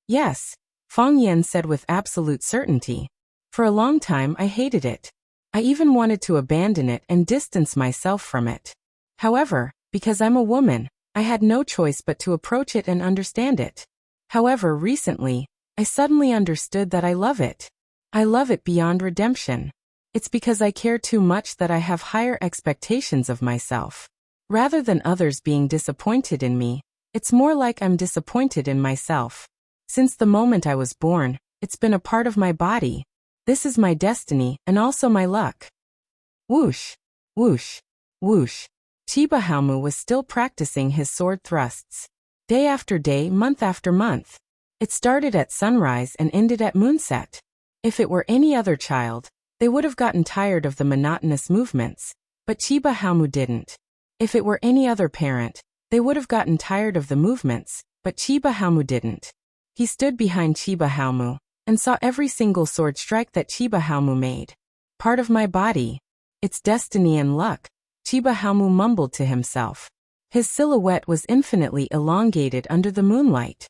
Speaker 1: "Yes," Fang Yan said with absolute certainty. "For a long time I hated it. I even wanted to abandon it and distance myself from it. However, because I'm a woman, I had no choice but to approach it and understand it. However, recently, I suddenly understood that I love it. I love it beyond redemption. It's because I care too much that I have higher expectations of myself. Rather than others being disappointed in me, it's more like I'm disappointed in myself. Since the moment I was born, it's been a part of my body. This is my destiny and also my luck." Whoosh, whoosh, whoosh. Chiba Haomu was still practicing his sword thrusts. Day after day, month after month. It started at sunrise and ended at moonset. If it were any other child, they would have gotten tired of the monotonous movements, but Chiba Haomu didn't. If it were any other parent, they would have gotten tired of the movements, but Chiba Haomu didn't. He stood behind Chiba Haomu and saw every single sword strike that Chiba Haomu made. "Part of my body. It's destiny and luck," Chiba Haomu mumbled to himself. His silhouette was infinitely elongated under the moonlight.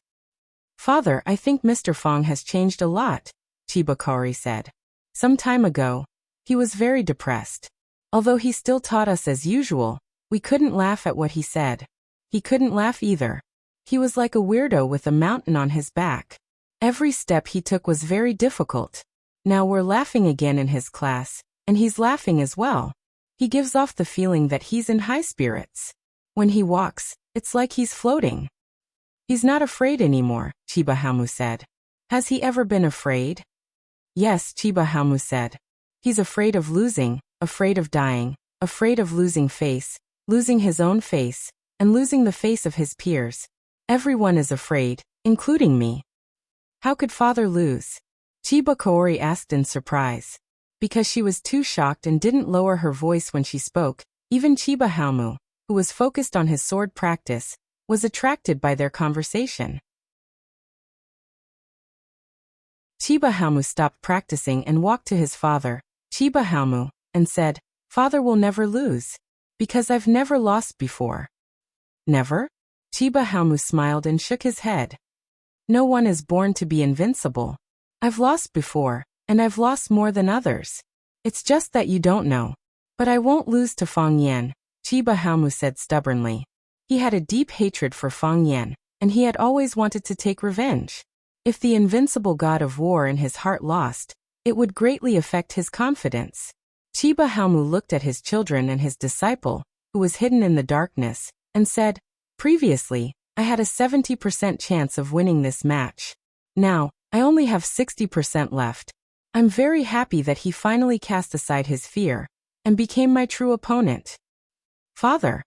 Speaker 1: "Father, I think Mr. Fang has changed a lot," Chiba Kaori said. Some time ago, he was very depressed. Although he still taught us as usual, we couldn't laugh at what he said. He couldn't laugh either. He was like a weirdo with a mountain on his back. Every step he took was very difficult. Now we're laughing again in his class, and he's laughing as well. He gives off the feeling that he's in high spirits. When he walks, it's like he's floating. "He's not afraid anymore," Chiba Haomu said. "Has he ever been afraid?" "Yes," Chiba Haomu said. "He's afraid of losing, afraid of dying, afraid of losing face, losing his own face, and losing the face of his peers. Everyone is afraid, including me." "How could father lose?" Chiba Kaori asked in surprise. Because she was too shocked and didn't lower her voice when she spoke, even Chiba Haomu, who was focused on his sword practice, was attracted by their conversation. Chiba Haomu stopped practicing and walked to his father, Chiba Haomu, and said, "Father will never lose. Because I've never lost before." "Never?" Chiba Haomu smiled and shook his head. "No one is born to be invincible. I've lost before, and I've lost more than others. It's just that you don't know. But I won't lose to Fang Yan," Chiba Haomu said stubbornly. He had a deep hatred for Fang Yan, and he had always wanted to take revenge. If the invincible god of war in his heart lost, it would greatly affect his confidence. Chiba Halmu looked at his children and his disciple, who was hidden in the darkness, and said, "Previously, I had a 70% chance of winning this match. Now, I only have 60% left. I'm very happy that he finally cast aside his fear and became my true opponent." "Father."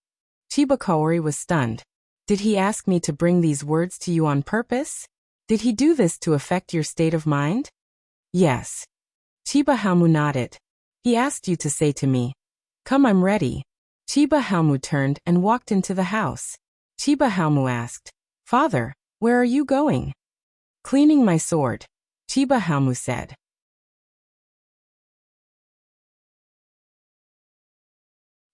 Speaker 1: Chiba Kaori was stunned. "Did he ask me to bring these words to you on purpose? Did he do this to affect your state of mind?" "Yes." Chiba Halmu nodded. "He asked you to say to me, 'Come, I'm ready.'" Chiba Halmu turned and walked into the house. Chiba Halmu asked, "Father, where are you going?" "Cleaning my sword," Chiba Halmu said.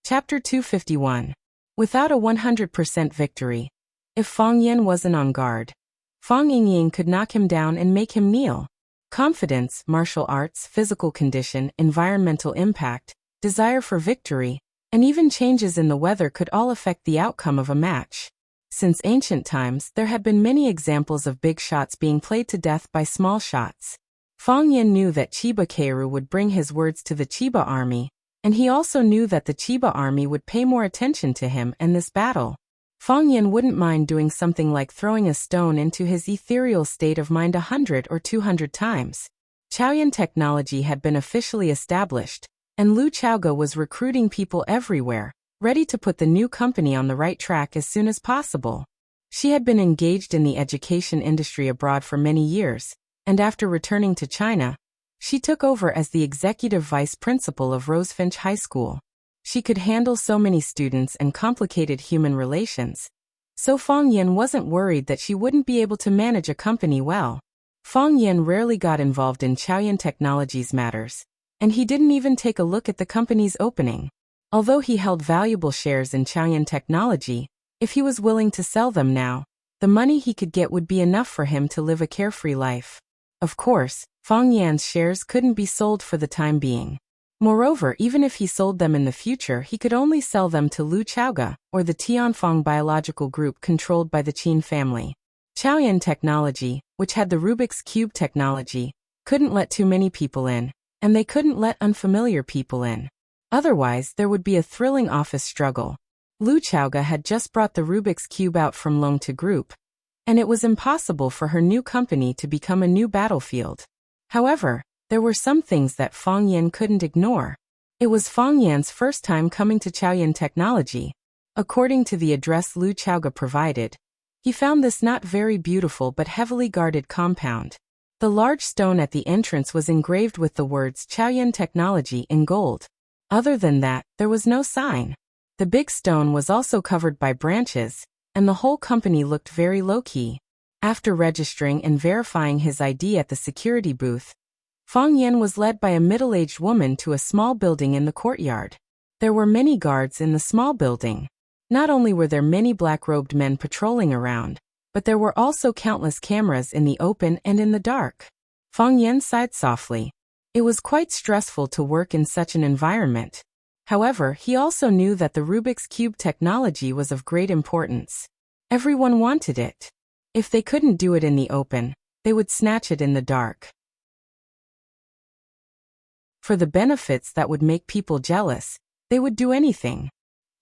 Speaker 1: Chapter 251. Without a 100% victory. If Fang Yan wasn't on guard, Fang Yingying could knock him down and make him kneel. Confidence, martial arts, physical condition, environmental impact, desire for victory, and even changes in the weather could all affect the outcome of a match. Since ancient times, there had been many examples of big shots being played to death by small shots. Fang Yan knew that Chiba Keiru would bring his words to the Chiba army, and he also knew that the Chiba army would pay more attention to him and this battle. Fang Yan wouldn't mind doing something like throwing a stone into his ethereal state of mind 100 or 200 times. Chaoyan technology had been officially established, and Lu Chaoga was recruiting people everywhere, ready to put the new company on the right track as soon as possible. She had been engaged in the education industry abroad for many years, and after returning to China, she took over as the executive vice principal of Rosefinch High School. She could handle so many students and complicated human relations, so Fang Yan wasn't worried that she wouldn't be able to manage a company well. Fang Yan rarely got involved in Chaoyan Technologies matters, and he didn't even take a look at the company's opening. Although he held valuable shares in Chaoyan Technology, if he was willing to sell them now, the money he could get would be enough for him to live a carefree life. Of course, Fang Yan's shares couldn't be sold for the time being. Moreover, even if he sold them in the future, he could only sell them to Lu Chaoga, or the Tianfeng biological group controlled by the Qin family. Chaoyan Technology, which had the Rubik's Cube technology, couldn't let too many people in, and they couldn't let unfamiliar people in. Otherwise, there would be a thrilling office struggle. Lu Chaoga had just brought the Rubik's Cube out from Longta Group, and it was impossible for her new company to become a new battlefield. However, there were some things that Fang Yan couldn't ignore. It was Fang Yan's first time coming to Chaoyan Technology. According to the address Lu Chaoga provided, he found this not very beautiful but heavily guarded compound. The large stone at the entrance was engraved with the words Chaoyan Technology in gold. Other than that, there was no sign. The big stone was also covered by branches, and the whole company looked very low-key. After registering and verifying his ID at the security booth, Fang Yan was led by a middle-aged woman to a small building in the courtyard. There were many guards in the small building. Not only were there many black-robed men patrolling around, but there were also countless cameras in the open and in the dark. Fang Yan sighed softly. It was quite stressful to work in such an environment. However, he also knew that the Rubik's Cube technology was of great importance. Everyone wanted it. If they couldn't do it in the open, they would snatch it in the dark. For the benefits that would make people jealous, they would do anything.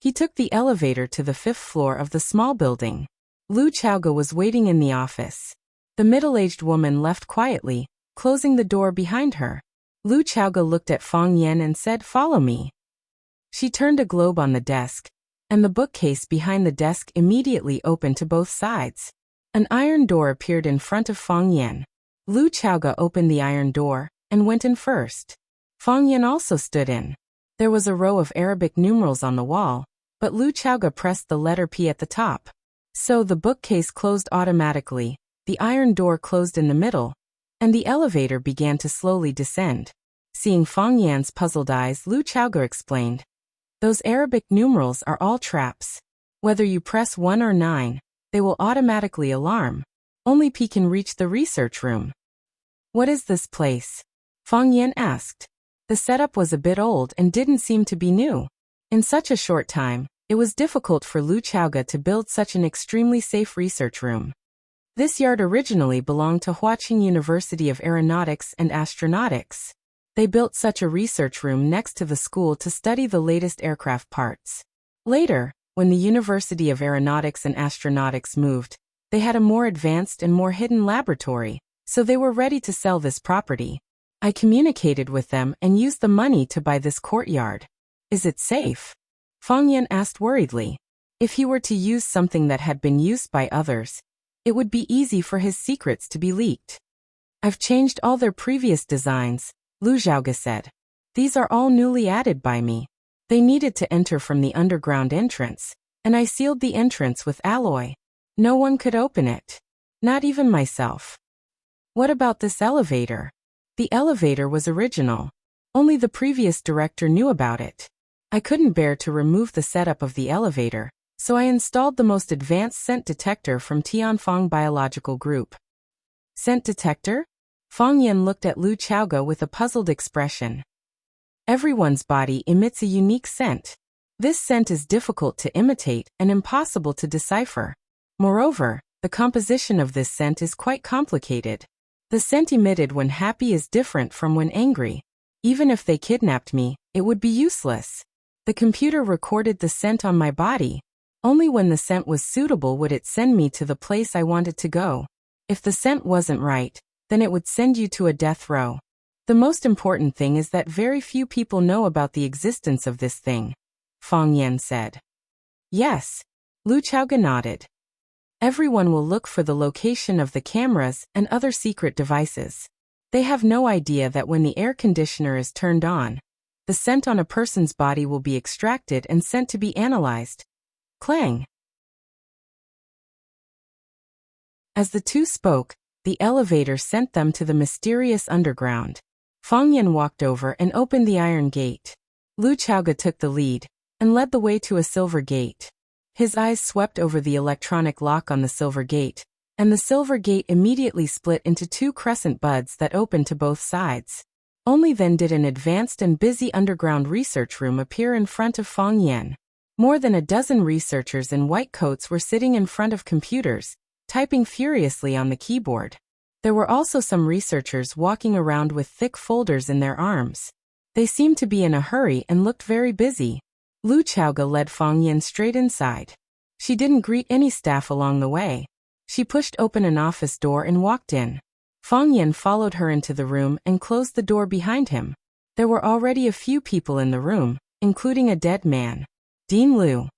Speaker 1: He took the elevator to the 5th floor of the small building. Lu Chaoga was waiting in the office. The middle-aged woman left quietly, closing the door behind her. Lu Chaoga looked at Fang Yan and said, "Follow me." She turned a globe on the desk, and the bookcase behind the desk immediately opened to both sides. An iron door appeared in front of Fang Yan. Lu Chaoga opened the iron door and went in first. Fang Yan also stood in. There was a row of Arabic numerals on the wall, but Lu Chaoga pressed the letter P at the top. So the bookcase closed automatically, the iron door closed in the middle, and the elevator began to slowly descend. Seeing Fang Yan's puzzled eyes, Lu Chaoga explained, "Those Arabic numerals are all traps. Whether you press 1 or 9, they will automatically alarm. Only P can reach the research room." "What is this place?" Fang Yan asked. The setup was a bit old and didn't seem to be new. In such a short time, it was difficult for Lu Chaoga to build such an extremely safe research room. This yard originally belonged to Huaqing University of Aeronautics and Astronautics. They built such a research room next to the school to study the latest aircraft parts. Later, when the University of Aeronautics and Astronautics moved, they had a more advanced and more hidden laboratory, so they were ready to sell this property. I communicated with them and used the money to buy this courtyard. Is it safe? Fang Yan asked worriedly. If he were to use something that had been used by others, it would be easy for his secrets to be leaked. I've changed all their previous designs, Lu Zhaoge said. These are all newly added by me. They needed to enter from the underground entrance, and I sealed the entrance with alloy. No one could open it. Not even myself. What about this elevator? The elevator was original. Only the previous director knew about it. I couldn't bear to remove the setup of the elevator, so I installed the most advanced scent detector from Tianfang Biological Group. Scent detector? Fang Yan looked at Lu Qiaoge with a puzzled expression. Everyone's body emits a unique scent. This scent is difficult to imitate and impossible to decipher. Moreover, the composition of this scent is quite complicated. The scent emitted when happy is different from when angry. Even if they kidnapped me, it would be useless. The computer recorded the scent on my body. Only when the scent was suitable would it send me to the place I wanted to go. If the scent wasn't right, then it would send you to a death row. The most important thing is that very few people know about the existence of this thing, Fang Yan said. Yes. Lu Qiaoge nodded. Everyone will look for the location of the cameras and other secret devices. They have no idea that when the air conditioner is turned on, the scent on a person's body will be extracted and sent to be analyzed. Clang. As the two spoke, the elevator sent them to the mysterious underground. Fang Yan walked over and opened the iron gate. Lu Qiaoge took the lead and led the way to a silver gate. His eyes swept over the electronic lock on the silver gate, and the silver gate immediately split into two crescent buds that opened to both sides. Only then did an advanced and busy underground research room appear in front of Fang Yan. More than a dozen researchers in white coats were sitting in front of computers, typing furiously on the keyboard. There were also some researchers walking around with thick folders in their arms. They seemed to be in a hurry and looked very busy. Lu Qiaoge led Fang Yan straight inside. She didn't greet any staff along the way. She pushed open an office door and walked in. Fang Yan followed her into the room and closed the door behind him. There were already a few people in the room, including a dead man. Dean Lu.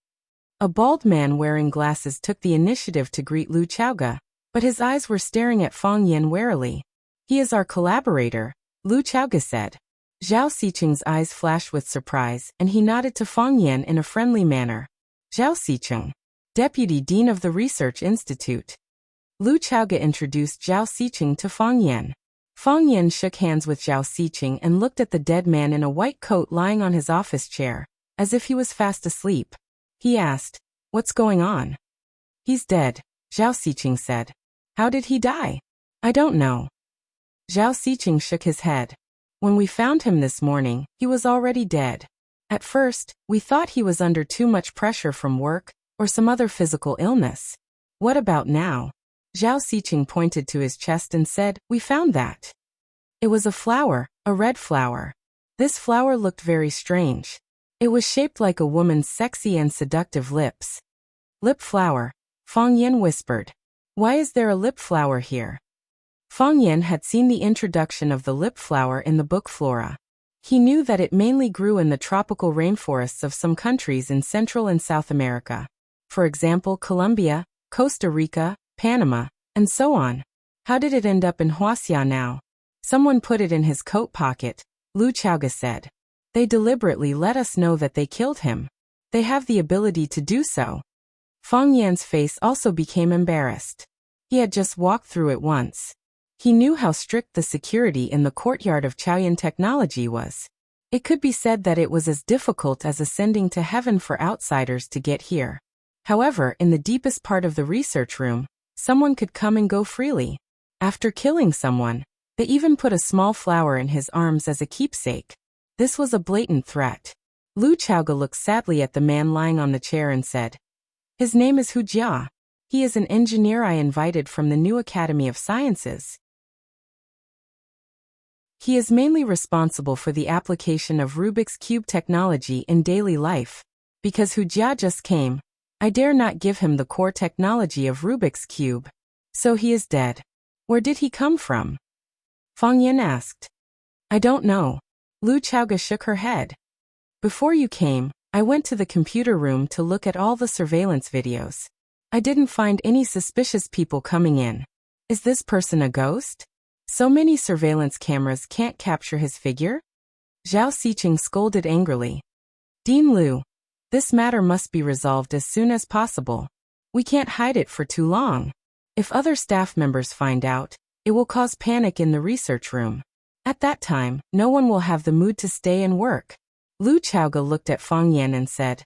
Speaker 1: A bald man wearing glasses took the initiative to greet Lu Qiaoge, but his eyes were staring at Fang Yan warily. He is our collaborator, Lu Qiaoge said. Zhao Xiqing's eyes flashed with surprise, and he nodded to Fang Yan in a friendly manner. Zhao Xiqing, Deputy Dean of the Research Institute. Lu Qiaoge introduced Zhao Xiqing to Fang Yan. Fang Yan shook hands with Zhao Xiqing and looked at the dead man in a white coat lying on his office chair, as if he was fast asleep. He asked, "What's going on?" "He's dead," Zhao Xiqing said. "How did he die?" "I don't know." Zhao Xiqing shook his head. "When we found him this morning, he was already dead. At first, we thought he was under too much pressure from work, or some other physical illness." "What about now?" Zhao Xiqing pointed to his chest and said, "We found that. It was a flower, a red flower. This flower looked very strange. It was shaped like a woman's sexy and seductive lips." "Lip flower," Fang Yan whispered. "Why is there a lip flower here?" Fang Yan had seen the introduction of the lip flower in the book Flora. He knew that it mainly grew in the tropical rainforests of some countries in Central and South America. For example, Colombia, Costa Rica, Panama, and so on. How did it end up in Wuxia now? "Someone put it in his coat pocket," Lu Qiaoge said. "They deliberately let us know that they killed him. They have the ability to do so." Fang Yan's face also became embarrassed. He had just walked through it once. He knew how strict the security in the courtyard of Chaoyan Technology was. It could be said that it was as difficult as ascending to heaven for outsiders to get here. However, in the deepest part of the research room, someone could come and go freely. After killing someone, they even put a small flower in his arms as a keepsake. This was a blatant threat. Lu Qiaoge looked sadly at the man lying on the chair and said, "His name is Hu Jia." He is an engineer I invited from the new Academy of Sciences. He is mainly responsible for the application of Rubik's Cube technology in daily life. Because Wuxia just came, I dare not give him the core technology of Rubik's Cube. So he is dead. Where did he come from? Fang Yan asked. I don't know. Lu Chaoga shook her head. Before you came, I went to the computer room to look at all the surveillance videos. I didn't find any suspicious people coming in. Is this person a ghost? So many surveillance cameras can't capture his figure? Zhao Xiqing scolded angrily. Dean Lu, this matter must be resolved as soon as possible. We can't hide it for too long. If other staff members find out, it will cause panic in the research room. At that time, no one will have the mood to stay and work. Lu Chaoga looked at Fang Yan and said,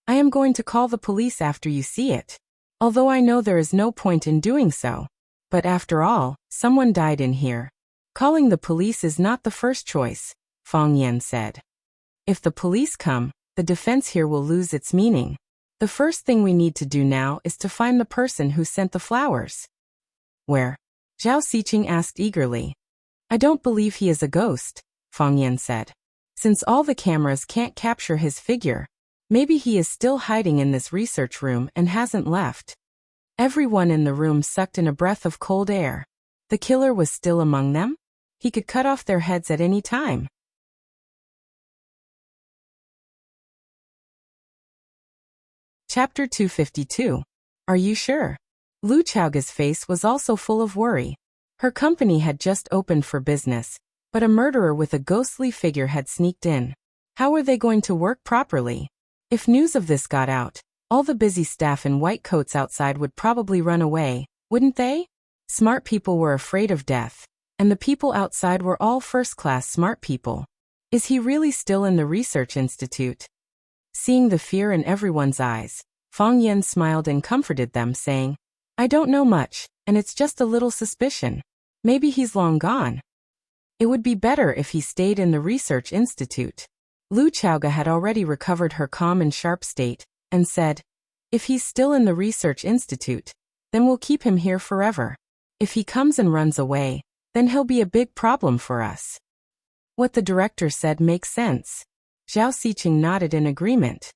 Speaker 1: I am going to call the police after you see it. Although I know there is no point in doing so. But after all, someone died in here. Calling the police is not the first choice, Fang Yan said. If the police come, the defense here will lose its meaning. The first thing we need to do now is to find the person who sent the flowers. Where? Zhao Xiqing asked eagerly. I don't believe he is a ghost, Fang Yan said. Since all the cameras can't capture his figure, maybe he is still hiding in this research room and hasn't left. Everyone in the room sucked in a breath of cold air. The killer was still among them? He could cut off their heads at any time. Chapter 252. Are you sure? Lu Chaoga's face was also full of worry. Her company had just opened for business, but a murderer with a ghostly figure had sneaked in. How were they going to work properly? If news of this got out, all the busy staff in white coats outside would probably run away, wouldn't they? Smart people were afraid of death, and the people outside were all first-class smart people. Is he really still in the research institute? Seeing the fear in everyone's eyes, Fang Yan smiled and comforted them, saying, I don't know much, and it's just a little suspicion. Maybe he's long gone. It would be better if he stayed in the research institute. Lu Chaoga had already recovered her calm and sharp state, and said, if he's still in the research institute, then we'll keep him here forever. If he comes and runs away, then he'll be a big problem for us. What the director said makes sense. Zhao Xiqing nodded in agreement.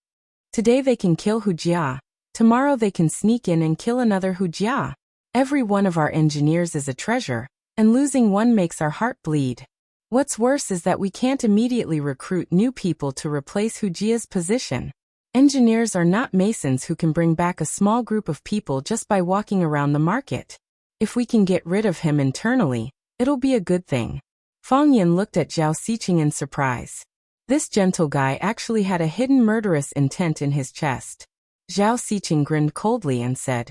Speaker 1: Today they can kill Wuxia. Tomorrow they can sneak in and kill another Wuxia. Every one of our engineers is a treasure, and losing one makes our heart bleed. What's worse is that we can't immediately recruit new people to replace Wuxia's position. Engineers are not masons who can bring back a small group of people just by walking around the market. If we can get rid of him internally, it'll be a good thing. Fang Yan looked at Zhao Xiqing in surprise. This gentle guy actually had a hidden murderous intent in his chest. Zhao Xiqing grinned coldly and said,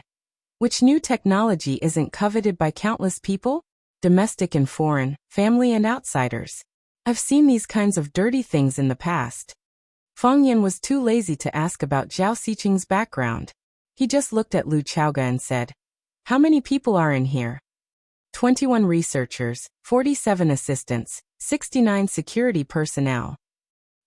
Speaker 1: which new technology isn't coveted by countless people? Domestic and foreign, family and outsiders. I've seen these kinds of dirty things in the past. Fang Yan was too lazy to ask about Zhao Xiqing's background. He just looked at Lu Chaoga and said, how many people are in here? 21 researchers, 47 assistants, 69 security personnel.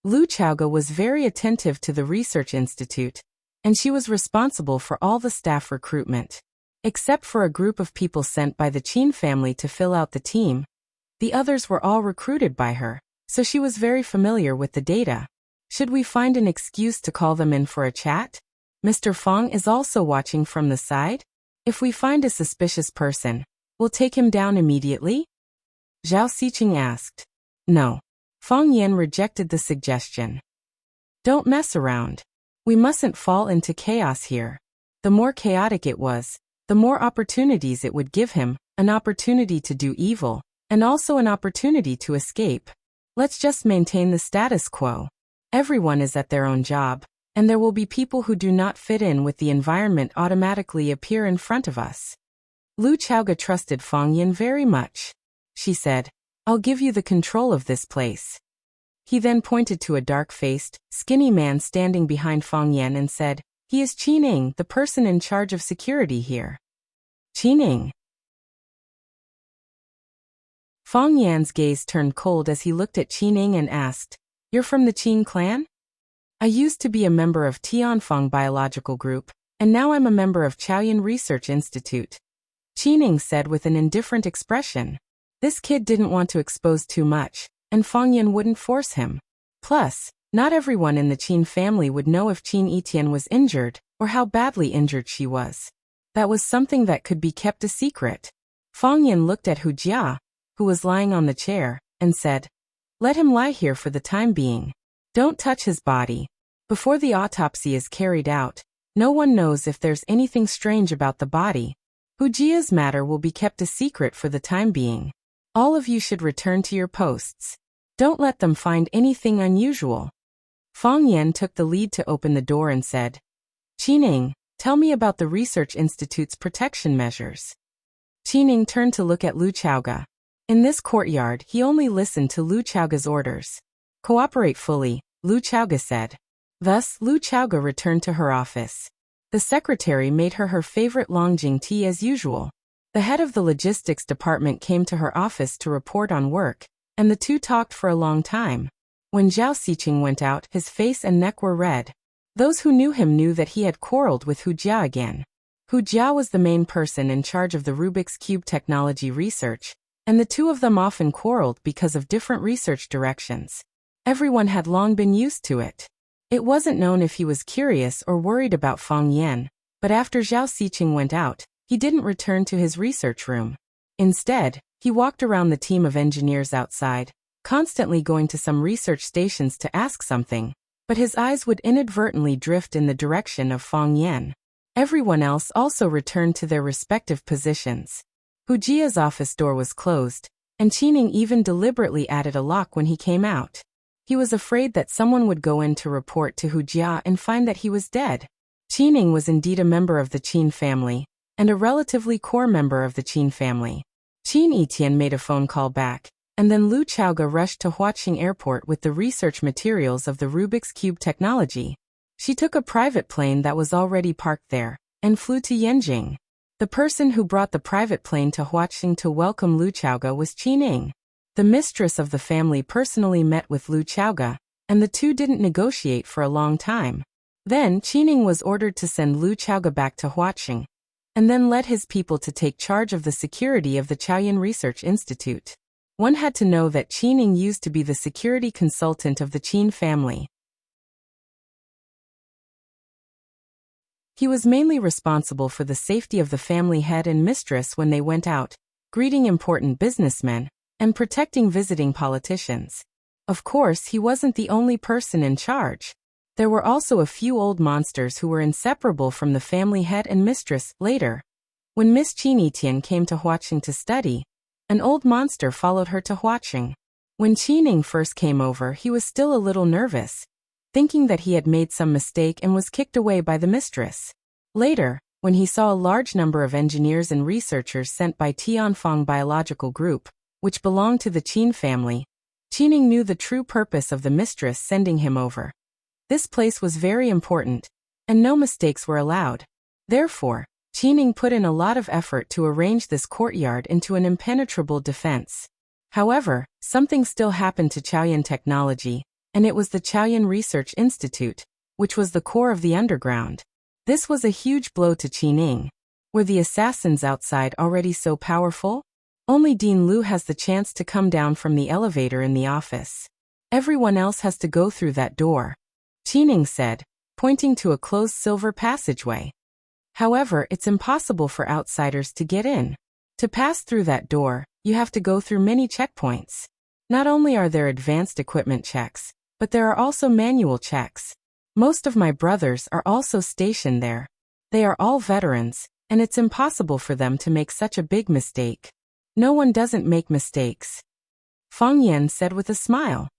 Speaker 1: Lu Chaoga was very attentive to the research institute, and she was responsible for all the staff recruitment. Except for a group of people sent by the Qin family to fill out the team, the others were all recruited by her, so she was very familiar with the data. Should we find an excuse to call them in for a chat? Mr. Fang is also watching from the side. If we find a suspicious person, we'll take him down immediately? Zhao Xiqing asked. No. Fang Yan rejected the suggestion. Don't mess around. We mustn't fall into chaos here. The more chaotic it was, the more opportunities it would give him, an opportunity to do evil, and also an opportunity to escape. Let's just maintain the status quo. Everyone is at their own job, and there will be people who do not fit in with the environment automatically appear in front of us. Lu Chaoga trusted Fang Yan very much. She said, I'll give you the control of this place. He then pointed to a dark-faced, skinny man standing behind Fang Yan and said, he is Qining, the person in charge of security here. Qining. Fang Yan's gaze turned cold as he looked at Qining and asked, you're from the Qin clan? I used to be a member of Tianfeng Biological Group, and now I'm a member of Chaoyan Research Institute. Qining said with an indifferent expression. This kid didn't want to expose too much, and Fang Yan wouldn't force him. Plus, not everyone in the Qin family would know if Qin Etian was injured, or how badly injured she was. That was something that could be kept a secret. Fang Yan looked at Wuxia, who was lying on the chair, and said, "Let him lie here for the time being. Don't touch his body. Before the autopsy is carried out, no one knows if there's anything strange about the body. Wuxia's matter will be kept a secret for the time being. All of you should return to your posts. Don't let them find anything unusual." Fang Yan took the lead to open the door and said, "Qining, tell me about the Research Institute's protection measures." Qining turned to look at Lu Chaoga. In this courtyard, he only listened to Lu Chaoga's orders. "Cooperate fully," Lu Chaoga said. Thus, Lu Chaoga returned to her office. The secretary made her favorite Longjing tea as usual. The head of the logistics department came to her office to report on work, and the two talked for a long time. When Zhao Xiqing went out, his face and neck were red. Those who knew him knew that he had quarreled with Wuxia again. Wuxia was the main person in charge of the Rubik's Cube technology research, and the two of them often quarreled because of different research directions. Everyone had long been used to it. It wasn't known if he was curious or worried about Fang Yan, but after Zhao Xiqing went out, he didn't return to his research room. Instead, he walked around the team of engineers outside, constantly going to some research stations to ask something, but his eyes would inadvertently drift in the direction of Fang Yan. Everyone else also returned to their respective positions. Wuxia's office door was closed, and Qining even deliberately added a lock when he came out. He was afraid that someone would go in to report to Wuxia and find that he was dead. Qining was indeed a member of the Qin family, and a relatively core member of the Qin family. Qin Etian made a phone call back, and then Lu Chaoga rushed to Huaqing Airport with the research materials of the Rubik's Cube technology. She took a private plane that was already parked there, and flew to Yanjing. The person who brought the private plane to Huaqing to welcome Lu Chaoga was Qining. The mistress of the family personally met with Lu Chaoga, and the two didn't negotiate for a long time. Then Qining was ordered to send Lu Chaoga back to Huaqing, and then led his people to take charge of the security of the Chaoyan Research Institute. One had to know that Qining used to be the security consultant of the Qin family. He was mainly responsible for the safety of the family head and mistress when they went out, greeting important businessmen, and protecting visiting politicians. Of course, he wasn't the only person in charge. There were also a few old monsters who were inseparable from the family head and mistress. Later, when Miss Qin Etian came to Huaqing to study, an old monster followed her to Huaqing. When Qining first came over, he was still a little nervous, thinking that he had made some mistake and was kicked away by the mistress. Later, when he saw a large number of engineers and researchers sent by Tianfang Biological Group, which belonged to the Qin family, Qining knew the true purpose of the mistress sending him over. This place was very important, and no mistakes were allowed. Therefore, Qining put in a lot of effort to arrange this courtyard into an impenetrable defense. However, something still happened to Chaoyan technology, and it was the Chaoyan Research Institute, which was the core of the underground. This was a huge blow to Qining. Were the assassins outside already so powerful? Only Dean Lu has the chance to come down from the elevator in the office. Everyone else has to go through that door, Qining said, pointing to a closed silver passageway. However, it's impossible for outsiders to get in. To pass through that door, you have to go through many checkpoints. Not only are there advanced equipment checks, but there are also manual checks. Most of my brothers are also stationed there. They are all veterans, and it's impossible for them to make such a big mistake. No one doesn't make mistakes, Fang Yan said with a smile.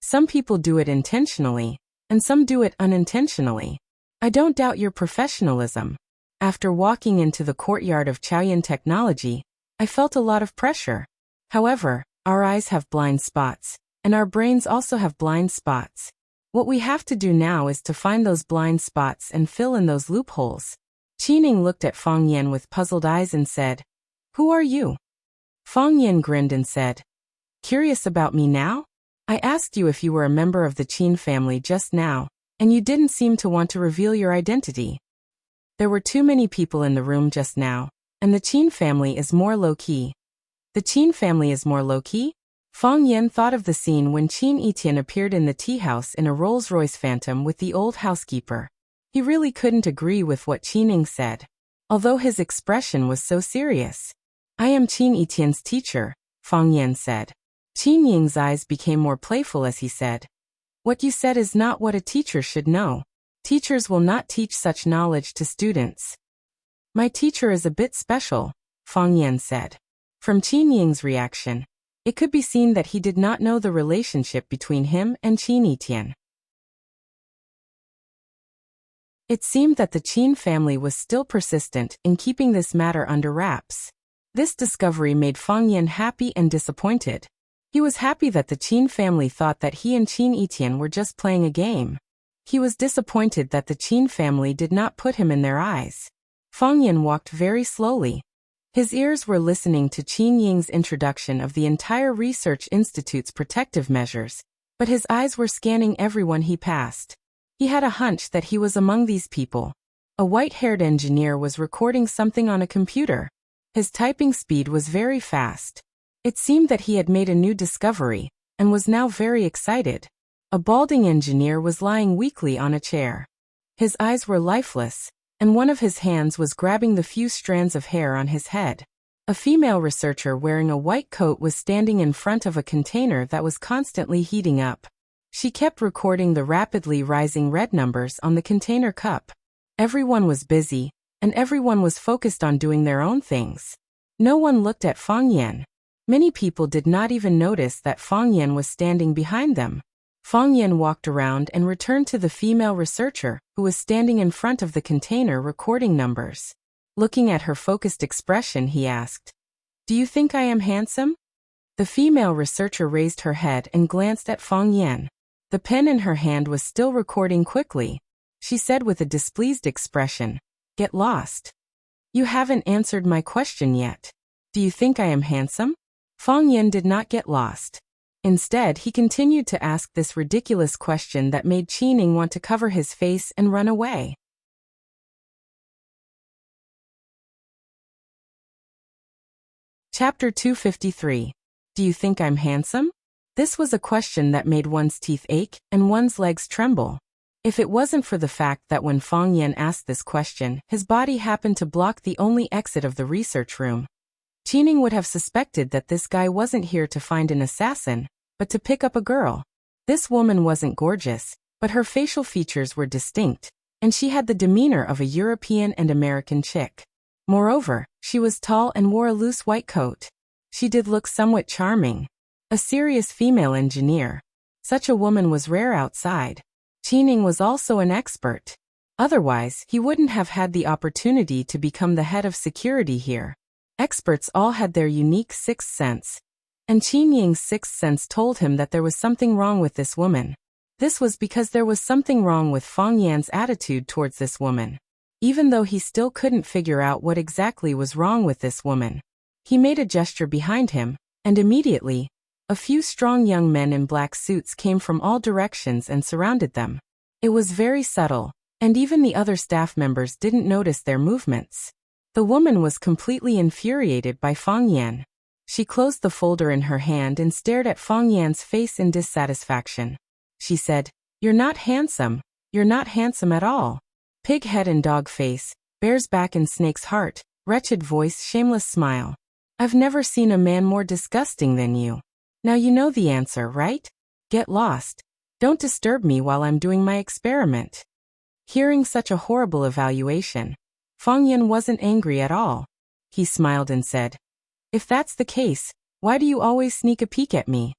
Speaker 1: Some people do it intentionally, and some do it unintentionally. I don't doubt your professionalism. After walking into the courtyard of Chaoyan Technology, I felt a lot of pressure. However, our eyes have blind spots, and our brains also have blind spots. What we have to do now is to find those blind spots and fill in those loopholes. Qining looked at Fang Yan with puzzled eyes and said, "Who are you?" Fang Yan grinned and said, "Curious about me now? I asked you if you were a member of the Qin family just now, and you didn't seem to want to reveal your identity." There were too many people in the room just now, and the Qin family is more low-key. The Qin family is more low-key? Fang Yan thought of the scene when Qin Etienne appeared in the tea house in a Rolls-Royce Phantom with the old housekeeper. He really couldn't agree with what Qin Ying said, although his expression was so serious. I am Qin Etienne's teacher, Fang Yan said. Qin Ying's eyes became more playful as he said, what you said is not what a teacher should know. Teachers will not teach such knowledge to students. My teacher is a bit special, Fang Yan said. From Qin Ying's reaction, it could be seen that he did not know the relationship between him and Qin Etienne. It seemed that the Qin family was still persistent in keeping this matter under wraps. This discovery made Fang Yan happy and disappointed. He was happy that the Qin family thought that he and Qin Etienne were just playing a game. He was disappointed that the Qin family did not put him in their eyes. Fang Yan walked very slowly. His ears were listening to Qin Ying's introduction of the entire research institute's protective measures, but his eyes were scanning everyone he passed. He had a hunch that he was among these people. A white-haired engineer was recording something on a computer. His typing speed was very fast. It seemed that he had made a new discovery, and was now very excited. A balding engineer was lying weakly on a chair. His eyes were lifeless, and one of his hands was grabbing the few strands of hair on his head. A female researcher wearing a white coat was standing in front of a container that was constantly heating up. She kept recording the rapidly rising red numbers on the container cup. Everyone was busy, and everyone was focused on doing their own things. No one looked at Fang Yan. Many people did not even notice that Fang Yan was standing behind them. Fang Yan walked around and returned to the female researcher, who was standing in front of the container recording numbers. Looking at her focused expression, he asked, "Do you think I am handsome?" The female researcher raised her head and glanced at Fang Yan. The pen in her hand was still recording quickly. She said with a displeased expression, "Get lost. You haven't answered my question yet. Do you think I am handsome?" Fang Yan did not get lost. Instead, he continued to ask this ridiculous question that made Qin Ying want to cover his face and run away. Chapter 253. Do you think I'm handsome? This was a question that made one's teeth ache and one's legs tremble. If it wasn't for the fact that when Fang Yan asked this question, his body happened to block the only exit of the research room, Qin Ying would have suspected that this guy wasn't here to find an assassin, but to pick up a girl. This woman wasn't gorgeous, but her facial features were distinct, and she had the demeanor of a European and American chick. Moreover, she was tall and wore a loose white coat. She did look somewhat charming. A serious female engineer. Such a woman was rare outside. Qin Ying was also an expert. Otherwise, he wouldn't have had the opportunity to become the head of security here. Experts all had their unique sixth sense, and Qin Ying's sixth sense told him that there was something wrong with this woman. This was because there was something wrong with Fang Yan's attitude towards this woman. Even though he still couldn't figure out what exactly was wrong with this woman. He made a gesture behind him, and immediately, a few strong young men in black suits came from all directions and surrounded them. It was very subtle, and even the other staff members didn't notice their movements. The woman was completely infuriated by Fang Yan. She closed the folder in her hand and stared at Fang Yan's face in dissatisfaction. She said, "You're not handsome. You're not handsome at all. Pig head and dog face, bear's back and snake's heart, wretched voice, shameless smile. I've never seen a man more disgusting than you. Now you know the answer, right? Get lost. Don't disturb me while I'm doing my experiment." Hearing such a horrible evaluation, Fang Yan wasn't angry at all. He smiled and said, "If that's the case, why do you always sneak a peek at me?"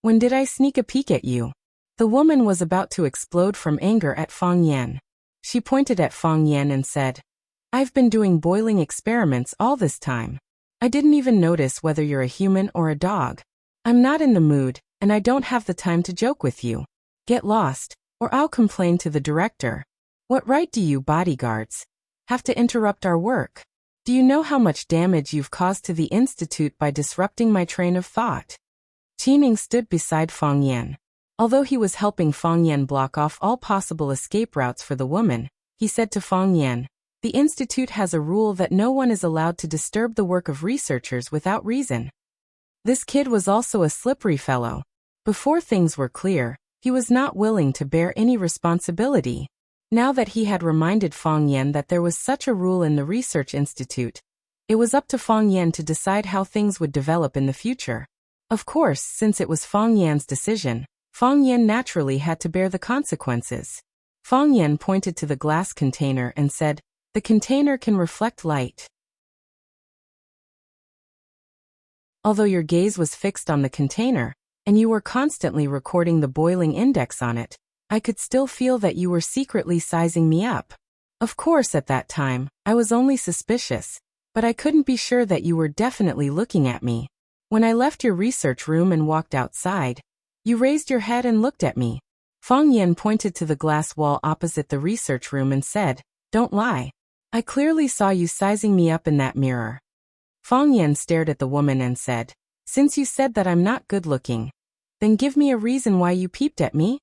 Speaker 1: "When did I sneak a peek at you?" The woman was about to explode from anger at Fang Yan. She pointed at Fang Yan and said, "I've been doing boiling experiments all this time. I didn't even notice whether you're a human or a dog. I'm not in the mood, and I don't have the time to joke with you. Get lost, or I'll complain to the director. What right do you bodyguards have to interrupt our work? Do you know how much damage you've caused to the institute by disrupting my train of thought?" Qin Ying stood beside Fang Yan. Although he was helping Fang Yan block off all possible escape routes for the woman, he said to Fang Yan, The institute has a rule that no one is allowed to disturb the work of researchers without reason. This kid was also a slippery fellow. Before things were clear, he was not willing to bear any responsibility. Now that he had reminded Fang Yan that there was such a rule in the research institute, it was up to Fang Yan to decide how things would develop in the future. Of course, since it was Fang Yan's decision, Fang Yan naturally had to bear the consequences. Fang Yan pointed to the glass container and said, "The container can reflect light." Although your gaze was fixed on the container, and you were constantly recording the boiling index on it, I could still feel that you were secretly sizing me up. Of course, at that time, I was only suspicious, but I couldn't be sure that you were definitely looking at me. When I left your research room and walked outside, you raised your head and looked at me. Fang Yan pointed to the glass wall opposite the research room and said, "Don't lie. I clearly saw you sizing me up in that mirror." Fang Yan stared at the woman and said, "Since you said that I'm not good looking, then give me a reason why you peeped at me."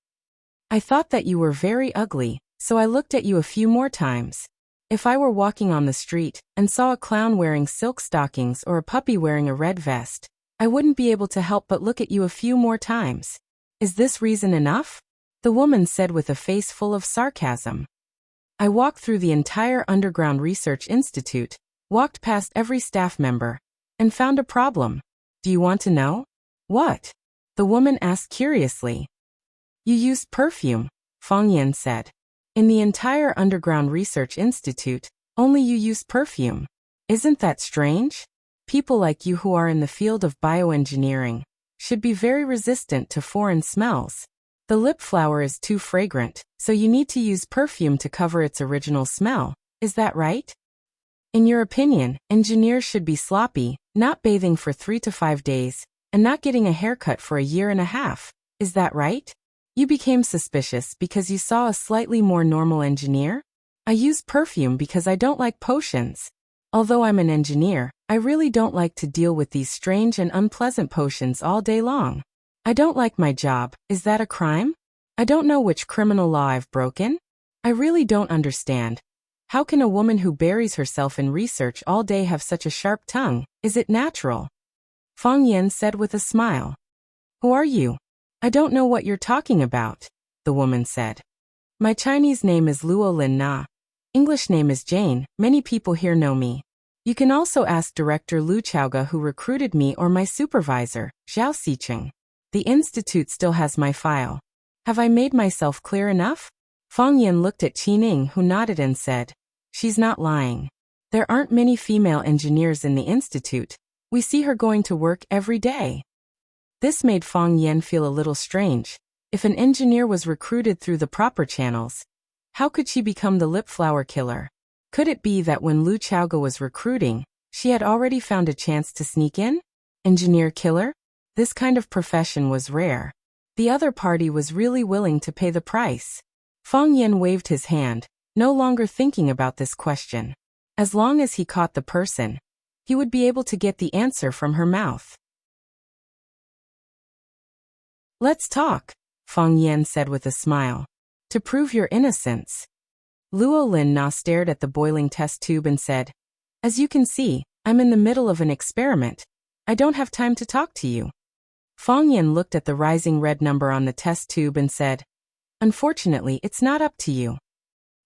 Speaker 1: "I thought that you were very ugly, so I looked at you a few more times. If I were walking on the street and saw a clown wearing silk stockings or a puppy wearing a red vest, I wouldn't be able to help but look at you a few more times. Is this reason enough?" the woman said with a face full of sarcasm. "I walked through the entire underground research institute, walked past every staff member, and found a problem. Do you want to know?" "What?" the woman asked curiously. "You used perfume," Fang Yan said. "In the entire underground research institute, only you use perfume. Isn't that strange? People like you who are in the field of bioengineering should be very resistant to foreign smells. The lip flower is too fragrant, so you need to use perfume to cover its original smell. Is that right? In your opinion, engineers should be sloppy, not bathing for 3 to 5 days, and not getting a haircut for a year and a half. Is that right? You became suspicious because you saw a slightly more normal engineer? I use perfume because I don't like potions. Although I'm an engineer, I really don't like to deal with these strange and unpleasant potions all day long. I don't like my job. Is that a crime? I don't know which criminal law I've broken. I really don't understand. How can a woman who buries herself in research all day have such a sharp tongue? Is it natural?" Fang Yan said with a smile. "Who are you?" "I don't know what you're talking about," the woman said. "My Chinese name is Luo Lin Na. English name is Jane. Many people here know me. You can also ask Director Lu Chaoga who recruited me or my supervisor, Zhao Xicheng. The institute still has my file. Have I made myself clear enough?" Fang Yan looked at Qining, who nodded and said, "She's not lying. There aren't many female engineers in the institute. We see her going to work every day." This made Fang Yan feel a little strange. If an engineer was recruited through the proper channels, how could she become the lip flower killer? Could it be that when Lu Chaoga was recruiting, she had already found a chance to sneak in? Engineer killer? This kind of profession was rare. The other party was really willing to pay the price. Fang Yan waved his hand, no longer thinking about this question. As long as he caught the person, he would be able to get the answer from her mouth. "Let's talk," Fang Yan said with a smile. "To prove your innocence." Luo Lin Na stared at the boiling test tube and said, "As you can see, I'm in the middle of an experiment. I don't have time to talk to you." Fang Yan looked at the rising red number on the test tube and said, "Unfortunately, it's not up to you."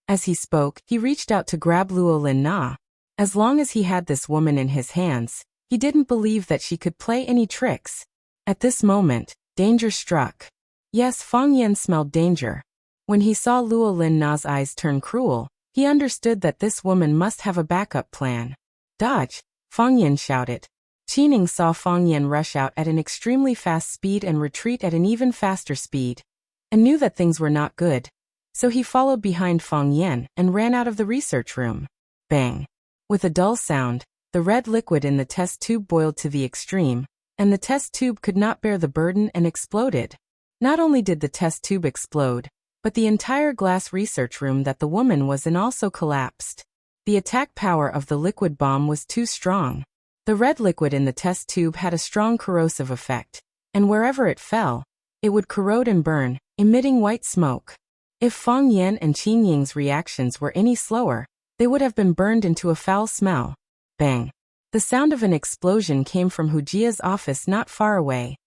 Speaker 1: As he spoke, he reached out to grab Luo Lin Na. As long as he had this woman in his hands, he didn't believe that she could play any tricks. At this moment, danger struck. Yes, Fang Yan smelled danger. When he saw Luo Lin Na's eyes turn cruel, he understood that this woman must have a backup plan. "Dodge!" Fang Yan shouted. Qining saw Fang Yan rush out at an extremely fast speed and retreat at an even faster speed, and knew that things were not good. So he followed behind Fang Yan and ran out of the research room. Bang! With a dull sound, the red liquid in the test tube boiled to the extreme, and the test tube could not bear the burden and exploded. Not only did the test tube explode, but the entire glass research room that the woman was in also collapsed. The attack power of the liquid bomb was too strong. The red liquid in the test tube had a strong corrosive effect, and wherever it fell, it would corrode and burn, emitting white smoke. If Fang Yan and Qin Ying's reactions were any slower, they would have been burned into a foul smell. Bang! The sound of an explosion came from Wuxia's office not far away,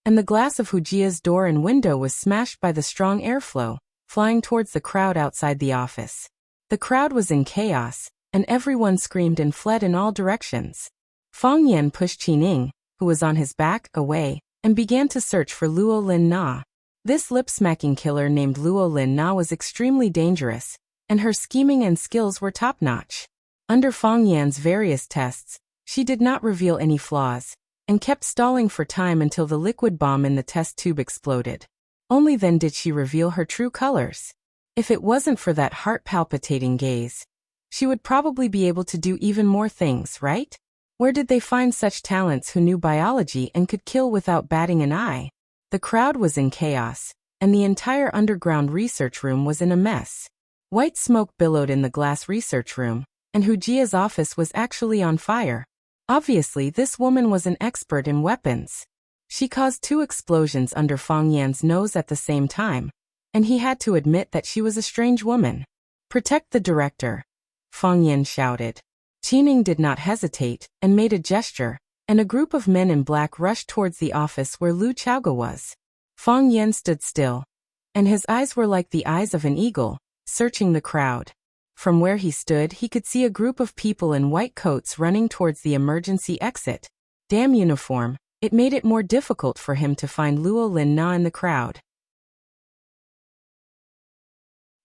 Speaker 1: and the glass of Wuxia's door and window was smashed by the strong airflow, flying towards the crowd outside the office. The crowd was in chaos, and everyone screamed and fled in all directions. Fang Yan pushed Qining, who was on his back, away, and began to search for Luo Lin Na. This lip-smacking killer named Luo Lin Na was extremely dangerous, and her scheming and skills were top-notch. Under Fang Yan's various tests, she did not reveal any flaws, and kept stalling for time until the liquid bomb in the test tube exploded. Only then did she reveal her true colors. If it wasn't for that heart-palpitating gaze, she would probably be able to do even more things, right? Where did they find such talents who knew biology and could kill without batting an eye? The crowd was in chaos, and the entire underground research room was in a mess. White smoke billowed in the glass research room, and Wuxia's office was actually on fire. Obviously, this woman was an expert in weapons. She caused 2 explosions under Fang Yan's nose at the same time, and he had to admit that she was a strange woman. "Protect the director," Fang Yan shouted. Qining did not hesitate, and made a gesture, and a group of men in black rushed towards the office where Lu Chaoga was. Fang Yan stood still, and his eyes were like the eyes of an eagle, searching the crowd. From where he stood, he could see a group of people in white coats running towards the emergency exit. Damn uniform, it made it more difficult for him to find Luo Lin Na in the crowd.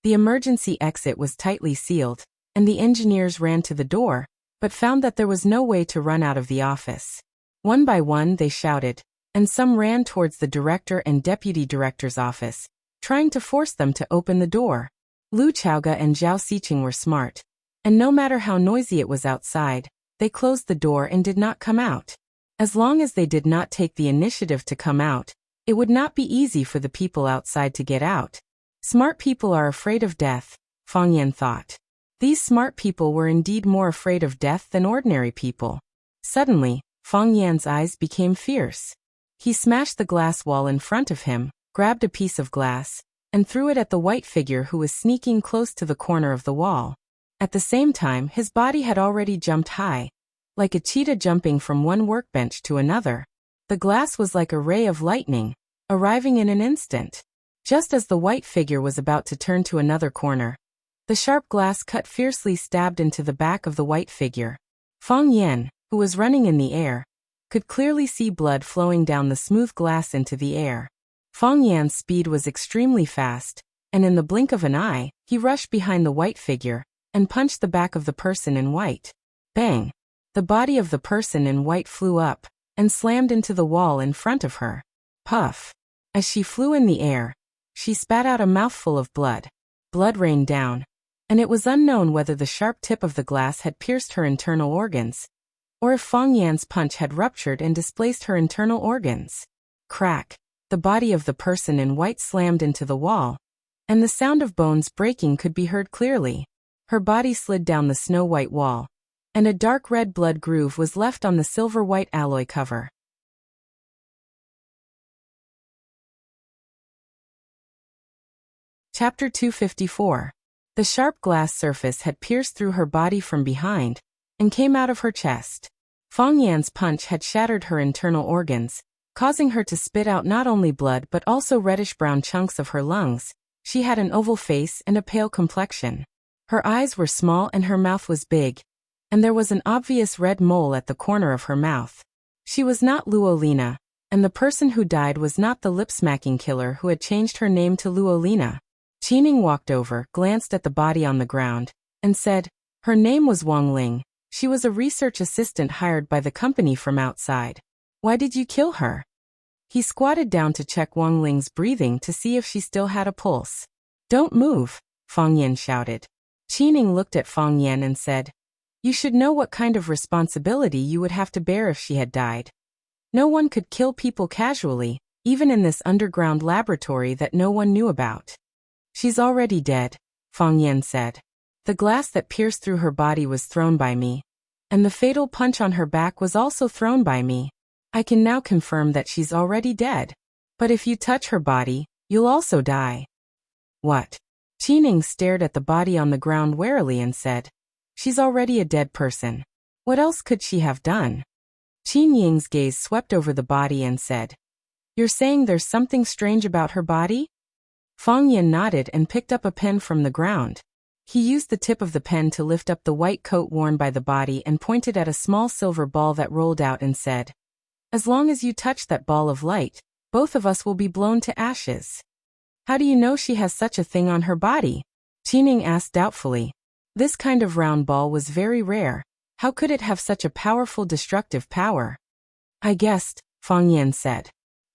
Speaker 1: The emergency exit was tightly sealed, and the engineers ran to the door, but found that there was no way to run out of the office. One by one they shouted, and some ran towards the director and deputy director's office, trying to force them to open the door. Lu Chaoga and Zhao Xiqing were smart, and no matter how noisy it was outside, they closed the door and did not come out. As long as they did not take the initiative to come out, it would not be easy for the people outside to get out. Smart people are afraid of death, Fang Yan thought. These smart people were indeed more afraid of death than ordinary people. Suddenly, Fang Yan's eyes became fierce. He smashed the glass wall in front of him, grabbed a piece of glass, and threw it at the white figure who was sneaking close to the corner of the wall. At the same time, his body had already jumped high, like a cheetah jumping from one workbench to another. The glass was like a ray of lightning, arriving in an instant. Just as the white figure was about to turn to another corner, the sharp glass cut fiercely stabbed into the back of the white figure. Fang Yan, who was running in the air, could clearly see blood flowing down the smooth glass into the air. Fang Yan's speed was extremely fast, and in the blink of an eye, he rushed behind the white figure and punched the back of the person in white. Bang! The body of the person in white flew up and slammed into the wall in front of her. Puff! As she flew in the air, she spat out a mouthful of blood. Blood rained down, and it was unknown whether the sharp tip of the glass had pierced her internal organs, or if Fang Yan's punch had ruptured and displaced her internal organs. Crack! The body of the person in white slammed into the wall, and the sound of bones breaking could be heard clearly. Her body slid down the snow-white wall, and a dark red blood groove was left on the silver-white alloy cover. Chapter 254. The sharp glass surface had pierced through her body from behind, and came out of her chest. Fang Yan's punch had shattered her internal organs, causing her to spit out not only blood but also reddish-brown chunks of her lungs. She had an oval face and a pale complexion. Her eyes were small and her mouth was big, and there was an obvious red mole at the corner of her mouth. She was not Luolina, and the person who died was not the lip-smacking killer who had changed her name to Luolina. Qining walked over, glanced at the body on the ground, and said, "Her name was Wang Ling. She was a research assistant hired by the company from outside. Why did you kill her?" He squatted down to check Wang Ling's breathing to see if she still had a pulse. "Don't move," Fang Yan shouted. Qining looked at Fang Yan and said, "You should know what kind of responsibility you would have to bear if she had died. No one could kill people casually, even in this underground laboratory that no one knew about." "She's already dead," Fang Yan said. "The glass that pierced through her body was thrown by me, and the fatal punch on her back was also thrown by me. I can now confirm that she's already dead. But if you touch her body, you'll also die." "What?" Qining stared at the body on the ground warily and said, She's already a dead person. What else could she have done? Qin Ying's gaze swept over the body and said, "You're saying there's something strange about her body?" Fang Yin nodded and picked up a pen from the ground. He used the tip of the pen to lift up the white coat worn by the body and pointed at a small silver ball that rolled out and said, "As long as you touch that ball of light, both of us will be blown to ashes." "How do you know she has such a thing on her body?" Qin asked doubtfully. This kind of round ball was very rare. How could it have such a powerful destructive power? "I guessed," Fang Yin said.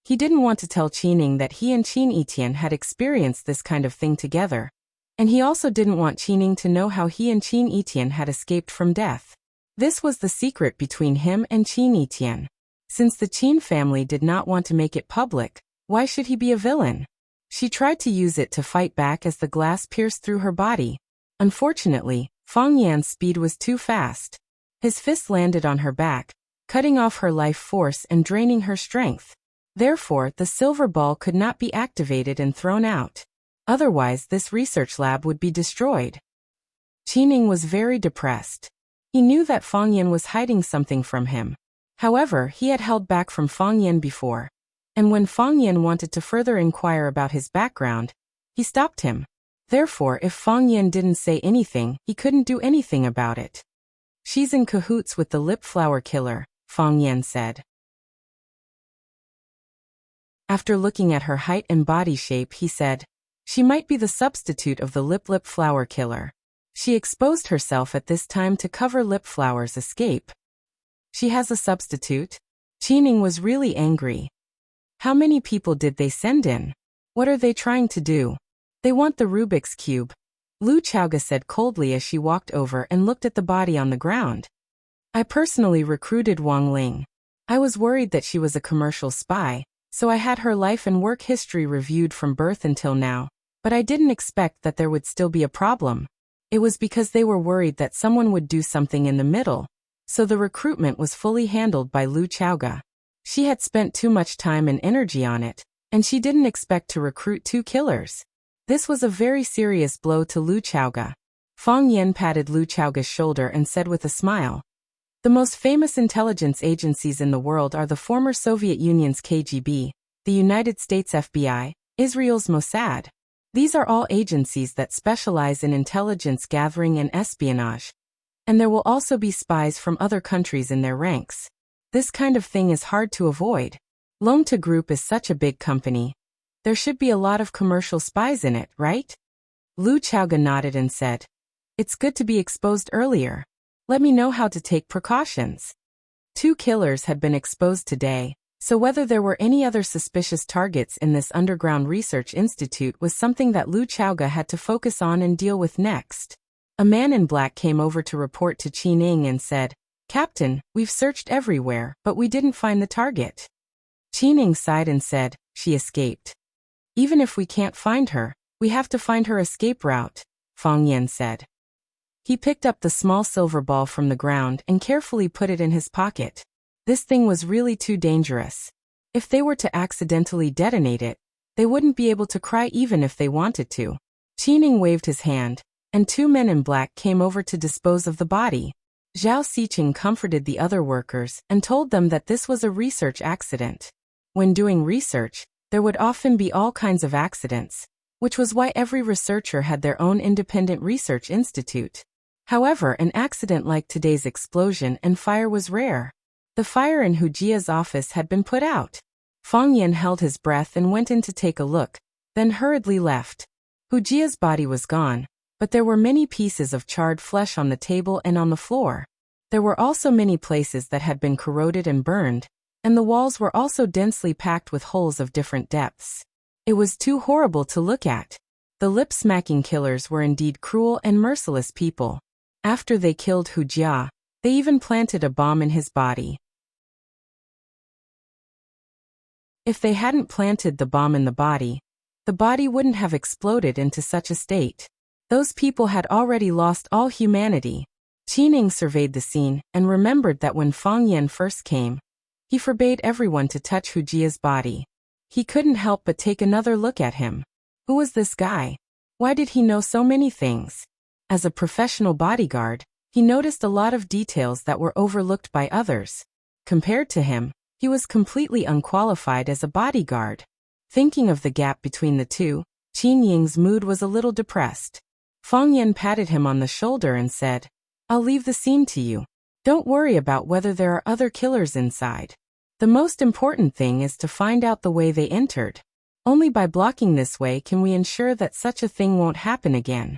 Speaker 1: He didn't want to tell Qin that he and Qin Etian had experienced this kind of thing together. And he also didn't want Qin to know how he and Qin Etian had escaped from death. This was the secret between him and Qin Etian. Since the Qin family did not want to make it public, why should he be a villain? She tried to use it to fight back as the glass pierced through her body. Unfortunately, Fang Yan's speed was too fast. His fist landed on her back, cutting off her life force and draining her strength. Therefore, the silver ball could not be activated and thrown out. Otherwise, this research lab would be destroyed. Qin was very depressed. He knew that Fang Yin was hiding something from him. However, he had held back from Fang Yin before. And when Fang Yin wanted to further inquire about his background, he stopped him. Therefore, if Fang Yin didn't say anything, he couldn't do anything about it. "She's in cahoots with the lip flower killer," Fang Yin said. After looking at her height and body shape, he said, "She might be the substitute of the lip flower killer. She exposed herself at this time to cover lip flower's escape." "She has a substitute?" Qin was really angry. How many people did they send in? What are they trying to do? "They want the Rubik's Cube," Lu Chaoga said coldly as she walked over and looked at the body on the ground. "I personally recruited Wang Ling. I was worried that she was a commercial spy, so I had her life and work history reviewed from birth until now, but I didn't expect that there would still be a problem. It was because they were worried that someone would do something in the middle, so the recruitment was fully handled by Lu Chaoga. She had spent too much time and energy on it, and she didn't expect to recruit 2 killers. This was a very serious blow to Lu Chaoga. Fang Yin patted Lu Chaoga's shoulder and said with a smile, "The most famous intelligence agencies in the world are the former Soviet Union's KGB, the United States FBI, Israel's Mossad. These are all agencies that specialize in intelligence gathering and espionage. And there will also be spies from other countries in their ranks. This kind of thing is hard to avoid. Longta Group is such a big company. There should be a lot of commercial spies in it, right?" Lu Chaoga nodded and said, "It's good to be exposed earlier. Let me know how to take precautions." 2 killers had been exposed today, so whether there were any other suspicious targets in this underground research institute was something that Lu Chaoga had to focus on and deal with next. A man in black came over to report to Qin and said, "Captain, we've searched everywhere, but we didn't find the target." Qin sighed and said, "She escaped." "Even if we can't find her, we have to find her escape route," Fang Yin said. He picked up the small silver ball from the ground and carefully put it in his pocket. This thing was really too dangerous. If they were to accidentally detonate it, they wouldn't be able to cry even if they wanted to. Qin waved his hand, and 2 men in black came over to dispose of the body. Zhao Xiqing comforted the other workers and told them that this was a research accident. When doing research, there would often be all kinds of accidents, which was why every researcher had their own independent research institute. However, an accident like today's explosion and fire was rare. The fire in Hujia's office had been put out. Fang Yin held his breath and went in to take a look, then hurriedly left. Hujia's body was gone, but there were many pieces of charred flesh on the table and on the floor. There were also many places that had been corroded and burned, and the walls were also densely packed with holes of different depths. It was too horrible to look at. The lip-smacking killers were indeed cruel and merciless people. After they killed Hujia, they even planted a bomb in his body. If they hadn't planted the bomb in the body wouldn't have exploded into such a state. Those people had already lost all humanity. Qin surveyed the scene and remembered that when Fang Yin first came, he forbade everyone to touch Hujia's body. He couldn't help but take another look at him. Who was this guy? Why did he know so many things? As a professional bodyguard, He noticed a lot of details that were overlooked by others. Compared to him, he was completely unqualified as a bodyguard. Thinking of the gap between the two, Qin Ying's mood was a little depressed. Fang Yan patted him on the shoulder and said, "I'll leave the scene to you. Don't worry about whether there are other killers inside. The most important thing is to find out the way they entered. Only by blocking this way can we ensure that such a thing won't happen again."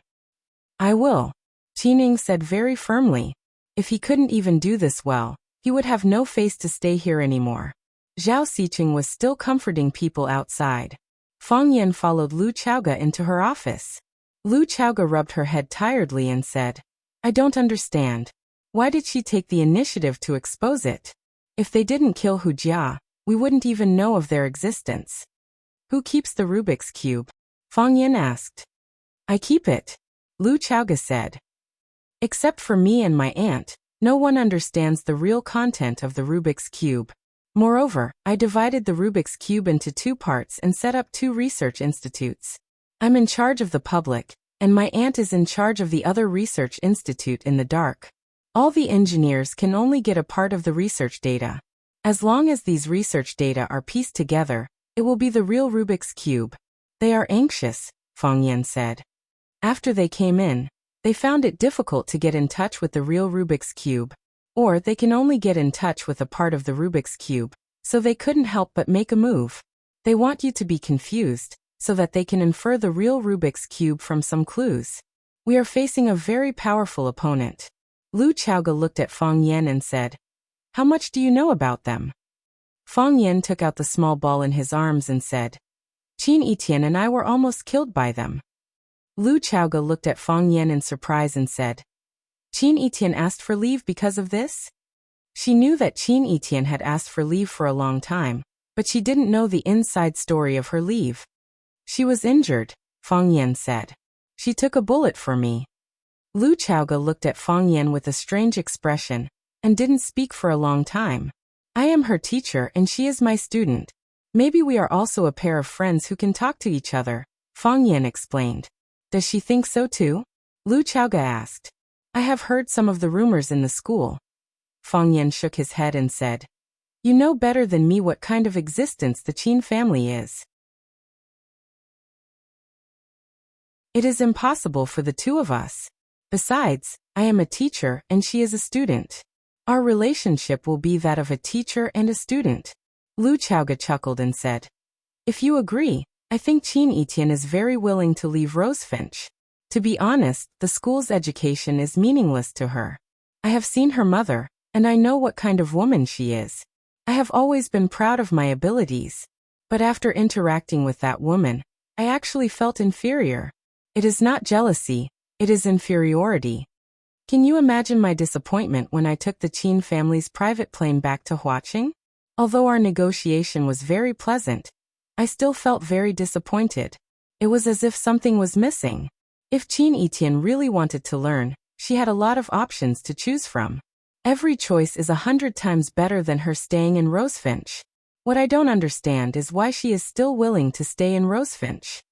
Speaker 1: "I will," Qin Ying said very firmly. If he couldn't even do this well, he would have no face to stay here anymore. Zhao Xiqing was still comforting people outside. Fang Yan followed Lu Chaoga into her office. Lu Chaoga rubbed her head tiredly and said, "I don't understand. Why did she take the initiative to expose it? If they didn't kill Hu Jia, we wouldn't even know of their existence." "Who keeps the Rubik's Cube?" Fang Yan asked. "I keep it," Lu Chaoga said. "Except for me and my aunt, no one understands the real content of the Rubik's Cube. Moreover, I divided the Rubik's Cube into 2 parts and set up 2 research institutes. I'm in charge of the public, and my aunt is in charge of the other research institute in the dark. All the engineers can only get a part of the research data. As long as these research data are pieced together, it will be the real Rubik's Cube." "They are anxious," Fang Yan said. After they came in, they found it difficult to get in touch with the real Rubik's Cube. Or they can only get in touch with a part of the Rubik's Cube, so they couldn't help but make a move. They want you to be confused, so that they can infer the real Rubik's Cube from some clues. "We are facing a very powerful opponent." Lu Chaoga looked at Fang Yan and said, "How much do you know about them?" Fang Yan took out the small ball in his arms and said, "Qin Etian and I were almost killed by them." Lu Chaoga looked at Fang Yan in surprise and said, "Qin Etian asked for leave because of this?" She knew that Qin Etian had asked for leave for a long time, but she didn't know the inside story of her leave. "She was injured," Fang Yan said. "She took a bullet for me." Lu Chaoga looked at Fang Yan with a strange expression, and didn't speak for a long time. "I am her teacher and she is my student. Maybe we are also a pair of friends who can talk to each other," Fang Yan explained. "Does she think so too?" Lu Chaoga asked. "I have heard some of the rumors in the school." Fang Yan shook his head and said, "You know better than me what kind of existence the Qin family is. It is impossible for the 2 of us. Besides, I am a teacher and she is a student. Our relationship will be that of a teacher and a student." Lu Chaoga chuckled and said, "If you agree, I think Qin Etian is very willing to leave Rosefinch. To be honest, the school's education is meaningless to her. I have seen her mother, and I know what kind of woman she is. I have always been proud of my abilities. But after interacting with that woman, I actually felt inferior. It is not jealousy, it is inferiority. Can you imagine my disappointment when I took the Qin family's private plane back to Huaqing? Although our negotiation was very pleasant, I still felt very disappointed. It was as if something was missing. If Qin Etian really wanted to learn, she had a lot of options to choose from. Every choice is 100 times better than her staying in Rosefinch. What I don't understand is why she is still willing to stay in Rosefinch.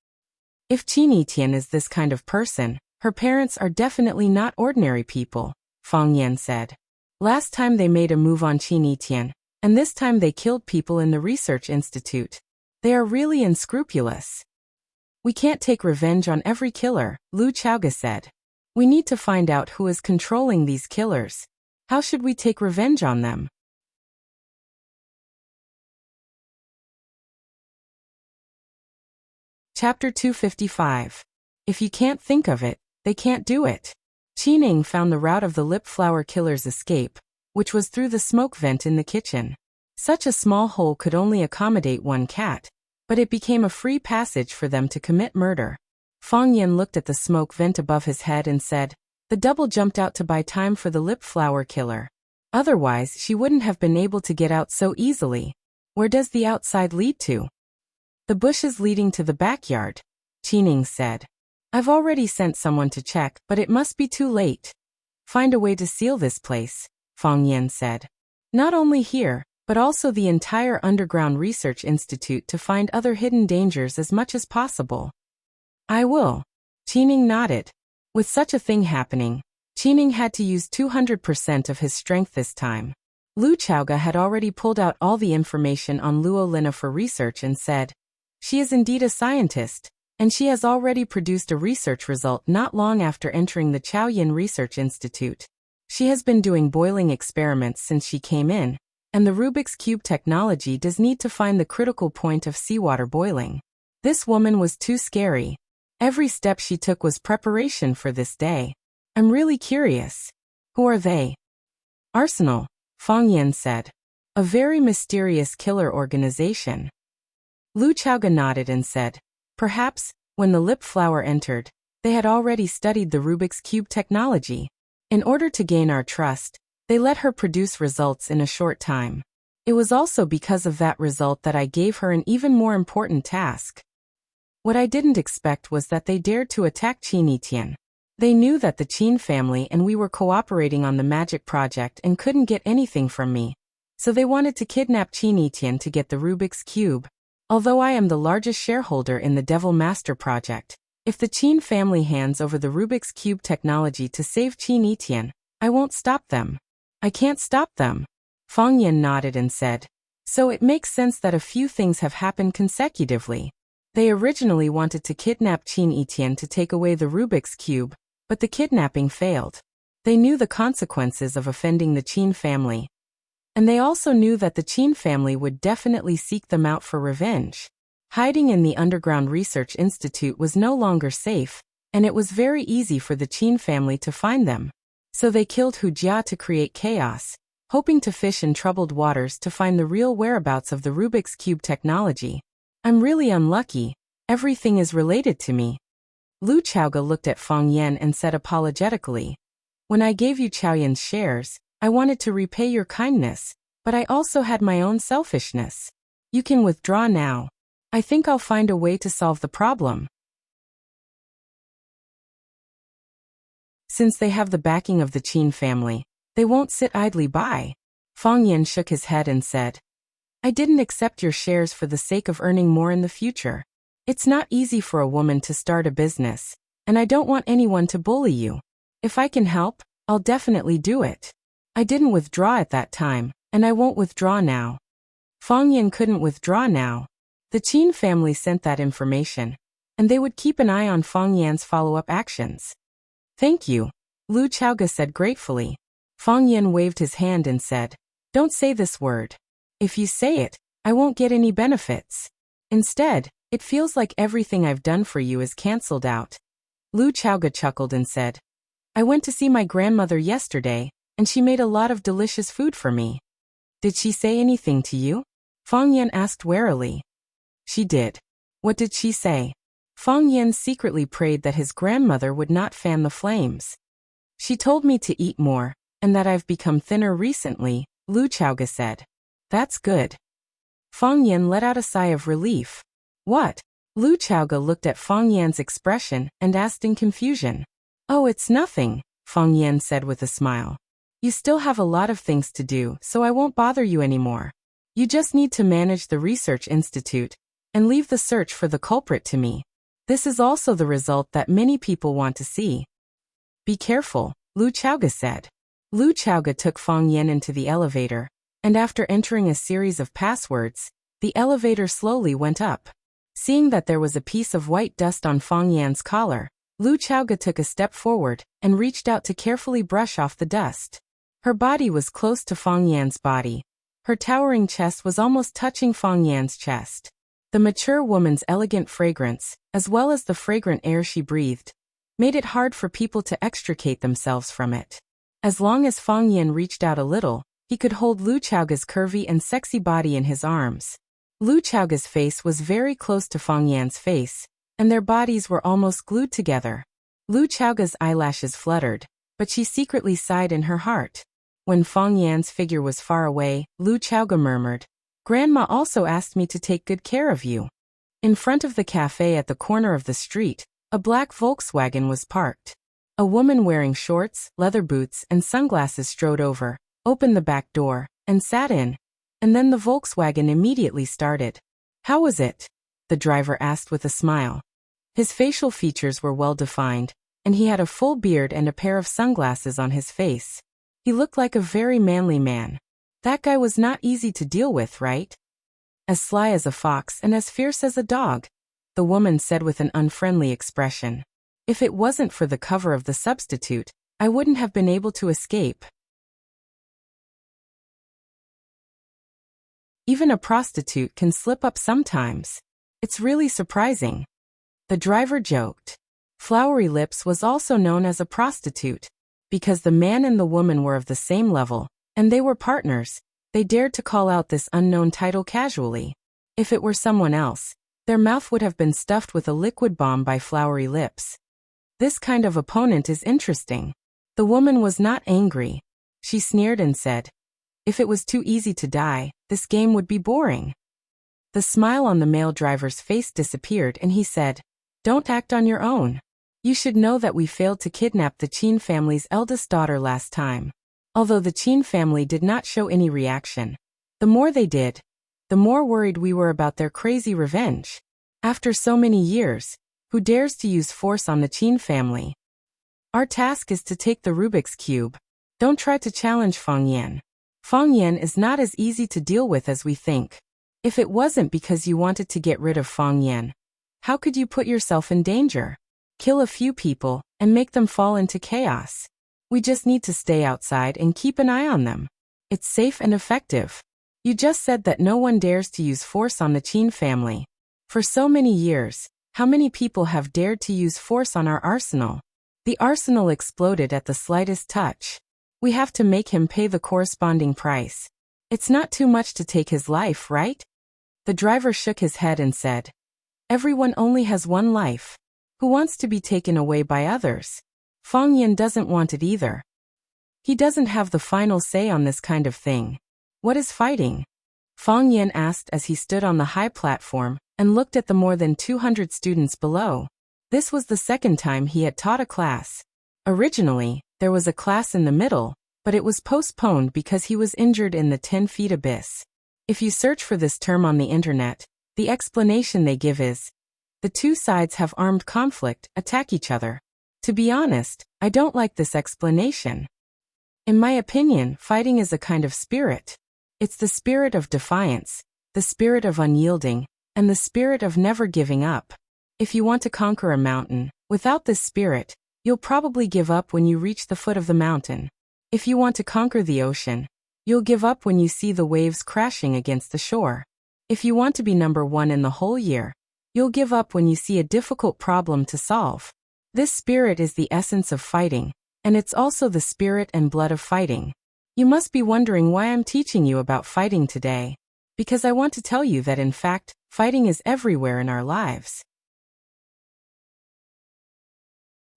Speaker 1: If Qin Etian is this kind of person, her parents are definitely not ordinary people," Fang Yan said. "Last time they made a move on Qin Etian, and this time they killed people in the research institute. They are really unscrupulous." "We can't take revenge on every killer," Lu Chaoga said. "We need to find out who is controlling these killers. How should we take revenge on them?" Chapter 255. If you can't think of it, they can't do it. Qin Ying found the route of the lip flower killer's escape, which was through the smoke vent in the kitchen. Such a small hole could only accommodate 1 cat, but it became a free passage for them to commit murder. Fang Yan looked at the smoke vent above his head and said, "The double jumped out to buy time for the lip flower killer. Otherwise, she wouldn't have been able to get out so easily. Where does the outside lead to?" "The bushes leading to the backyard," Qin Ying said. "I've already sent someone to check, but it must be too late. Find a way to seal this place," Fang Yan said. "Not only here, but also the entire underground research institute to find other hidden dangers as much as possible." "I will." Qin Ying nodded. With such a thing happening, Qining had to use 200% of his strength this time. Lu Chaoge had already pulled out all the information on Luo Lina for research and said, "She is indeed a scientist, and she has already produced a research result not long after entering the Chaoyin Research Institute. She has been doing boiling experiments since she came in, and the Rubik's Cube technology does need to find the critical point of seawater boiling." This woman was too scary. Every step she took was preparation for this day. I'm really curious. Who are they? Arsenal, Fang Yan said. A very mysterious killer organization. Lu Chaoge nodded and said, perhaps, when the lip flower entered, they had already studied the Rubik's Cube technology. In order to gain our trust, they let her produce results in a short time. It was also because of that result that I gave her an even more important task. What I didn't expect was that they dared to attack Qin Etian. They knew that the Qin family and we were cooperating on the magic project and couldn't get anything from me. So they wanted to kidnap Qin Etian to get the Rubik's Cube. Although I am the largest shareholder in the Devil Master project, if the Qin family hands over the Rubik's Cube technology to save Qin Etian, I won't stop them. I can't stop them. Fang Yan nodded and said, so it makes sense that a few things have happened consecutively. They originally wanted to kidnap Qin Etian to take away the Rubik's Cube, but the kidnapping failed. They knew the consequences of offending the Qin family. And they also knew that the Qin family would definitely seek them out for revenge. Hiding in the underground research institute was no longer safe, and it was very easy for the Qin family to find them. So they killed Hu Jia to create chaos, hoping to fish in troubled waters to find the real whereabouts of the Rubik's Cube technology. I'm really unlucky. Everything is related to me. Lu Chaoge looked at Fang Yan and said apologetically, when I gave you Chaoyin's shares, I wanted to repay your kindness, but I also had my own selfishness. You can withdraw now. I think I'll find a way to solve the problem. Since they have the backing of the Qin family, they won't sit idly by. Fang Yan shook his head and said, I didn't accept your shares for the sake of earning more in the future. It's not easy for a woman to start a business, and I don't want anyone to bully you. If I can help, I'll definitely do it. I didn't withdraw at that time, and I won't withdraw now. Fang Yan couldn't withdraw now. The Qin family sent that information, and they would keep an eye on Fang Yan's follow-up actions. Thank you, Lu Chaoge said gratefully. Fang Yan waved his hand and said, don't say this word. If you say it, I won't get any benefits. Instead, it feels like everything I've done for you is cancelled out. Lu Chaoge chuckled and said, I went to see my grandmother yesterday, and she made a lot of delicious food for me. Did she say anything to you? Fang Yan asked warily. She did. What did she say? Fang Yan secretly prayed that his grandmother would not fan the flames. She told me to eat more, and that I've become thinner recently, Lu Chaoge said. That's good. Fang Yan let out a sigh of relief. What? Lu Chaoge looked at Fang Yan's expression and asked in confusion. Oh, it's nothing, Fang Yan said with a smile. You still have a lot of things to do, so I won't bother you anymore. You just need to manage the research institute and leave the search for the culprit to me. This is also the result that many people want to see. Be careful, Lu Chaoge said. Lu Chaoge took Fang Yan into the elevator, and after entering a series of passwords, the elevator slowly went up. Seeing that there was a piece of white dust on Fang Yan's collar, Lu Chaoge took a step forward and reached out to carefully brush off the dust. Her body was close to Fang Yan's body. Her towering chest was almost touching Fang Yan's chest. The mature woman's elegant fragrance, as well as the fragrant air she breathed, made it hard for people to extricate themselves from it. As long as Fang Yan reached out a little, he could hold Lu Chaoge's curvy and sexy body in his arms. Lu Chaoge's face was very close to Fang Yan's face, and their bodies were almost glued together. Lu Chaoge's eyelashes fluttered, but she secretly sighed in her heart. When Fang Yan's figure was far away, Lu Chaoge murmured, Grandma also asked me to take good care of you. In front of the cafe at the corner of the street, a black Volkswagen was parked. A woman wearing shorts, leather boots, and sunglasses strode over, opened the back door, and sat in. And then the Volkswagen immediately started. How was it? The driver asked with a smile. His facial features were well defined, and he had a full beard and a pair of sunglasses on his face. He looked like a very manly man. That guy was not easy to deal with, right? As sly as a fox and as fierce as a dog, the woman said with an unfriendly expression. If it wasn't for the cover of the substitute, I wouldn't have been able to escape. Even a prostitute can slip up sometimes. It's really surprising. The driver joked. Flowery Lips was also known as a prostitute. Because the man and the woman were of the same level, and they were partners, they dared to call out this unknown title casually. If it were someone else, their mouth would have been stuffed with a liquid bomb by Flowery Lips. This kind of opponent is interesting. The woman was not angry. She sneered and said, if it was too easy to die, this game would be boring. The smile on the male driver's face disappeared and he said, don't act on your own. You should know that we failed to kidnap the Qin family's eldest daughter last time. Although the Qin family did not show any reaction, the more they did, the more worried we were about their crazy revenge. After so many years, who dares to use force on the Qin family? Our task is to take the Rubik's Cube. Don't try to challenge Feng Yan. Feng Yan is not as easy to deal with as we think. If it wasn't because you wanted to get rid of Feng Yan, how could you put yourself in danger? Kill a few people and make them fall into chaos. We just need to stay outside and keep an eye on them. It's safe and effective. You just said that no one dares to use force on the Qin family. For so many years, how many people have dared to use force on our arsenal? The arsenal exploded at the slightest touch. We have to make him pay the corresponding price. It's not too much to take his life, right? The driver shook his head and said, everyone only has one life. Who wants to be taken away by others? Feng Yan doesn't want it either. He doesn't have the final say on this kind of thing. What is fighting? Feng Yan asked as he stood on the high platform and looked at the more than 200 students below. This was the second time he had taught a class. Originally, there was a class in the middle, but it was postponed because he was injured in the 10-feet abyss. If you search for this term on the internet, the explanation they give is, the two sides have armed conflict, attack each other. To be honest, I don't like this explanation. In my opinion, fighting is a kind of spirit. It's the spirit of defiance, the spirit of unyielding, and the spirit of never giving up. If you want to conquer a mountain, without this spirit, you'll probably give up when you reach the foot of the mountain. If you want to conquer the ocean, you'll give up when you see the waves crashing against the shore. If you want to be number one in the whole year, you'll give up when you see a difficult problem to solve. This spirit is the essence of fighting, and it's also the spirit and blood of fighting. You must be wondering why I'm teaching you about fighting today. Because I want to tell you that in fact, fighting is everywhere in our lives.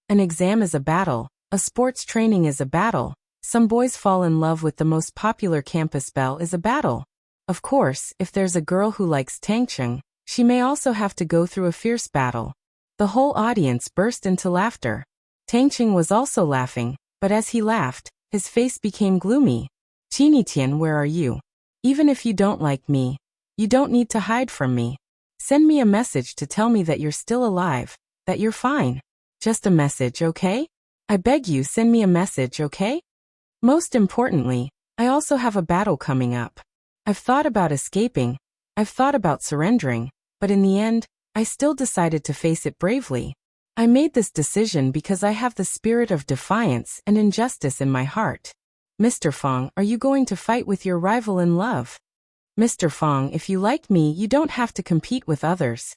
Speaker 1: An exam is a battle, a sports training is a battle, some boys fall in love with the most popular campus belle is a battle. Of course, if there's a girl who likes Tangcheng, she may also have to go through a fierce battle. The whole audience burst into laughter. Tangcheng was also laughing, but as he laughed, his face became gloomy. Qinitian, where are you? Even if you don't like me, you don't need to hide from me. Send me a message to tell me that you're still alive, that you're fine. Just a message, okay? I beg you, send me a message, okay? Most importantly, I also have a battle coming up. I've thought about escaping, I've thought about surrendering, but in the end, I still decided to face it bravely. I made this decision because I have the spirit of defiance and injustice in my heart. Mr. Feng, are you going to fight with your rival in love? Mr. Feng, if you like me, you don't have to compete with others.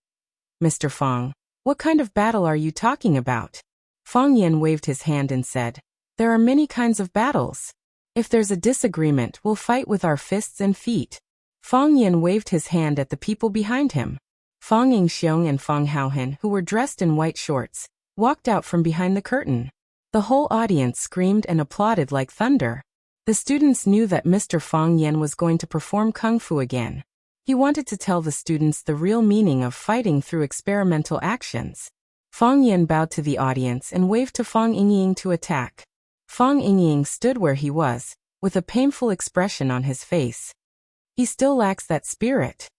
Speaker 1: Mr. Feng, what kind of battle are you talking about? Feng Yan waved his hand and said, there are many kinds of battles. If there's a disagreement, we'll fight with our fists and feet. Feng Yan waved his hand at the people behind him. Feng Yingxiong and Feng Haohan, who were dressed in white shorts, walked out from behind the curtain. The whole audience screamed and applauded like thunder. The students knew that Mr. Feng Yan was going to perform kung fu again. He wanted to tell the students the real meaning of fighting through experimental actions. Feng Yan bowed to the audience and waved to Feng Yingying to attack. Feng Yingying stood where he was, with a painful expression on his face. He still lacks that spirit.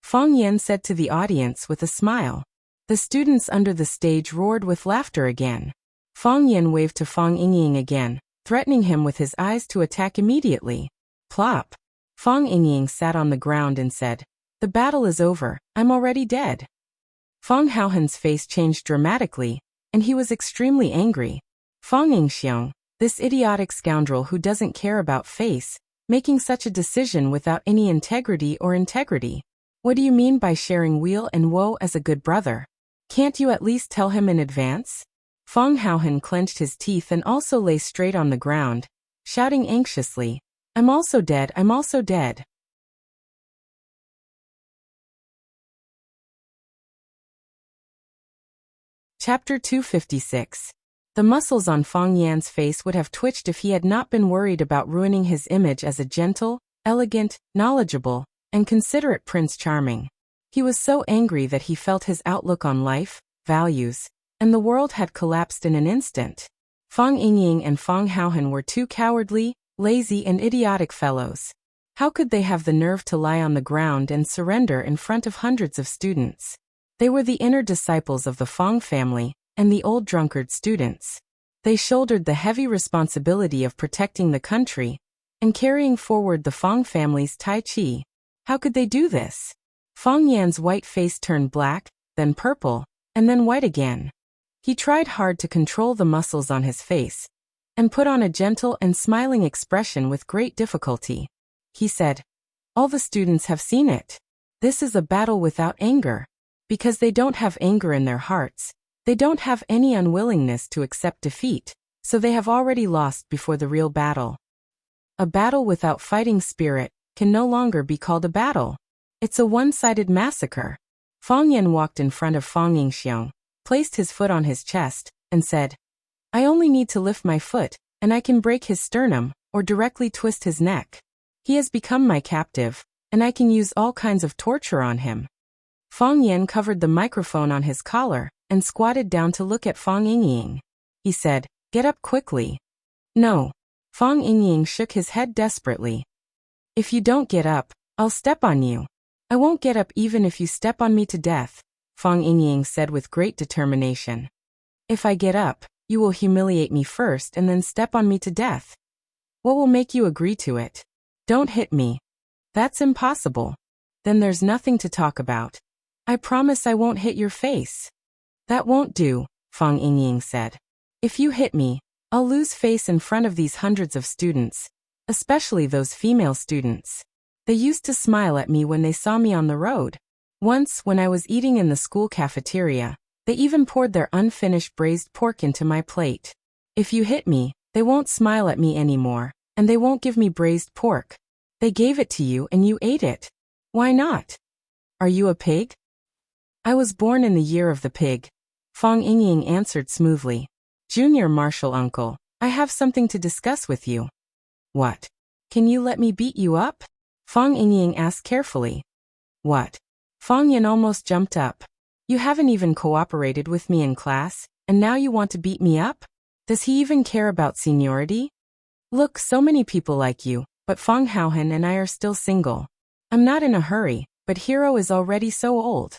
Speaker 1: Feng Yan said to the audience with a smile. The students under the stage roared with laughter again. Fang Yan waved to Fang Yingying again, threatening him with his eyes to attack immediately. Plop! Fang Yingying sat on the ground and said, "The battle is over, I'm already dead." Fang Haohen's face changed dramatically, and he was extremely angry. Fang Yingxiong, this idiotic scoundrel who doesn't care about face, making such a decision without any integrity. What do you mean by sharing weal and woe as a good brother? Can't you at least tell him in advance? Fang Haohen clenched his teeth and also lay straight on the ground, shouting anxiously, I'm also dead. Chapter 256. The muscles on Fang Yan's face would have twitched if he had not been worried about ruining his image as a gentle, elegant, knowledgeable, and considerate Prince Charming. He was so angry that he felt his outlook on life, values, and the world had collapsed in an instant. Fang Yingying and Fang Haohen were two cowardly, lazy and idiotic fellows. How could they have the nerve to lie on the ground and surrender in front of hundreds of students? They were the inner disciples of the Fang family, and the old drunkard students. They shouldered the heavy responsibility of protecting the country, and carrying forward the Fang family's Tai Chi. How could they do this? Fang Yan's white face turned black, then purple, and then white again. He tried hard to control the muscles on his face, and put on a gentle and smiling expression with great difficulty. He said, "All the students have seen it. This is a battle without anger. Because they don't have anger in their hearts, they don't have any unwillingness to accept defeat, so they have already lost before the real battle. A battle without fighting spirit can no longer be called a battle. It's a one-sided massacre." Fang Yan walked in front of Fang Yingxiong, placed his foot on his chest, and said, "I only need to lift my foot, and I can break his sternum, or directly twist his neck. He has become my captive, and I can use all kinds of torture on him." Fang Yan covered the microphone on his collar, and squatted down to look at Fang Yingying. He said, "Get up quickly." "No." Fang Yingying shook his head desperately. "If you don't get up, I'll step on you." "I won't get up even if you step on me to death," Fang Yingying said with great determination. "If I get up, you will humiliate me first and then step on me to death. What will make you agree to it? Don't hit me." "That's impossible." "Then there's nothing to talk about. I promise I won't hit your face." "That won't do," Fang Yingying said. "If you hit me, I'll lose face in front of these hundreds of students, especially those female students. They used to smile at me when they saw me on the road. Once, when I was eating in the school cafeteria, they even poured their unfinished braised pork into my plate. If you hit me, they won't smile at me anymore, and they won't give me braised pork. They gave it to you and you ate it. Why not? Are you a pig?" "I was born in the year of the pig," Fang Yingying answered smoothly. "Junior Martial Uncle, I have something to discuss with you." "What? Can you let me beat you up?" Fang Yingying asked carefully. "What?" Fang Yan almost jumped up. "You haven't even cooperated with me in class, and now you want to beat me up? Does he even care about seniority? Look, so many people like you, but Fang Haohen and I are still single. I'm not in a hurry, but Hero is already so old.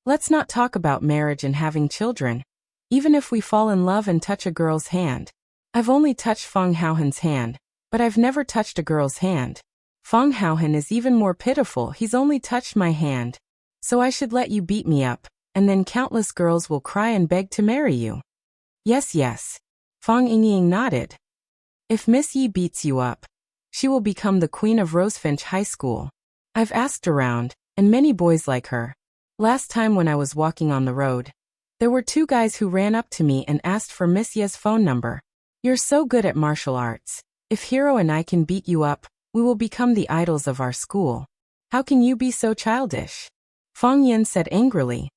Speaker 1: Let's not talk about marriage and having children. Even if we fall in love and touch a girl's hand. I've only touched Fang Haohen's hand, but I've never touched a girl's hand. Fang Haohen is even more pitiful, he's only touched my hand. So I should let you beat me up, and then countless girls will cry and beg to marry you." Yes. Fang Yingying nodded. "If Miss Yi beats you up, she will become the queen of Rosefinch High School. I've asked around, and many boys like her. Last time when I was walking on the road, there were two guys who ran up to me and asked for Miss Ye's phone number. You're so good at martial arts. If Hero and I can beat you up, we will become the idols of our school. How can you be so childish?" Fang Yan said angrily.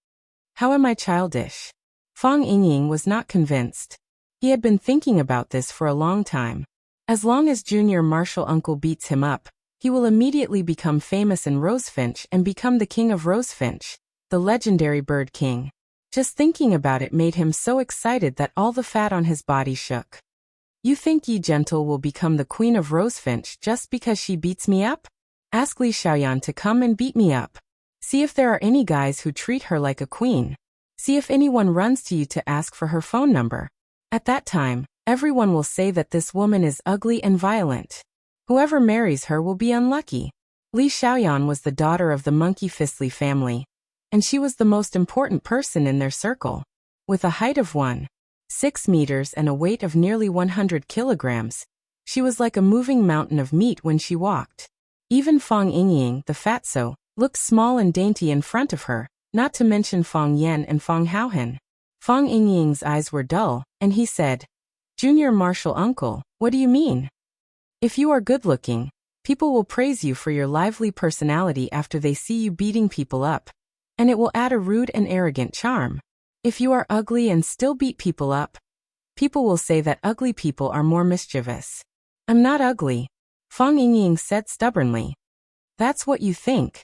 Speaker 1: "How am I childish?" Fang Yingying was not convinced. He had been thinking about this for a long time. As long as Junior Martial Uncle beats him up, he will immediately become famous in Rosefinch and become the king of Rosefinch, the legendary bird king. Just thinking about it made him so excited that all the fat on his body shook. "You think Yi Gentle will become the queen of Rosefinch just because she beats me up? Ask Li Xiaoyan to come and beat me up. See if there are any guys who treat her like a queen." See if anyone runs to you to ask for her phone number. At that time, everyone will say that this woman is ugly and violent. Whoever marries her will be unlucky. Li Xiaoyan was the daughter of the Monkey Fistly family, and she was the most important person in their circle. With a height of 1.6 meters and a weight of nearly 100 kilograms, she was like a moving mountain of meat when she walked. Even Fang Yingying, the fatso, looked small and dainty in front of her, not to mention Fang Yan and Fang Haohan. Fang Yingying's eyes were dull, and he said, "Junior Marshal Uncle, what do you mean? If you are good-looking, people will praise you for your lively personality after they see you beating people up, and it will add a rude and arrogant charm. If you are ugly and still beat people up, people will say that ugly people are more mischievous." "I'm not ugly," Fang Yingying said stubbornly. "That's what you think,"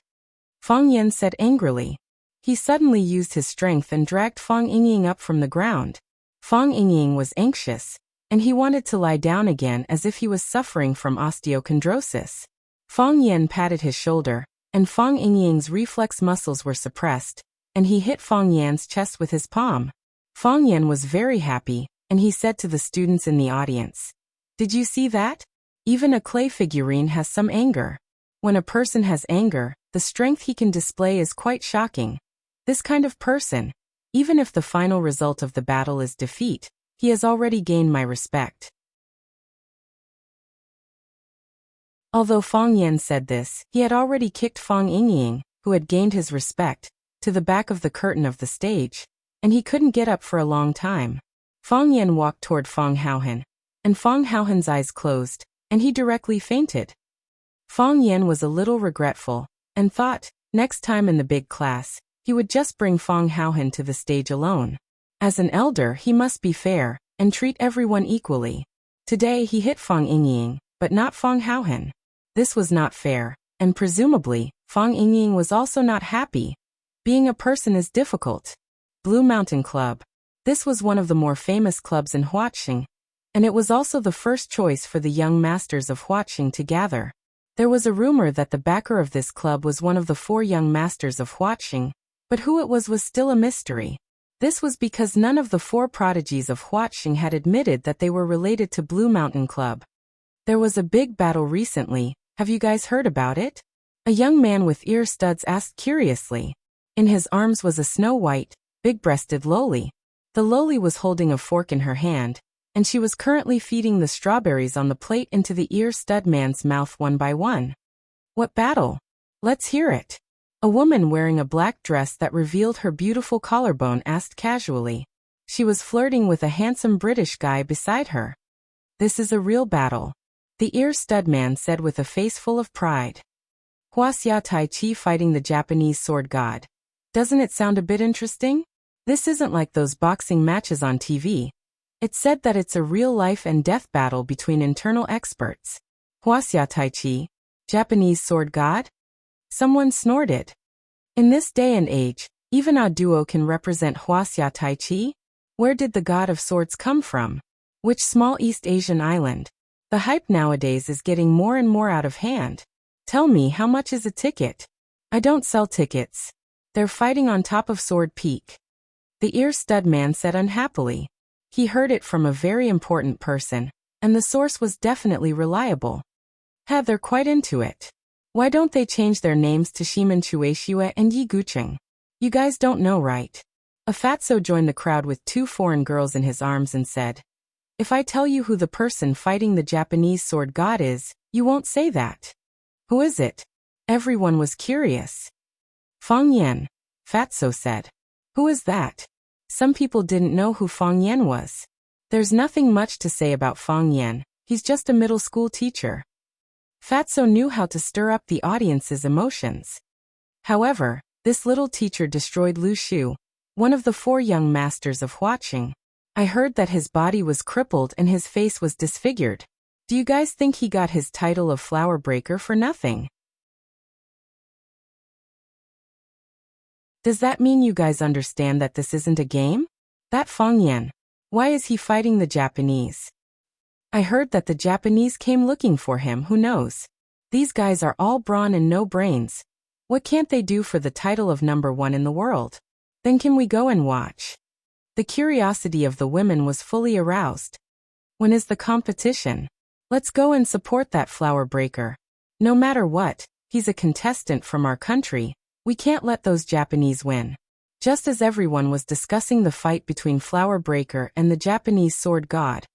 Speaker 1: Fang Yan said angrily. He suddenly used his strength and dragged Fang Yingying up from the ground. Fang Yingying was anxious, and he wanted to lie down again as if he was suffering from osteochondrosis. Fang Yan patted his shoulder, and Fang Yingying's reflex muscles were suppressed, and he hit Fang Yan's chest with his palm. Fang Yan was very happy, and he said to the students in the audience, "Did you see that? Even a clay figurine has some anger. When a person has anger, the strength he can display is quite shocking. This kind of person, even if the final result of the battle is defeat, he has already gained my respect." Although Fang Yan said this, he had already kicked Fang Yingying, who had gained his respect, to the back of the curtain of the stage, and he couldn't get up for a long time. Fang Yan walked toward Fang Haohan, and Fang Haohan's eyes closed, and he directly fainted. Fang Yan was a little regretful, and thought, next time in the big class, he would just bring Fang Haohan to the stage alone. As an elder, he must be fair, and treat everyone equally. Today he hit Fang Yingying, but not Fang Haohan. This was not fair, and presumably, Fang Yingying was also not happy. Being a person is difficult. Blue Mountain Club. This was one of the more famous clubs in Huaqing, and it was also the first choice for the young masters of Huaqing to gather. There was a rumor that the backer of this club was one of the 4 young masters of Huaqing, but who it was still a mystery. This was because none of the 4 prodigies of Huaqing had admitted that they were related to Blue Mountain Club. There was a big battle recently, have you guys heard about it? A young man with ear studs asked curiously. In his arms was a snow-white, big-breasted loli. The loli was holding a fork in her hand, and she was currently feeding the strawberries on the plate into the ear stud man's mouth one by one. "What battle? Let's hear it." A woman wearing a black dress that revealed her beautiful collarbone asked casually. She was flirting with a handsome British guy beside her. "This is a real battle," the ear stud man said with a face full of pride. Wuxia Tai Chi fighting the Japanese sword god. Doesn't it sound a bit interesting? This isn't like those boxing matches on TV. It's said that it's a real life and death battle between internal experts. Wuxia Tai Chi, Japanese sword god? Someone snorted. In this day and age, even a duo can represent Wuxia Tai Chi? Where did the god of swords come from? Which small East Asian island? The hype nowadays is getting more and more out of hand. Tell me, how much is a ticket? I don't sell tickets. They're fighting on top of Sword Peak. The ear stud man said unhappily. He heard it from a very important person, and the source was definitely reliable. They're quite into it. Why don't they change their names to Shimen Chueshue and Yi Gucheng? You guys don't know, right? A fatso joined the crowd with 2 foreign girls in his arms and said, "If I tell you who the person fighting the Japanese sword god is, you won't say that." "Who is it?" Everyone was curious. "Fang Yan," fatso said. "Who is that?" Some people didn't know who Fang Yan was. There's nothing much to say about Fang Yan, he's just a middle school teacher. Fatso knew how to stir up the audience's emotions. However, this little teacher destroyed Lu Shu, one of the 4 young masters of Huaqing. I heard that his body was crippled and his face was disfigured. Do you guys think he got his title of flower breaker for nothing? Does that mean you guys understand that this isn't a game? That Fang Yan, why is he fighting the Japanese? I heard that the Japanese came looking for him, who knows? These guys are all brawn and no brains. What can't they do for the title of #1 in the world? Then can we go and watch? The curiosity of the women was fully aroused. When is the competition? Let's go and support that flower breaker. No matter what, he's a contestant from our country. We can't let those Japanese win. Just as everyone was discussing the fight between Flower Breaker and the Japanese sword god,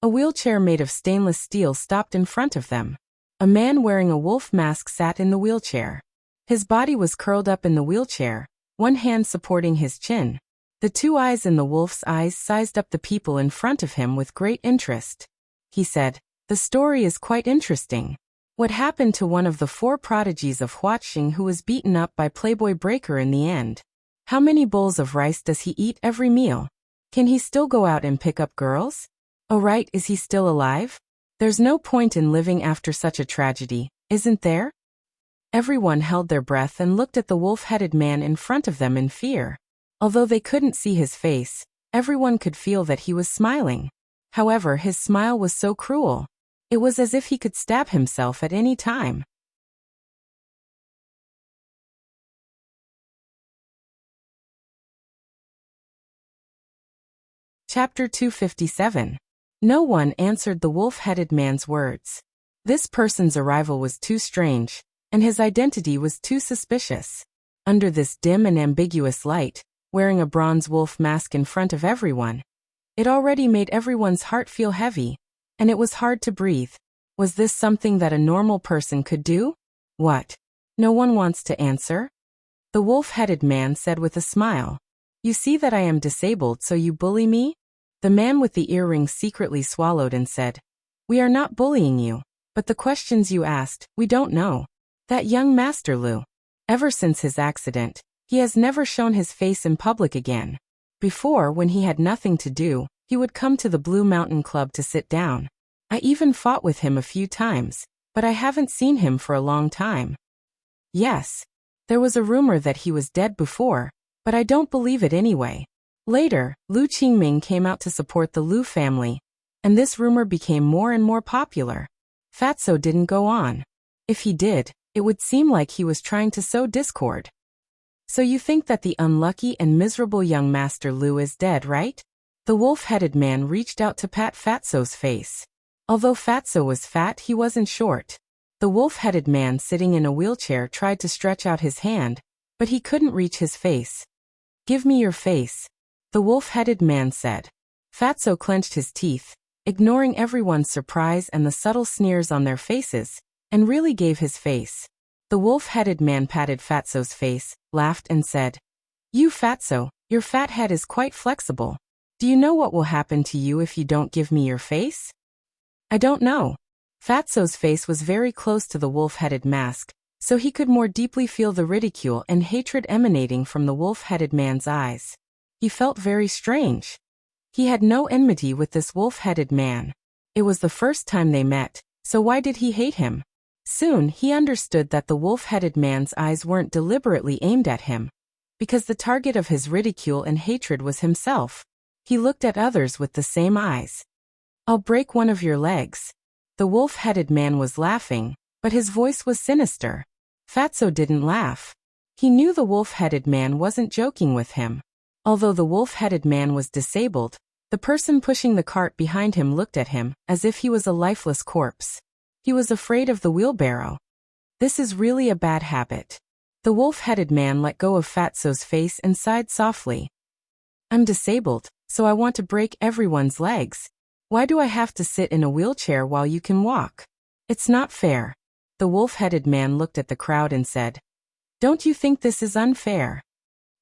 Speaker 1: a wheelchair made of stainless steel stopped in front of them. A man wearing a wolf mask sat in the wheelchair. His body was curled up in the wheelchair, one hand supporting his chin. The two eyes in the wolf's eyes sized up the people in front of him with great interest. He said, "The story is quite interesting. What happened to one of the 4 prodigies of Huaqing who was beaten up by Playboy Breaker in the end? How many bowls of rice does he eat every meal? Can he still go out and pick up girls? Oh right, is he still alive? There's no point in living after such a tragedy, isn't there?" Everyone held their breath and looked at the wolf-headed man in front of them in fear. Although they couldn't see his face, everyone could feel that he was smiling. However, his smile was so cruel. It was as if he could stab himself at any time. Chapter 257. No one answered the wolf-headed man's words. This person's arrival was too strange, and his identity was too suspicious. Under this dim and ambiguous light, wearing a bronze wolf mask in front of everyone, it already made everyone's heart feel heavy, and it was hard to breathe. Was this something that a normal person could do? What? No one wants to answer? The wolf-headed man said with a smile. "You see that I am disabled, so you bully me?" The man with the earring secretly swallowed and said, "We are not bullying you, but the questions you asked, we don't know." That young Master Lu, ever since his accident, he has never shown his face in public again. Before, when he had nothing to do, he would come to the Blue Mountain Club to sit down. I even fought with him a few times, but I haven't seen him for a long time. Yes, there was a rumor that he was dead before, but I don't believe it anyway. Later, Lu Qingming came out to support the Lu family, and this rumor became more and more popular. Fatso didn't go on. If he did, it would seem like he was trying to sow discord. So you think that the unlucky and miserable young Master Lu is dead, right? The wolf-headed man reached out to pat Fatso's face. Although Fatso was fat, he wasn't short. The wolf-headed man sitting in a wheelchair tried to stretch out his hand, but he couldn't reach his face. "Give me your face," the wolf-headed man said. Fatso clenched his teeth, ignoring everyone's surprise and the subtle sneers on their faces, and really gave his face. The wolf-headed man patted Fatso's face, laughed and said, "You Fatso, your fat head is quite flexible. Do you know what will happen to you if you don't give me your face?" "I don't know." Fatso's face was very close to the wolf-headed mask, so he could more deeply feel the ridicule and hatred emanating from the wolf-headed man's eyes. He felt very strange. He had no enmity with this wolf-headed man. It was the first time they met, so why did he hate him? Soon he understood that the wolf-headed man's eyes weren't deliberately aimed at him, because the target of his ridicule and hatred was himself. He looked at others with the same eyes. "I'll break one of your legs." The wolf-headed man was laughing, but his voice was sinister. Fatso didn't laugh. He knew the wolf-headed man wasn't joking with him. Although the wolf-headed man was disabled, the person pushing the cart behind him looked at him as if he was a lifeless corpse. He was afraid of the wheelbarrow. This is really a bad habit. The wolf-headed man let go of Fatso's face and sighed softly. "I'm disabled, so I want to break everyone's legs. Why do I have to sit in a wheelchair while you can walk? It's not fair." The wolf-headed man looked at the crowd and said, "Don't you think this is unfair?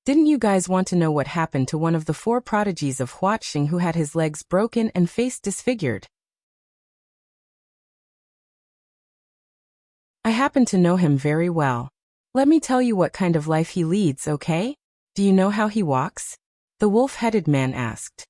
Speaker 1: Didn't you guys want to know what happened to one of the 4 prodigies of Huaqing who had his legs broken and face disfigured? I happen to know him very well. Let me tell you what kind of life he leads, okay? Do you know how he walks?" the wolf-headed man asked.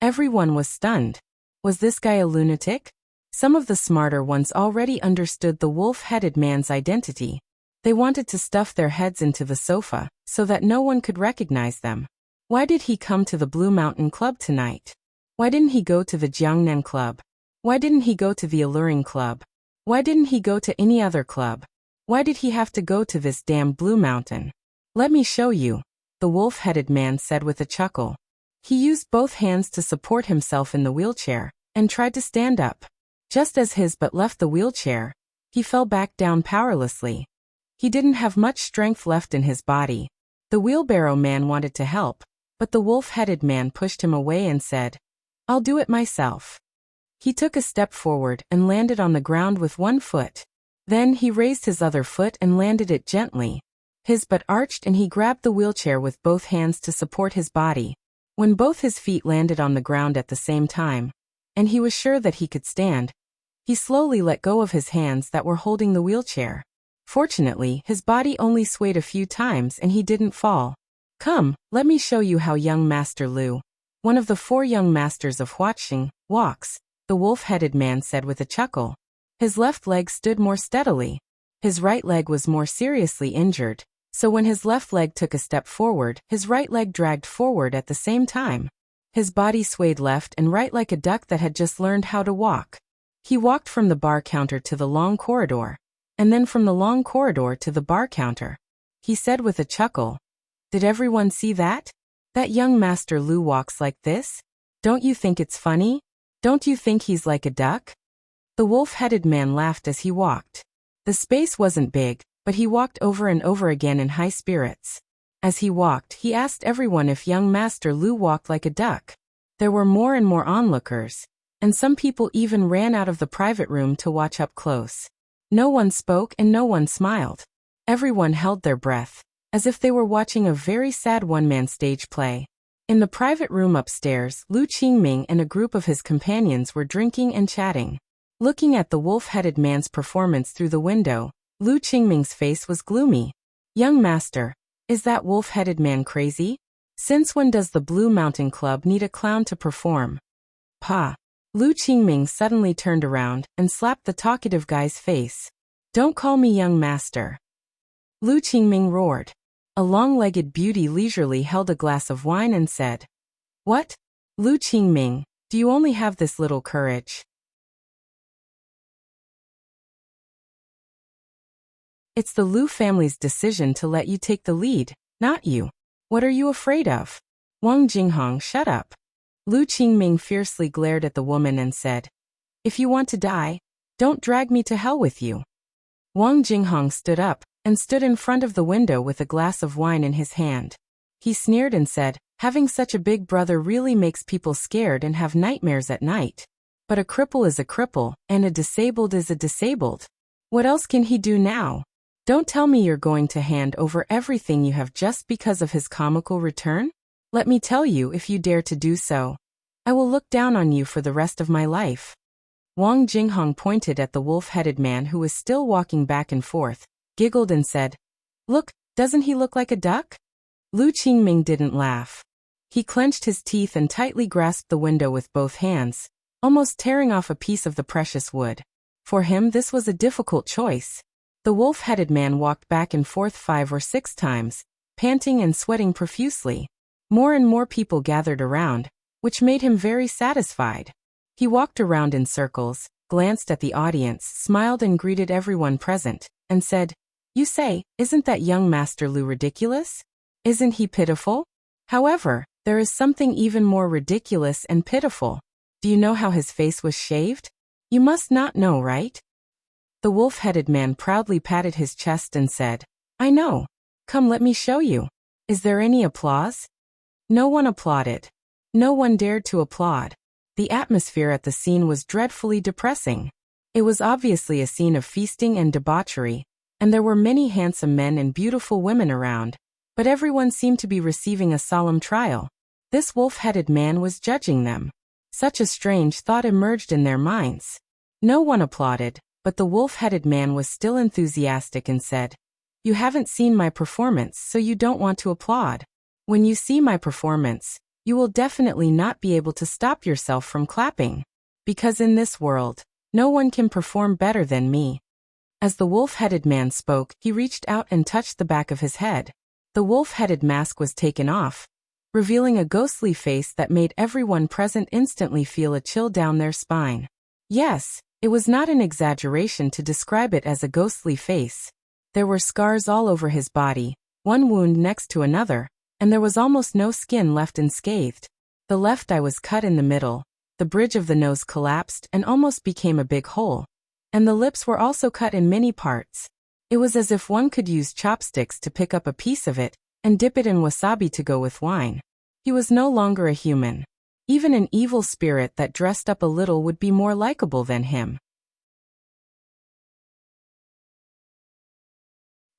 Speaker 1: Everyone was stunned. Was this guy a lunatic? Some of the smarter ones already understood the wolf-headed man's identity. They wanted to stuff their heads into the sofa, so that no one could recognize them. Why did he come to the Blue Mountain Club tonight? Why didn't he go to the Jiangnan Club? Why didn't he go to the Alluring Club? Why didn't he go to any other club? Why did he have to go to this damn Blue Mountain? Let me show you. the wolf-headed man said with a chuckle. He used both hands to support himself in the wheelchair, and tried to stand up. Just as his butt left the wheelchair, he fell back down powerlessly. He didn't have much strength left in his body. The wheelbarrow man wanted to help, but the wolf-headed man pushed him away and said, "I'll do it myself." He took a step forward and landed on the ground with one foot. Then he raised his other foot and landed it gently. His butt arched and he grabbed the wheelchair with both hands to support his body. When both his feet landed on the ground at the same time, and he was sure that he could stand, he slowly let go of his hands that were holding the wheelchair. Fortunately, his body only swayed a few times and he didn't fall. "Come, let me show you how young Master Lu, one of the 4 young masters of Wuxia, walks," the wolf-headed man said with a chuckle. His left leg stood more steadily. His right leg was more seriously injured, so when his left leg took a step forward, his right leg dragged forward at the same time. His body swayed left and right like a duck that had just learned how to walk. He walked from the bar counter to the long corridor, and then from the long corridor to the bar counter. He said with a chuckle, "Did everyone see that? That young Master Lu walks like this? Don't you think it's funny? Don't you think he's like a duck?" The wolf-headed man laughed as he walked. The space wasn't big, but he walked over and over again in high spirits. As he walked, he asked everyone if young Master Lu walked like a duck. There were more and more onlookers, and some people even ran out of the private room to watch up close. No one spoke and no one smiled. Everyone held their breath, as if they were watching a very sad one-man stage play. In the private room upstairs, Lu Qingming and a group of his companions were drinking and chatting. Looking at the wolf-headed man's performance through the window, Lu Qingming's face was gloomy. "Young master, is that wolf-headed man crazy? Since when does the Blue Mountain Club need a clown to perform?" "Pa!" Lu Qingming suddenly turned around and slapped the talkative guy's face. "Don't call me young master." Lu Qingming roared. A long-legged beauty leisurely held a glass of wine and said, "What? Lu Qingming, do you only have this little courage?" "It's the Lu family's decision to let you take the lead, not you. What are you afraid of?" Wang Jinghong, shut up. Lu Qingming fiercely glared at the woman and said, "If you want to die, don't drag me to hell with you." Wang Jinghong stood up and stood in front of the window with a glass of wine in his hand. He sneered and said, "Having such a big brother really makes people scared and have nightmares at night. But a cripple is a cripple, and a disabled is a disabled. What else can he do now? Don't tell me you're going to hand over everything you have just because of his comical return? Let me tell you, if you dare to do so, I will look down on you for the rest of my life." Wang Jinghong pointed at the wolf-headed man who was still walking back and forth, giggled and said, "Look, doesn't he look like a duck?" Lu Qingming didn't laugh. He clenched his teeth and tightly grasped the window with both hands, almost tearing off a piece of the precious wood. For him this was a difficult choice. The wolf-headed man walked back and forth 5 or 6 times, panting and sweating profusely. More and more people gathered around, which made him very satisfied. He walked around in circles, glanced at the audience, smiled and greeted everyone present, and said, "You say, isn't that young Master Lu ridiculous? Isn't he pitiful? However, there is something even more ridiculous and pitiful. Do you know how his face was shaved? You must not know, right?" The wolf-headed man proudly patted his chest and said, "I know. Come, let me show you." Is there any applause? No one applauded. No one dared to applaud. The atmosphere at the scene was dreadfully depressing. It was obviously a scene of feasting and debauchery, and there were many handsome men and beautiful women around, but everyone seemed to be receiving a solemn trial. This wolf-headed man was judging them. Such a strange thought emerged in their minds. No one applauded, but the wolf-headed man was still enthusiastic and said, "You haven't seen my performance, so you don't want to applaud. When you see my performance, you will definitely not be able to stop yourself from clapping. Because in this world, no one can perform better than me." As the wolf-headed man spoke, he reached out and touched the back of his head. The wolf-headed mask was taken off, revealing a ghostly face that made everyone present instantly feel a chill down their spine. Yes, it was not an exaggeration to describe it as a ghostly face. There were scars all over his body, one wound next to another, and there was almost no skin left unscathed. The left eye was cut in the middle, the bridge of the nose collapsed and almost became a big hole, and the lips were also cut in many parts. It was as if one could use chopsticks to pick up a piece of it and dip it in wasabi to go with wine. He was no longer a human. Even an evil spirit that dressed up a little would be more likable than him.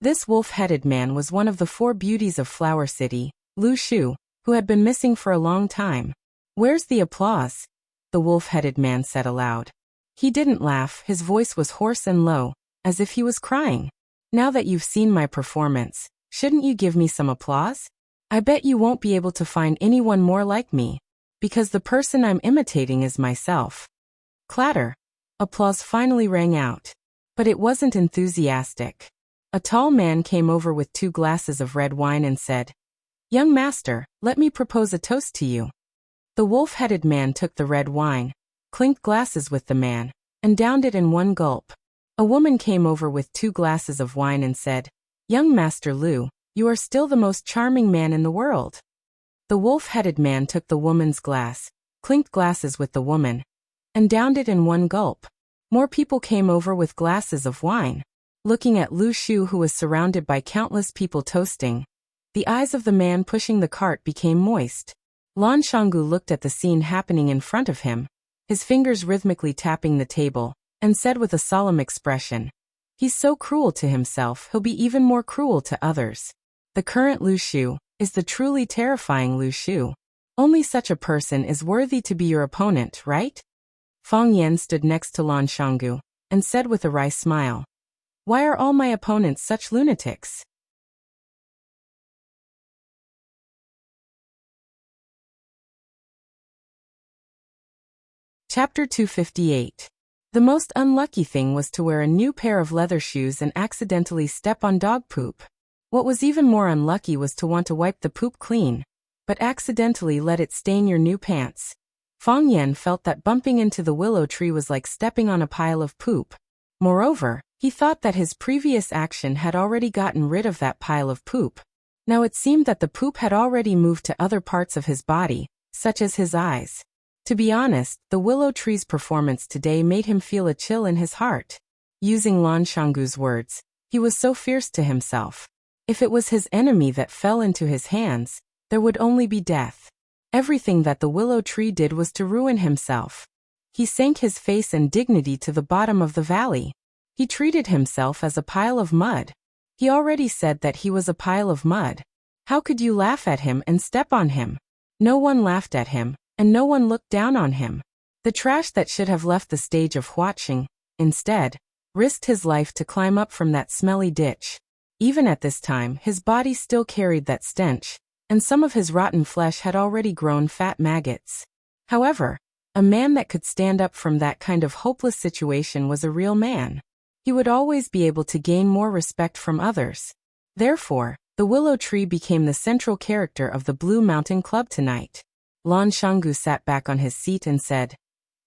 Speaker 1: This wolf-headed man was one of the 4 beauties of Flower City, Lu Shu, who had been missing for a long time. "Where's the applause?" the wolf-headed man said aloud. He didn't laugh, his voice was hoarse and low, as if he was crying. "Now that you've seen my performance, shouldn't you give me some applause? I bet you won't be able to find anyone more like me, because the person I'm imitating is myself." Clatter. Applause finally rang out. But it wasn't enthusiastic. A tall man came over with 2 glasses of red wine and said, "Young master, let me propose a toast to you." The wolf-headed man took the red wine, clinked glasses with the man, and downed it in one gulp. A woman came over with 2 glasses of wine and said, "Young Master Lu, you are still the most charming man in the world." The wolf-headed man took the woman's glass, clinked glasses with the woman, and downed it in one gulp. More people came over with glasses of wine. Looking at Lu Shu, who was surrounded by countless people toasting, the eyes of the man pushing the cart became moist. Lan Shanggu looked at the scene happening in front of him, his fingers rhythmically tapping the table, and said with a solemn expression, "He's so cruel to himself, he'll be even more cruel to others. The current Lu Shu is the truly terrifying Lu Shu. Only such a person is worthy to be your opponent, right?" Fang Yan stood next to Lan Shanggu and said with a wry smile, "Why are all my opponents such lunatics?" Chapter 258. The most unlucky thing was to wear a new pair of leather shoes and accidentally step on dog poop. What was even more unlucky was to want to wipe the poop clean, but accidentally let it stain your new pants. Fang Yan felt that bumping into the willow tree was like stepping on a pile of poop. Moreover, he thought that his previous action had already gotten rid of that pile of poop. Now it seemed that the poop had already moved to other parts of his body, such as his eyes. To be honest, the willow tree's performance today made him feel a chill in his heart. Using Lan Shanggu's words, he was so fierce to himself. If it was his enemy that fell into his hands, there would only be death. Everything that the willow tree did was to ruin himself. He sank his face and dignity to the bottom of the valley. He treated himself as a pile of mud. He already said that he was a pile of mud. How could you laugh at him and step on him? No one laughed at him, and no one looked down on him. The trash that should have left the stage of watching, instead, risked his life to climb up from that smelly ditch. Even at this time, his body still carried that stench, and some of his rotten flesh had already grown fat maggots. However, a man that could stand up from that kind of hopeless situation was a real man. He would always be able to gain more respect from others. Therefore, the willow tree became the central character of the Blue Mountain Club tonight. Lan Shanggu sat back on his seat and said,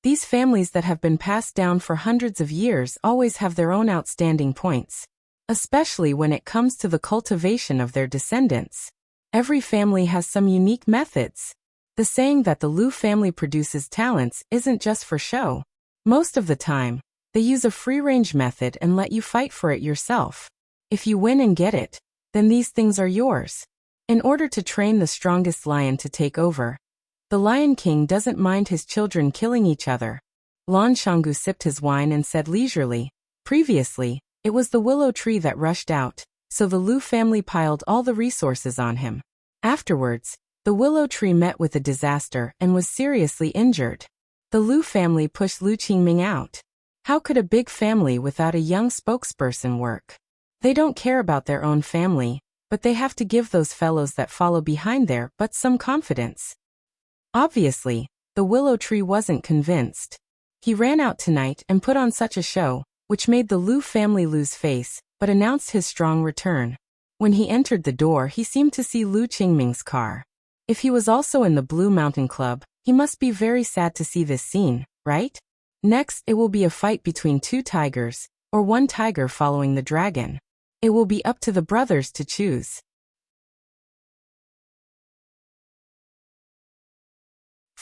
Speaker 1: "These families that have been passed down for hundreds of years always have their own outstanding points, especially when it comes to the cultivation of their descendants. Every family has some unique methods. The saying that the Lu family produces talents isn't just for show. Most of the time, they use a free-range method and let you fight for it yourself. If you win and get it, then these things are yours. In order to train the strongest lion to take over, the Lion King doesn't mind his children killing each other." Lan Shanggu sipped his wine and said leisurely, "Previously, it was the willow tree that rushed out, so the Lu family piled all the resources on him. Afterwards, the willow tree met with a disaster and was seriously injured. The Lu family pushed Lu Qingming out. How could a big family without a young spokesperson work? They don't care about their own family, but they have to give those fellows that follow behind there but some confidence." Obviously, the willow tree wasn't convinced. He ran out tonight and put on such a show, which made the Lu family lose face, but announced his strong return. When he entered the door, he seemed to see Lu Qingming's car. If he was also in the Blue Mountain Club, he must be very sad to see this scene, right? Next, it will be a fight between 2 tigers, or 1 tiger following the dragon. It will be up to the brothers to choose.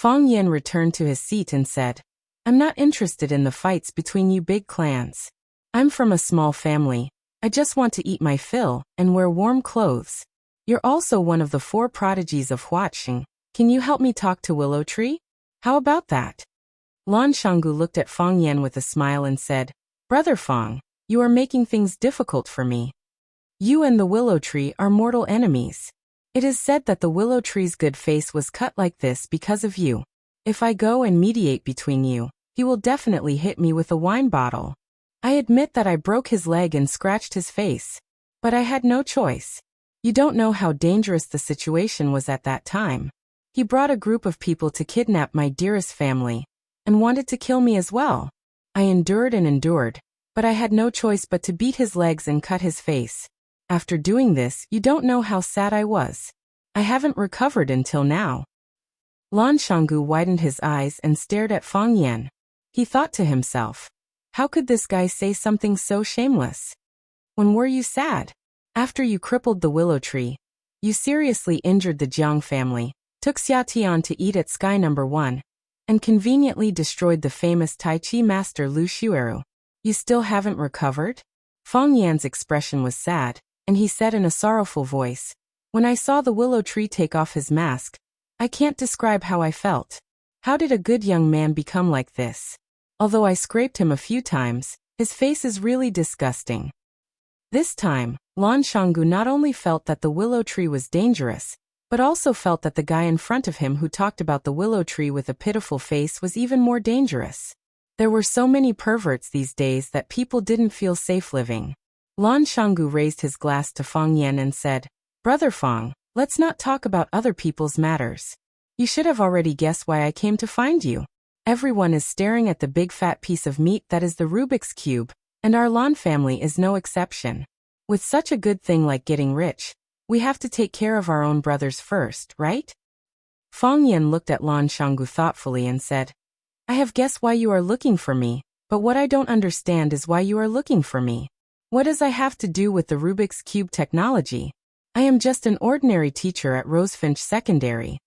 Speaker 1: Fang Yan returned to his seat and said, I'm not interested in the fights between you big clans. I'm from a small family. I just want to eat my fill and wear warm clothes. You're also one of the 4 prodigies of Huaqing. Can you help me talk to Willow Tree? How about that? Lan Shanggu looked at Fang Yan with a smile and said, Brother Fang, you are making things difficult for me. You and the Willow Tree are mortal enemies. It is said that the Willow Tree's good face was cut like this because of you. If I go and mediate between you, he will definitely hit me with a wine bottle. I admit that I broke his leg and scratched his face. But I had no choice. You don't know how dangerous the situation was at that time. He brought a group of people to kidnap my dearest family, and wanted to kill me as well. I endured and endured, but I had no choice but to beat his legs and cut his face. After doing this, you don't know how sad I was. I haven't recovered until now. Lan Shanggu widened his eyes and stared at Fang Yan. He thought to himself, how could this guy say something so shameless? When were you sad? After you crippled the Willow Tree, you seriously injured the Jiang family, took Xia Tian to eat at Sky No. 1, and conveniently destroyed the famous Tai Chi master Lu Xueru. You still haven't recovered? Fang Yan's expression was sad, and he said in a sorrowful voice, when I saw the Willow Tree take off his mask, I can't describe how I felt. How did a good young man become like this? Although I scraped him a few times, his face is really disgusting. This time, Lan Shanggu not only felt that the Willow Tree was dangerous, but also felt that the guy in front of him who talked about the Willow Tree with a pitiful face was even more dangerous. There were so many perverts these days that people didn't feel safe living. Lan Shanggu raised his glass to Fang Yan and said, Brother Fang, let's not talk about other people's matters. You should have already guessed why I came to find you. Everyone is staring at the big fat piece of meat that is the Rubik's Cube, and our Lan family is no exception. With such a good thing like getting rich, we have to take care of our own brothers first, right? Fang Yan looked at Lan Shanggu thoughtfully and said, I have guessed why you are looking for me, but what I don't understand is why you are looking for me. What does I have to do with the Rubik's Cube technology? I am just an ordinary teacher at Rosefinch Secondary.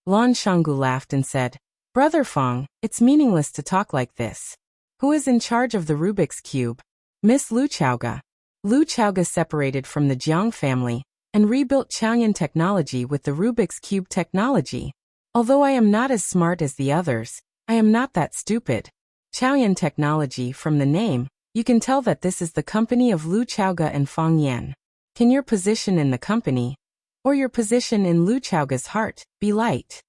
Speaker 1: Lan Shanggu laughed and said, Brother Fang, it's meaningless to talk like this. Who is in charge of the Rubik's Cube? Miss Lu Chaoga. Lu Chaoga separated from the Jiang family and rebuilt Chaoyan technology with the Rubik's Cube technology. Although I am not as smart as the others, I am not that stupid. Chaoyan technology, from the name, you can tell that this is the company of Lu Chaoga and Fang Yan. Can your position in the company, or your position in Lu Chaoga's heart, be light?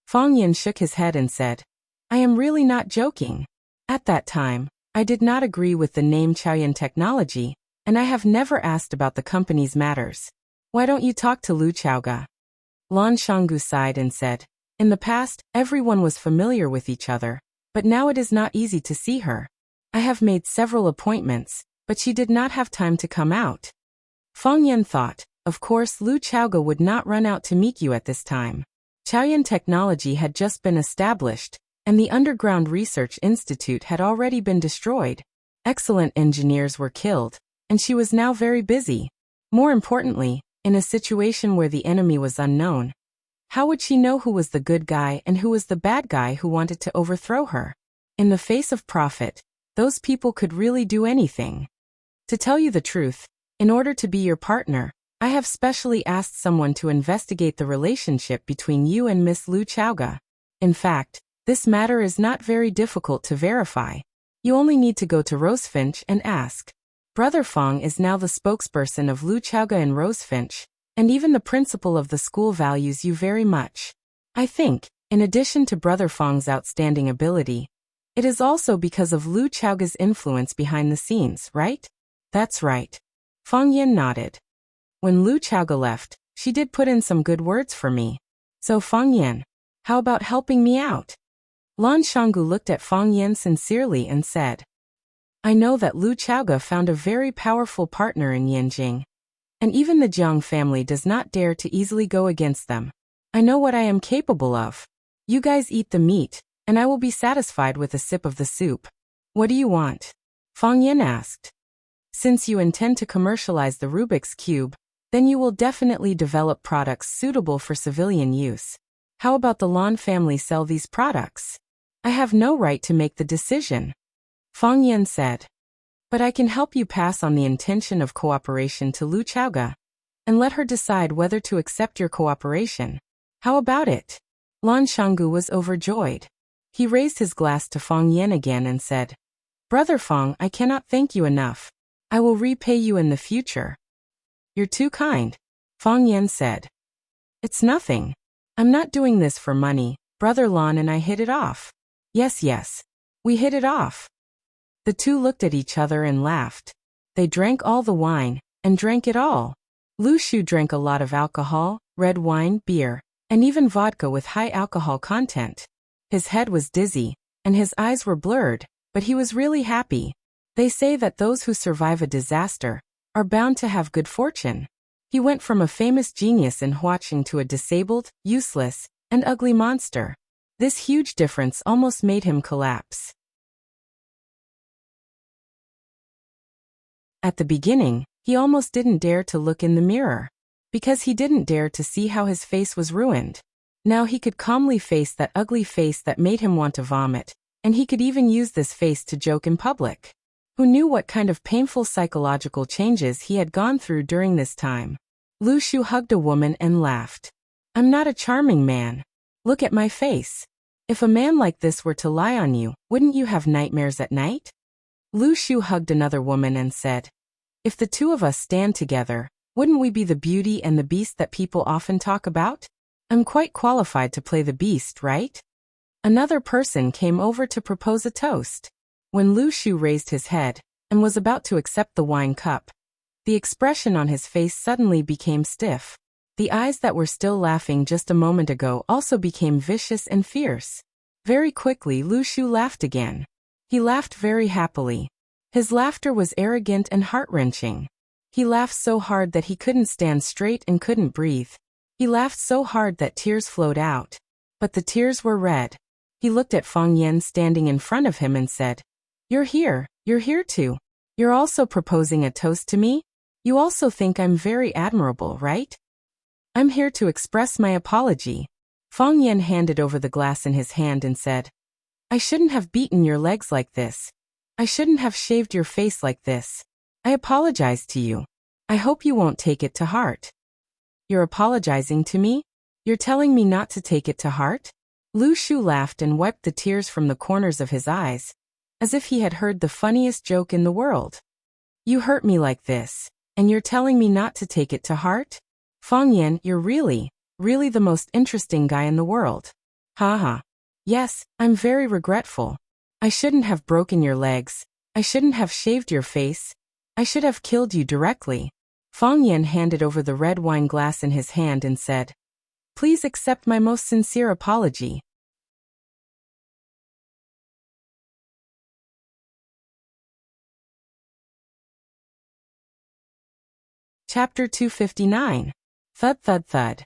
Speaker 1: Fang Yan shook his head and said, I am really not joking. At that time, I did not agree with the name Chaoyan Technology, and I have never asked about the company's matters. Why don't you talk to Lu Chaoga? Lan Shanggu sighed and said, in the past, everyone was familiar with each other, but now it is not easy to see her. I have made several appointments, but she did not have time to come out. Fang Yan thought, of course Lu Chaoga would not run out to meet you at this time. Chaoyan Technology had just been established, and the Underground Research Institute had already been destroyed. Excellent engineers were killed, and she was now very busy. More importantly, in a situation where the enemy was unknown, how would she know who was the good guy and who was the bad guy who wanted to overthrow her? In the face of profit, those people could really do anything. To tell you the truth, in order to be your partner, I have specially asked someone to investigate the relationship between you and Miss Lu Chaoga. In fact, this matter is not very difficult to verify. You only need to go to Rosefinch and ask. Brother Fang is now the spokesperson of Lu Chaoga in Rosefinch, and even the principal of the school values you very much. I think, in addition to Brother Fang's outstanding ability, it is also because of Lu Chaoga's influence behind the scenes, right? That's right. Fang Yan nodded. When Lu Chaoga left, she did put in some good words for me. So Fang Yan, how about helping me out? Lan Shanggu looked at Fang Yan sincerely and said, I know that Lu Chaoga found a very powerful partner in Yanjing, and even the Jiang family does not dare to easily go against them. I know what I am capable of. You guys eat the meat, and I will be satisfied with a sip of the soup. What do you want? Fang Yan asked. Since you intend to commercialize the Rubik's Cube, Then you will definitely develop products suitable for civilian use. How about the Lan family sell these products? I have no right to make the decision. Fang Yan said. But I can help you pass on the intention of cooperation to Lu Chaoga, and let her decide whether to accept your cooperation. How about it? Lan Shanggu was overjoyed. He raised his glass to Fang Yan again and said, Brother Fang, I cannot thank you enough. I will repay you in the future. You're too kind, Fang Yan said. It's nothing. I'm not doing this for money. Brother Lan and I hit it off. Yes, we hit it off. The two looked at each other and laughed. They drank all the wine, and drank it all. Lu Shu drank a lot of alcohol, red wine, beer, and even vodka with high alcohol content. His head was dizzy, and his eyes were blurred, but he was really happy. They say that those who survive a disaster are bound to have good fortune. He went from a famous genius in Huaqing to a disabled, useless, and ugly monster. This huge difference almost made him collapse. At the beginning, he almost didn't dare to look in the mirror, because he didn't dare to see how his face was ruined. Now he could calmly face that ugly face that made him want to vomit, and he could even use this face to joke in public. Who knew what kind of painful psychological changes he had gone through during this time? Lu Shu hugged a woman and laughed. I'm not a charming man. Look at my face. If a man like this were to lie on you, wouldn't you have nightmares at night? Lu Shu hugged another woman and said, If the two of us stand together, wouldn't we be the beauty and the beast that people often talk about? I'm quite qualified to play the beast, right? Another person came over to propose a toast. When Lu Shu raised his head and was about to accept the wine cup, the expression on his face suddenly became stiff. The eyes that were still laughing just a moment ago also became vicious and fierce. Very quickly Lu Shu laughed again. He laughed very happily. His laughter was arrogant and heart-wrenching. He laughed so hard that he couldn't stand straight and couldn't breathe. He laughed so hard that tears flowed out. But the tears were red. He looked at Fang Yan standing in front of him and said, You're here too. You're also proposing a toast to me? You also think I'm very admirable, right? I'm here to express my apology. Fang Yan handed over the glass in his hand and said, I shouldn't have beaten your legs like this. I shouldn't have shaved your face like this. I apologize to you. I hope you won't take it to heart. You're apologizing to me? You're telling me not to take it to heart? Lu Shu laughed and wiped the tears from the corners of his eyes, as if he had heard the funniest joke in the world. You hurt me like this, and you're telling me not to take it to heart? Fang Yan, you're really the most interesting guy in the world. Haha. Yes, I'm very regretful. I shouldn't have broken your legs. I shouldn't have shaved your face. I should have killed you directly. Fang Yan handed over the red wine glass in his hand and said, Please accept my most sincere apology. Chapter 259. Thud thud thud.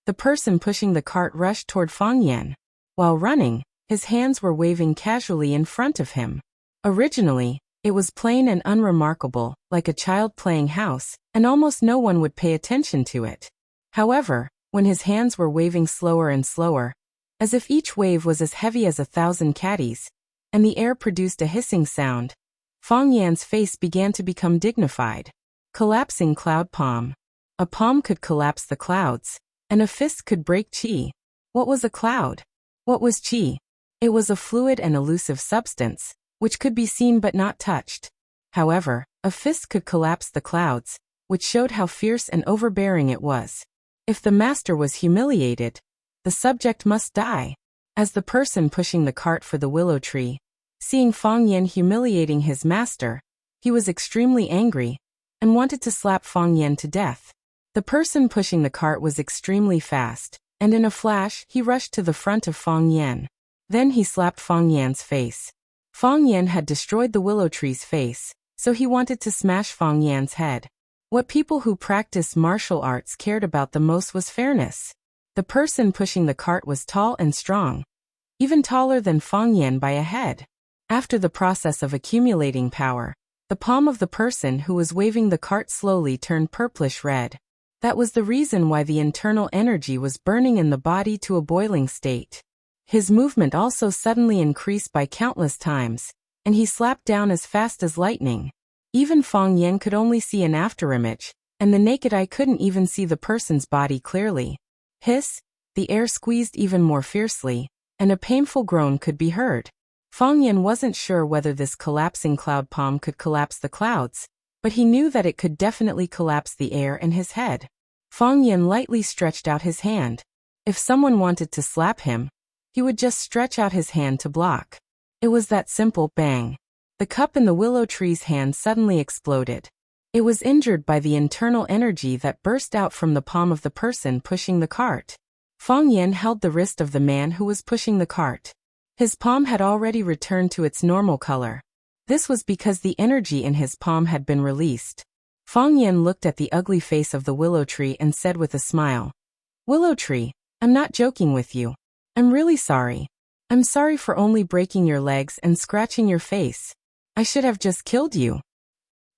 Speaker 1: The person pushing the cart rushed toward Fang Yan. While running, his hands were waving casually in front of him. Originally, it was plain and unremarkable, like a child playing house, and almost no one would pay attention to it. However, when his hands were waving slower and slower, as if each wave was as heavy as 1,000 caddies, and the air produced a hissing sound, Fang Yan's face began to become dignified. Collapsing cloud palm. A palm could collapse the clouds, and a fist could break qi. What was a cloud? What was qi? It was a fluid and elusive substance, which could be seen but not touched. However, a fist could collapse the clouds, which showed how fierce and overbearing it was. If the master was humiliated, the subject must die. As the person pushing the cart for the willow tree, seeing Fang Yan humiliating his master, he was extremely angry, and wanted to slap Fang Yan to death. The person pushing the cart was extremely fast, and in a flash he rushed to the front of Fang Yan. Then he slapped Fang Yan's face. Fang Yan had destroyed the willow tree's face, so he wanted to smash Fang Yan's head. What people who practiced martial arts cared about the most was fairness. The person pushing the cart was tall and strong, even taller than Fang Yan by a head. After the process of accumulating power, the palm of the person who was waving the cart slowly turned purplish red. That was the reason why the internal energy was burning in the body to a boiling state. His movement also suddenly increased by countless times, and he slapped down as fast as lightning. Even Fang Yan could only see an afterimage, and the naked eye couldn't even see the person's body clearly. Hiss! The air squeezed even more fiercely, and a painful groan could be heard. Fang Yan wasn't sure whether this collapsing cloud palm could collapse the clouds, but he knew that it could definitely collapse the air in his head. Fang Yan lightly stretched out his hand. If someone wanted to slap him, he would just stretch out his hand to block. It was that simple. Bang! The cup in the willow tree's hand suddenly exploded. It was injured by the internal energy that burst out from the palm of the person pushing the cart. Fang Yan held the wrist of the man who was pushing the cart. His palm had already returned to its normal color. This was because the energy in his palm had been released. Fang Yan looked at the ugly face of the willow tree and said with a smile, "Willow tree, I'm not joking with you. I'm really sorry. I'm sorry for only breaking your legs and scratching your face. I should have just killed you.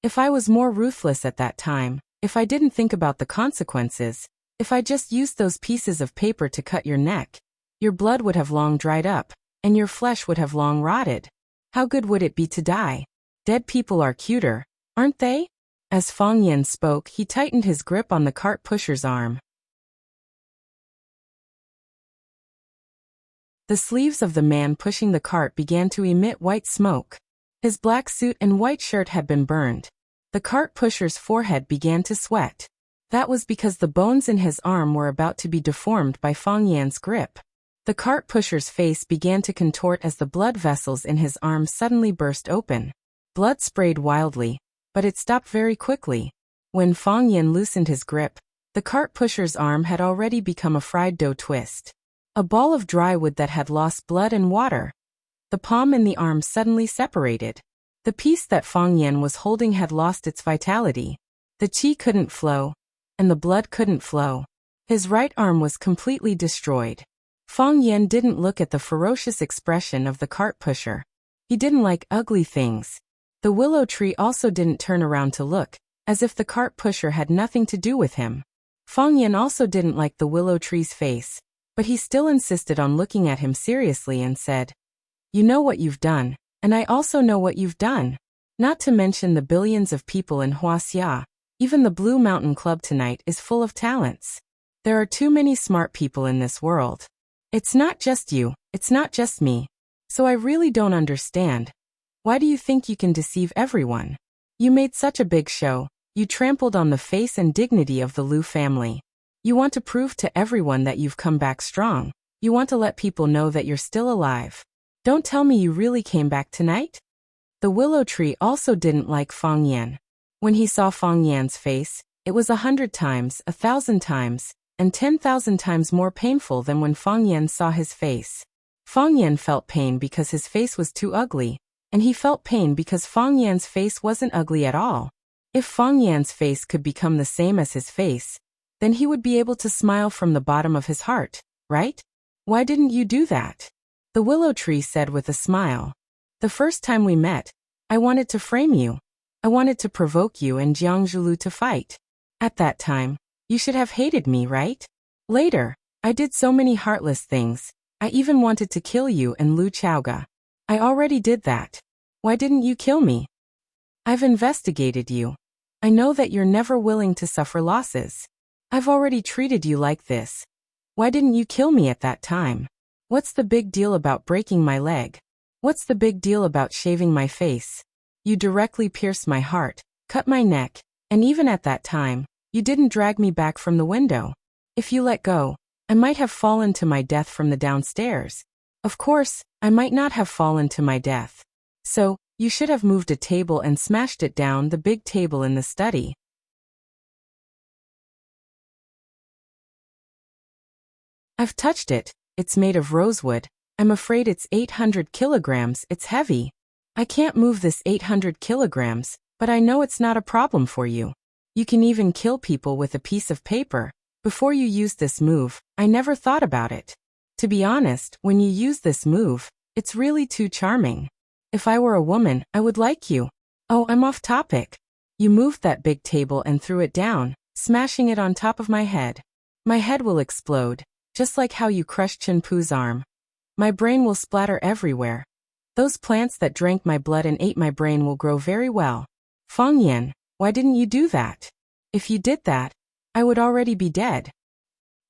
Speaker 1: If I was more ruthless at that time, if I didn't think about the consequences, if I just used those pieces of paper to cut your neck, your blood would have long dried up, and your flesh would have long rotted. How good would it be to die? Dead people are cuter, aren't they?" As Fang Yan spoke, he tightened his grip on the cart pusher's arm. The sleeves of the man pushing the cart began to emit white smoke. His black suit and white shirt had been burned. The cart pusher's forehead began to sweat. That was because the bones in his arm were about to be deformed by Fang Yan's grip. The cart pusher's face began to contort as the blood vessels in his arm suddenly burst open. Blood sprayed wildly, but it stopped very quickly. When Fang Yan loosened his grip, the cart pusher's arm had already become a fried dough twist. A ball of dry wood that had lost blood and water. The palm and the arm suddenly separated. The piece that Fang Yan was holding had lost its vitality. The qi couldn't flow, and the blood couldn't flow. His right arm was completely destroyed. Fang Yan didn't look at the ferocious expression of the cart pusher. He didn't like ugly things. The willow tree also didn't turn around to look, as if the cart pusher had nothing to do with him. Fang Yan also didn't like the willow tree's face, but he still insisted on looking at him seriously and said, "You know what you've done, and I also know what you've done. Not to mention the billions of people in Wuxia. Even the Blue Mountain Club tonight is full of talents. There are too many smart people in this world. It's not just you, it's not just me. So I really don't understand. Why do you think you can deceive everyone? You made such a big show. You trampled on the face and dignity of the Liu family. You want to prove to everyone that you've come back strong. You want to let people know that you're still alive. Don't tell me you really came back tonight?" The willow tree also didn't like Fang Yan. When he saw Fang Yan's face, it was 100 times, 1,000 times, and 10,000 times more painful than when Fang Yan saw his face. Fang Yan felt pain because his face was too ugly, and he felt pain because Fang Yan's face wasn't ugly at all. If Fang Yan's face could become the same as his face, then he would be able to smile from the bottom of his heart, right? Why didn't you do that? The willow tree said with a smile. "The first time we met, I wanted to frame you. I wanted to provoke you and Jiang Zhulu to fight. At that time, you should have hated me, right? Later, I did so many heartless things. I even wanted to kill you and Lu Chaoga. I already did that. Why didn't you kill me? I've investigated you. I know that you're never willing to suffer losses. I've already treated you like this. Why didn't you kill me at that time? What's the big deal about breaking my leg? What's the big deal about shaving my face? You directly pierced my heart, cut my neck, and even at that time, you didn't drag me back from the window. If you let go, I might have fallen to my death from the downstairs. Of course, I might not have fallen to my death. So, you should have moved a table and smashed it down, the big table in the study. I've touched it. It's made of rosewood. I'm afraid it's 800 kilograms, it's heavy. I can't move this 800 kilograms, but I know it's not a problem for you. You can even kill people with a piece of paper. Before you used this move, I never thought about it. To be honest, when you use this move, it's really too charming. If I were a woman, I would like you. Oh, I'm off topic. You moved that big table and threw it down. smashing it on top of my head. My head will explode, just like how you crushed Chenpu's arm. My brain will splatter everywhere. Those plants that drank my blood and ate my brain will grow very well. Fang Yan, why didn't you do that? If you did that, I would already be dead.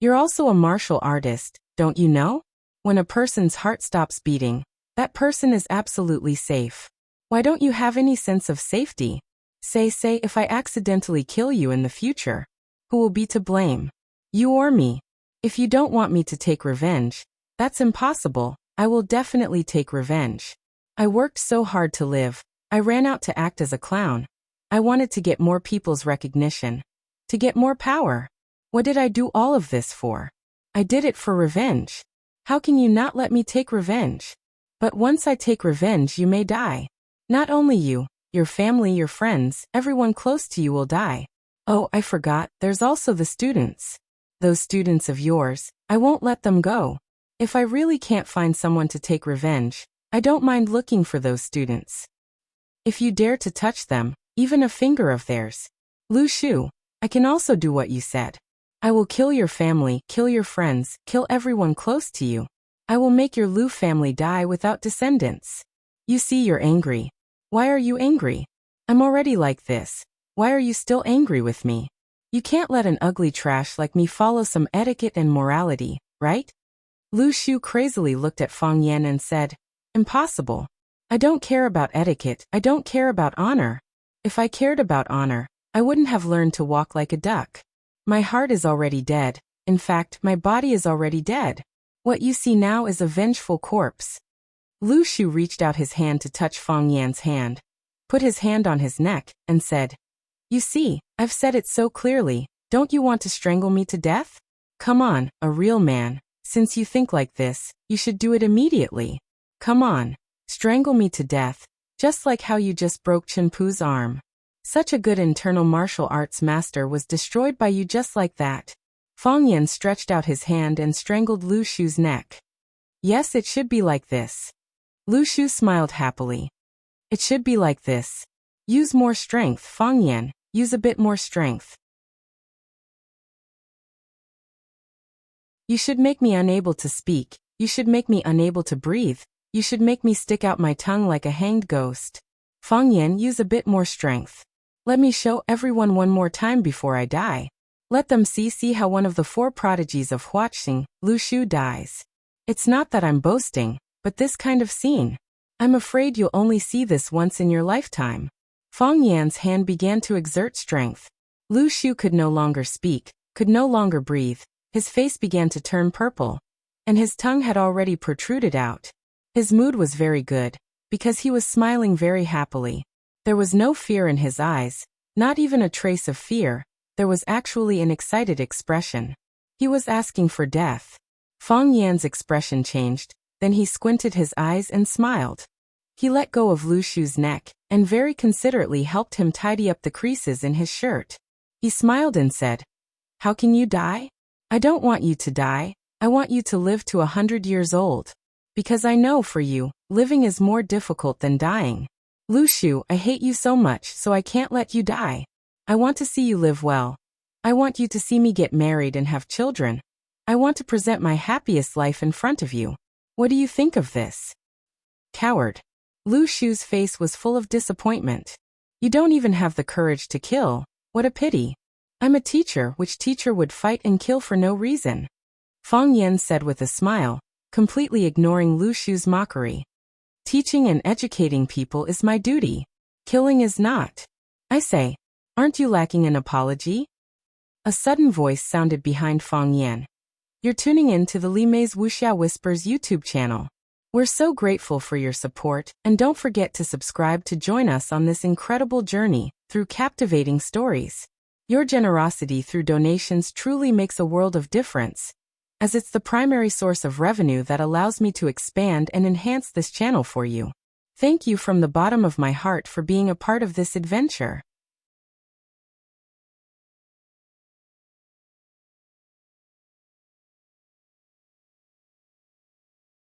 Speaker 1: You're also a martial artist, don't you know? When a person's heart stops beating, that person is absolutely safe. Why don't you have any sense of safety? Say if I accidentally kill you in the future, who will be to blame? You or me? If you don't want me to take revenge, that's impossible. I will definitely take revenge. I worked so hard to live. I ran out to act as a clown. I wanted to get more people's recognition, to get more power. What did I do all of this for? I did it for revenge. How can you not let me take revenge? But once I take revenge, you may die. Not only you, your family, your friends, everyone close to you will die. Oh, I forgot, there's also the students. Those students of yours, I won't let them go. If I really can't find someone to take revenge, I don't mind looking for those students. If you dare to touch them, even a finger of theirs. Lu Shu, I can also do what you said. I will kill your family, kill your friends, kill everyone close to you. I will make your Lu family die without descendants. You see, you're angry. Why are you angry? I'm already like this. Why are you still angry with me? You can't let an ugly trash like me follow some etiquette and morality, right? Lu Shu crazily looked at Fang Yan and said, Impossible. I don't care about etiquette, I don't care about honor. If I cared about honor, I wouldn't have learned to walk like a duck. My heart is already dead. In fact, my body is already dead. What you see now is a vengeful corpse. Lu Shu reached out his hand to touch Fang Yan's hand, put his hand on his neck, and said, You see, I've said it so clearly. Don't you want to strangle me to death? Come on, a real man. Since you think like this, you should do it immediately. Come on, strangle me to death, just like how you just broke Chenpu's arm. Such a good internal martial arts master was destroyed by you just like that. Fang Yan stretched out his hand and strangled Lu Shu's neck. Yes, it should be like this. Lu Shu smiled happily. It should be like this. Use more strength, Fang Yan, use a bit more strength. You should make me unable to speak, you should make me unable to breathe, you should make me stick out my tongue like a hanged ghost. Fang Yan, use a bit more strength. Let me show everyone one more time before I die. Let them see how one of the four prodigies of Huaxing, Lu Shu, dies. It's not that I'm boasting, but this kind of scene. I'm afraid you'll only see this once in your lifetime. Fang Yan's hand began to exert strength. Lu Shu could no longer speak, could no longer breathe. His face began to turn purple, and his tongue had already protruded out. His mood was very good, because he was smiling very happily. There was no fear in his eyes, not even a trace of fear. There was actually an excited expression. He was asking for death. Fang Yan's expression changed, then he squinted his eyes and smiled. He let go of Lu Shu's neck, and very considerately helped him tidy up the creases in his shirt. He smiled and said, How can you die? I don't want you to die, I want you to live to 100 years old. Because I know for you, living is more difficult than dying. Lu Shu, I hate you so much, so I can't let you die. I want to see you live well. I want you to see me get married and have children. I want to present my happiest life in front of you. What do you think of this? Coward. Lu Shu's face was full of disappointment. You don't even have the courage to kill. What a pity. I'm a teacher. Which teacher would fight and kill for no reason? Fang Yan said with a smile, completely ignoring Lu Shu's mockery. Teaching and educating people is my duty. Killing is not. I say, aren't you lacking an apology? A sudden voice sounded behind Fang Yan. You're tuning in to the Li Mei's Wuxia Whispers YouTube channel. We're so grateful for your support, and don't forget to subscribe to join us on this incredible journey through captivating stories. Your generosity through donations truly makes a world of difference, as it's the primary source of revenue that allows me to expand and enhance this channel for you. Thank you from the bottom of my heart for being a part of this adventure.